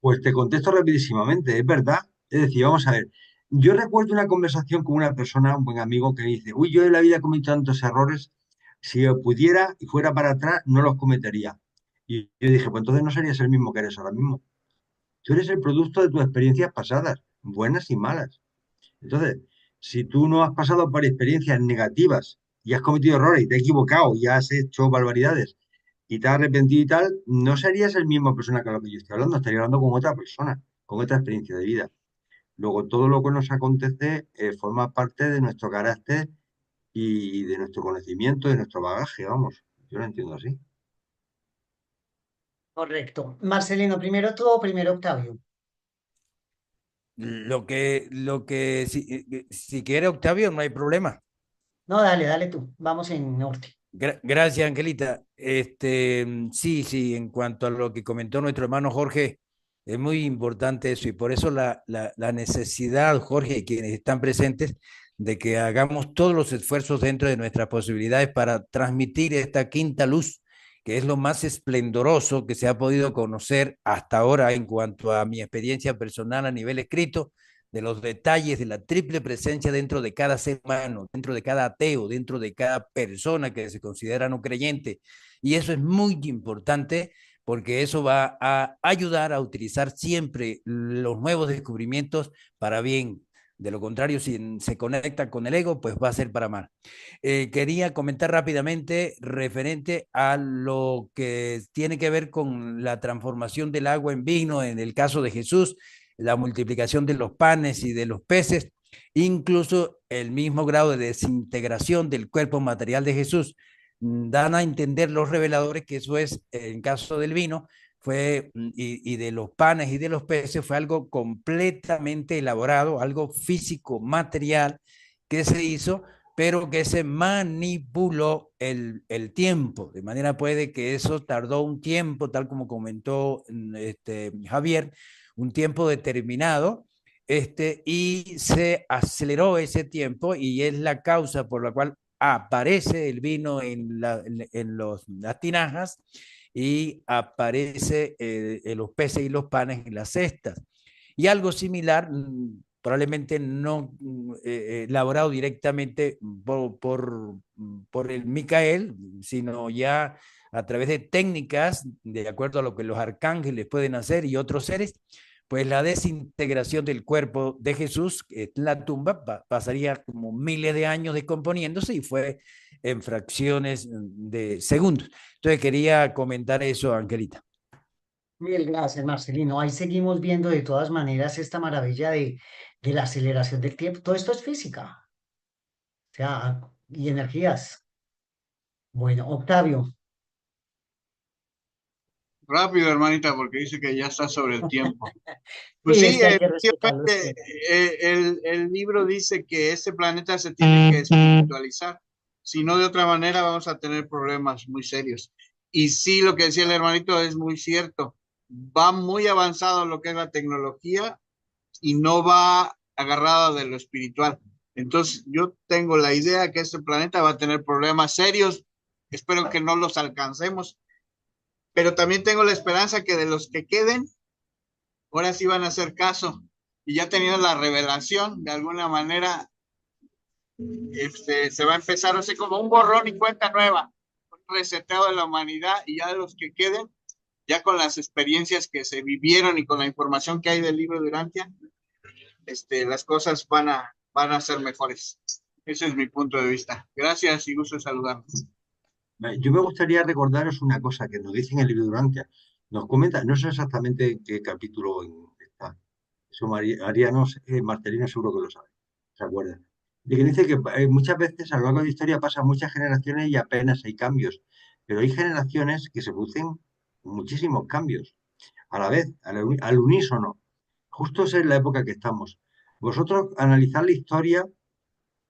Pues te contesto rapidísimamente, es verdad. Es decir, vamos a ver, yo recuerdo una conversación con una persona, un buen amigo, que dice, uy, yo en la vida he cometido tantos errores, si yo pudiera y fuera para atrás, no los cometería. Y yo dije, pues entonces no serías el mismo que eres ahora mismo. Tú eres el producto de tus experiencias pasadas, buenas y malas. Entonces, si tú no has pasado por experiencias negativas y has cometido errores y te has equivocado y has hecho barbaridades y te has arrepentido y tal, no serías el mismo persona que lo que yo estoy hablando, estaría hablando con otra persona, con otra experiencia de vida. Luego, todo lo que nos acontece forma parte de nuestro carácter y de nuestro conocimiento, de nuestro bagaje, vamos. Yo lo entiendo así. Correcto. Marcelino, primero tú o primero Octavio. Si quiere Octavio, no hay problema. No, dale, dale tú. Vamos en orden. Gracias, Angelita. Sí, en cuanto a lo que comentó nuestro hermano Jorge, es muy importante eso y por eso la necesidad, Jorge, y quienes están presentes, de que hagamos todos los esfuerzos dentro de nuestras posibilidades para transmitir esta quinta luz, que es lo más esplendoroso que se ha podido conocer hasta ahora en cuanto a mi experiencia personal a nivel escrito, de los detalles de la triple presencia dentro de cada ser humano, dentro de cada ateo, dentro de cada persona que se considera no creyente. Y eso es muy importante porque eso va a ayudar a utilizar siempre los nuevos descubrimientos para bien. De lo contrario, si se conecta con el ego, pues va a ser para mal. Quería comentar rápidamente referente a lo que tiene que ver con la transformación del agua en vino en el caso de Jesús, la multiplicación de los panes y de los peces, incluso el mismo grado de desintegración del cuerpo material de Jesús. Dan a entender los reveladores que eso es, en caso del vino, y de los panes y de los peces, fue algo completamente elaborado, algo físico, material, que se hizo, pero que se manipuló el tiempo, de manera puede que eso tardó un tiempo, tal como comentó Javier, un tiempo determinado, y se aceleró ese tiempo y es la causa por la cual aparece el vino las tinajas y aparece los peces y los panes en las cestas. Y algo similar, probablemente no elaborado directamente por el Micael, sino ya a través de técnicas, de acuerdo a lo que los arcángeles pueden hacer y otros seres, pues la desintegración del cuerpo de Jesús en la tumba pasaría como miles de años descomponiéndose y fue en fracciones de segundos. Entonces quería comentar eso, Angelita. Mil gracias, Marcelino. Ahí seguimos viendo de todas maneras esta maravilla de la aceleración del tiempo. Todo esto es física, o sea, y energías. Bueno, Octavio. Rápido, hermanita, porque dice que ya está sobre el tiempo. Pues Sí, sí, es que hay que respetar los efectivamente, tiempos. el libro dice que este planeta se tiene que espiritualizar. Si no, de otra manera vamos a tener problemas muy serios. Y sí, lo que decía el hermanito es muy cierto. va muy avanzado en lo que es la tecnología y no va agarrado de lo espiritual. Entonces, yo tengo la idea que este planeta va a tener problemas serios. Espero que no los alcancemos, pero también tengo la esperanza que de los que queden, ahora sí van a hacer caso. Y ya teniendo la revelación, de alguna manera, se va a empezar así como un borrón y cuenta nueva, un reseteo de la humanidad, y ya de los que queden, ya con las experiencias que se vivieron y con la información que hay del libro de Urantia, las cosas van a ser mejores. Ese es mi punto de vista. Gracias y gusto saludarlos. Yo me gustaría recordaros una cosa que nos dice en el libro de Urantia. Nos comenta, no sé exactamente en qué capítulo está. Eso Mariano Marcelino seguro que lo sabe, ¿se acuerda? De que dice que muchas veces a lo largo de la historia pasan muchas generaciones y apenas hay cambios. Pero hay generaciones que se producen muchísimos cambios a la vez, al unísono. Justo esa es la época que estamos. Vosotros analizad la historia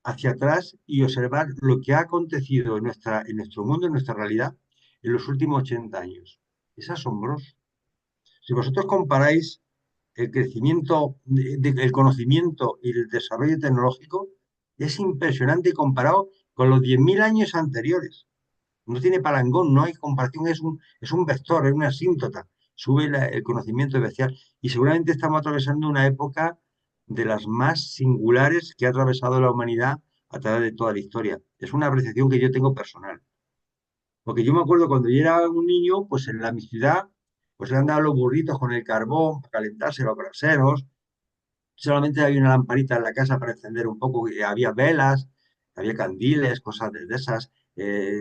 hacia atrás y observar lo que ha acontecido en nuestro mundo, en nuestra realidad, en los últimos 80 años. Es asombroso. Si vosotros comparáis el crecimiento del conocimiento y el desarrollo tecnológico, es impresionante comparado con los 10.000 años anteriores. No tiene parangón, no hay comparación, es un vector, es una asíntota. Sube el conocimiento bestial. Y seguramente estamos atravesando una época de las más singulares que ha atravesado la humanidad a través de toda la historia. Es una apreciación que yo tengo personal. Porque yo me acuerdo cuando yo era un niño, pues mi ciudad, pues andaban los burritos con el carbón para calentarse los braseros. Solamente había una lamparita en la casa para encender un poco, y había velas, había candiles, cosas de esas,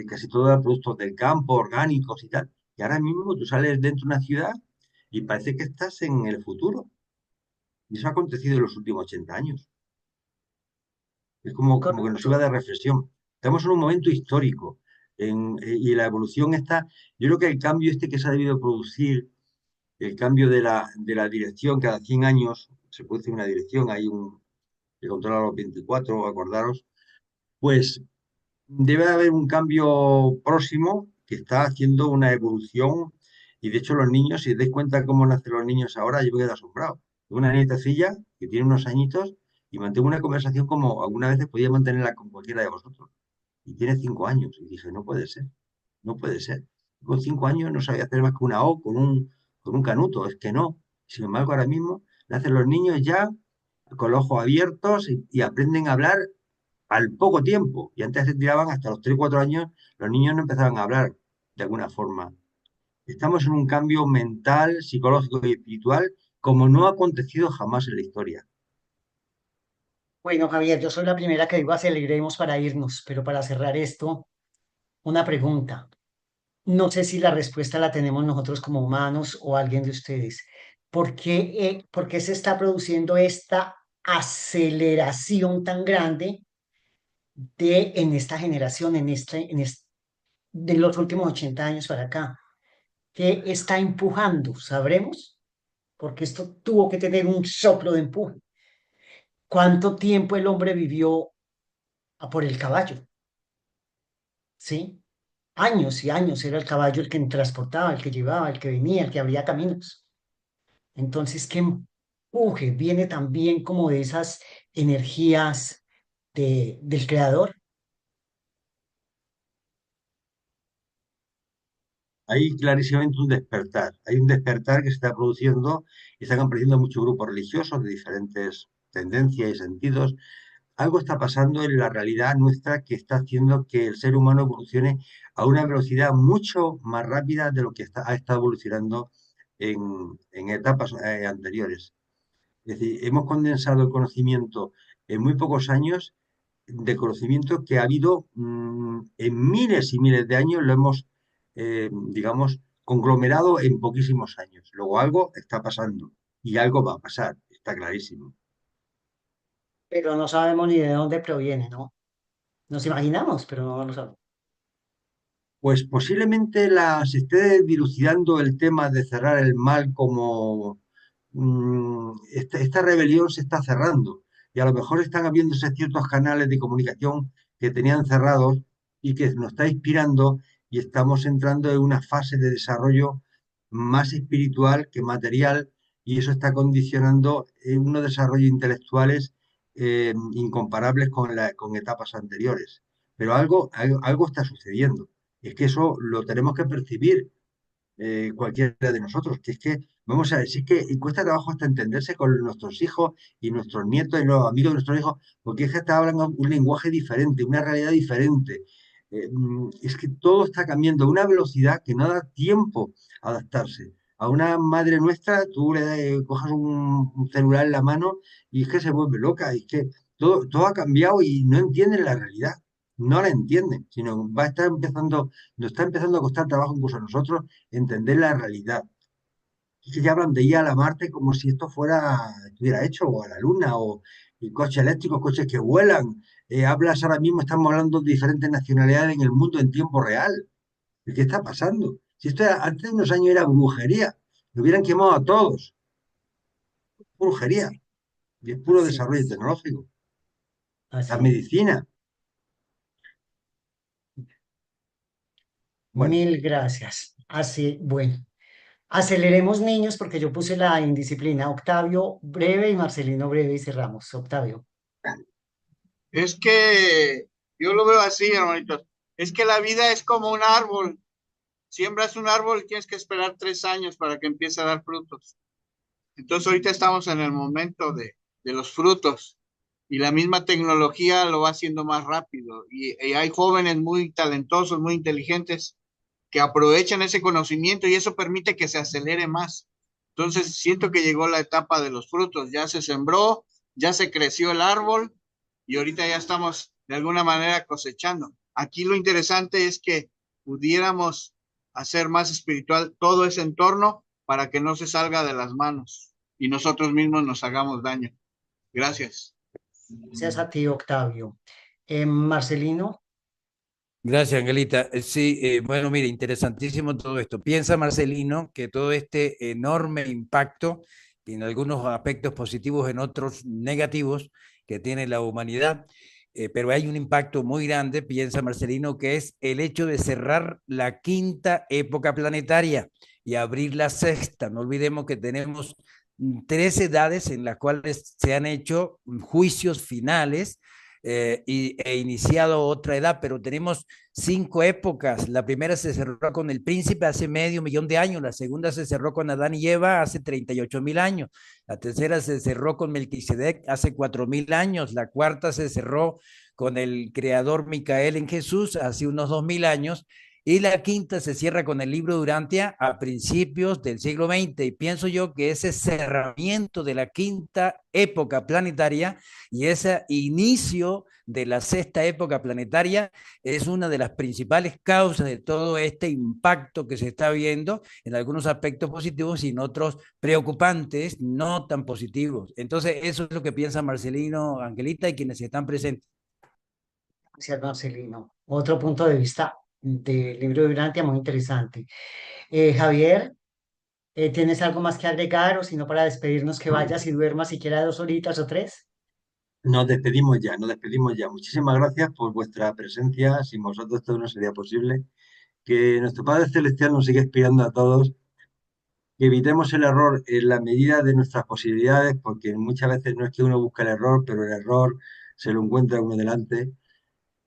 casi todo eran productos del campo, orgánicos y tal. Y ahora mismo tú sales dentro de una ciudad y parece que estás en el futuro. Y eso ha acontecido en los últimos 80 años. Es como que nos iba Correcto. de reflexión. Estamos en un momento histórico y la evolución está. Yo creo que el cambio que se ha debido producir, el cambio de la dirección, cada 100 años se produce una dirección, hay un que controla los 24, acordaros, pues debe haber un cambio próximo que está haciendo una evolución. Y de hecho los niños, si os dais cuenta cómo nacen los niños ahora, yo me quedo asombrado. Tengo una nietecilla que tiene unos añitos y mantengo una conversación como algunas veces podía mantenerla con cualquiera de vosotros. Y tiene 5 años. Y dije, no puede ser, no puede ser. Con 5 años no sabía hacer más que una O con un canuto, es que no. Sin embargo, ahora mismo nacen los niños ya con los ojos abiertos y aprenden a hablar al poco tiempo. Y antes se tiraban hasta los 3 4 años, los niños no empezaban a hablar de alguna forma. Estamos en un cambio mental, psicológico y espiritual como no ha acontecido jamás en la historia. Bueno, Javier, yo soy la primera que digo aceleremos para irnos, pero para cerrar esto, una pregunta. No sé si la respuesta la tenemos nosotros como humanos o alguien de ustedes. ¿Por qué se está produciendo esta aceleración tan grande en esta generación, de los últimos 80 años para acá? ¿Qué está empujando? ¿Sabremos? Porque esto tuvo que tener un soplo de empuje. ¿Cuánto tiempo el hombre vivió a por el caballo? ¿Sí? Años y años era el caballo el que transportaba, el que llevaba, el que venía, el que abría caminos. Entonces, ¿qué empuje viene también como de esas energías del creador? Hay clarísimamente un despertar. Hay un despertar que se está produciendo y están apareciendo muchos grupos religiosos de diferentes tendencias y sentidos. Algo está pasando en la realidad nuestra que está haciendo que el ser humano evolucione a una velocidad mucho más rápida de lo que ha estado evolucionando en etapas anteriores. Es decir, hemos condensado el conocimiento en muy pocos años, de conocimiento que ha habido en miles y miles de años, lo hemos, digamos, conglomerado en poquísimos años. Luego algo está pasando y algo va a pasar, está clarísimo. Pero no sabemos ni de dónde proviene, ¿no? Nos imaginamos, pero no lo sabemos. Pues posiblemente se esté dilucidando el tema de cerrar el mal como esta rebelión se está cerrando y a lo mejor están habiéndose ciertos canales de comunicación que tenían cerrados y que nos está inspirando y estamos entrando en una fase de desarrollo más espiritual que material, y eso está condicionando unos desarrollos intelectuales incomparables con etapas anteriores. Pero algo está sucediendo. Es que eso lo tenemos que percibir cualquiera de nosotros, que es que, vamos a ver, si es que cuesta trabajo hasta entenderse con nuestros hijos y nuestros nietos y los amigos de nuestros hijos, porque es que está hablando un lenguaje diferente, una realidad diferente. Es que todo está cambiando a una velocidad que no da tiempo a adaptarse. A una madre nuestra, tú le cojas un celular en la mano y es que se vuelve loca, y es que todo ha cambiado y no entienden la realidad, no la entienden, sino nos está empezando a costar trabajo incluso a nosotros entender la realidad. Es que ya hablan de ir a la Marte como si esto estuviera hecho, o a la Luna, o y coches eléctricos, coches que vuelan. Hablas ahora mismo, estamos hablando de diferentes nacionalidades en el mundo en tiempo real. ¿Qué está pasando? Si antes de unos años era brujería, lo hubieran quemado a todos. Brujería. Y es puro Así desarrollo es, tecnológico. La así. medicina. Bueno, Mil gracias. Así, bueno. Aceleremos, niños, porque yo puse la indisciplina. Octavio breve y Marcelino breve y cerramos. Octavio. Es que yo lo veo así, hermanitos. Es que la vida es como un árbol. Siembras un árbol y tienes que esperar 3 años para que empiece a dar frutos. Entonces ahorita estamos en el momento de los frutos y la misma tecnología lo va haciendo más rápido. Y hay jóvenes muy talentosos, muy inteligentes que aprovechan ese conocimiento y eso permite que se acelere más. Entonces siento que llegó la etapa de los frutos. Ya se sembró, ya se creció el árbol y ahorita ya estamos de alguna manera cosechando. Aquí lo interesante es que pudiéramos hacer más espiritual todo ese entorno para que no se salga de las manos y nosotros mismos nos hagamos daño. Gracias. Gracias a ti, Octavio. Marcelino. Gracias, Angelita. Sí, bueno, mire, interesantísimo todo esto. Piensa, Marcelino, que todo este enorme impacto, en algunos aspectos positivos, en otros negativos, que tiene la humanidad, pero hay un impacto muy grande, piensa Marcelino, que es el hecho de cerrar la quinta época planetaria y abrir la sexta. No olvidemos que tenemos 3 edades en las cuales se han hecho juicios finales e iniciado otra edad, pero tenemos 5 épocas. La primera se cerró con el príncipe hace medio millón de años, la segunda se cerró con Adán y Eva hace 38.000 años, la tercera se cerró con Melquisedec hace 4.000 años, la cuarta se cerró con el creador Micael en Jesús hace unos 2.000 años, y la quinta se cierra con el libro de Urantia a principios del siglo XX. Y pienso yo que ese cerramiento de la quinta época planetaria y ese inicio de la sexta época planetaria es una de las principales causas de todo este impacto que se está viendo, en algunos aspectos positivos y en otros preocupantes, no tan positivos. Entonces, eso es lo que piensa Marcelino, Angelita y quienes están presentes. Gracias, Marcelino. Otro punto de vista del libro de Urantia muy interesante. Javier, ¿tienes algo más que agregar o si no para despedirnos que vayas y duermas siquiera 2 horitas o 3? nos despedimos ya, nos despedimos ya. Muchísimas gracias por vuestra presencia. Sin vosotros esto no sería posible. Que nuestro Padre Celestial nos siga inspirando a todos, que evitemos el error en la medida de nuestras posibilidades, porque muchas veces no es que uno busque el error, pero el error se lo encuentra uno delante.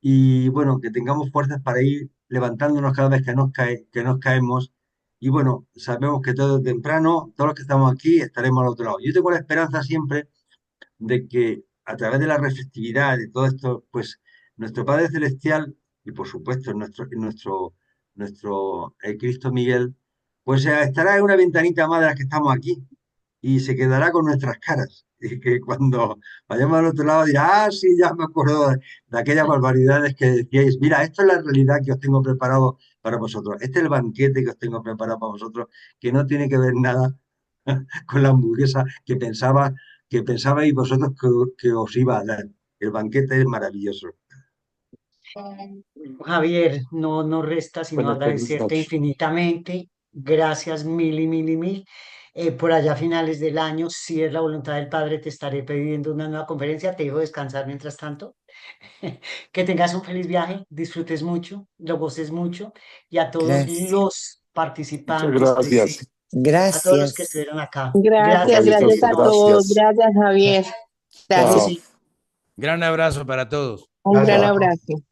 Y bueno, que tengamos fuerzas para ir levantándonos cada vez que nos caemos. Y bueno, sabemos que todo temprano, todos los que estamos aquí, estaremos al otro lado. Yo tengo la esperanza siempre de que a través de la receptividad de todo esto, pues nuestro Padre Celestial y por supuesto nuestro Cristo Miguel, pues estará en una ventanita más de las que estamos aquí y se quedará con nuestras caras. Y que cuando vayamos al otro lado dirá, sí, ya me acuerdo de aquellas barbaridades que decíais, mira, esto es la realidad que os tengo preparado para vosotros, este es el banquete que os tengo preparado para vosotros, que no tiene que ver nada con la hamburguesa que pensabais vosotros que os iba a dar. El banquete es maravilloso. Javier, no resta sino Bueno, feliz agradecerte noche. infinitamente. Gracias mil y mil y mil. Por allá a finales del año, si es la voluntad del Padre, te estaré pidiendo una nueva conferencia. Te dejo descansar mientras tanto. Que tengas un feliz viaje, disfrutes mucho, lo goces mucho y a todos Gracias. los Muchas participantes gracias. presentes a todos los que Gracias. estuvieron acá. Gracias, Gracias, gracias a Esther. todos. Gracias. Gracias, Javier. Claro que Gracias. Chao. sí. Gran abrazo para todos. Un gran Gracias. abrazo.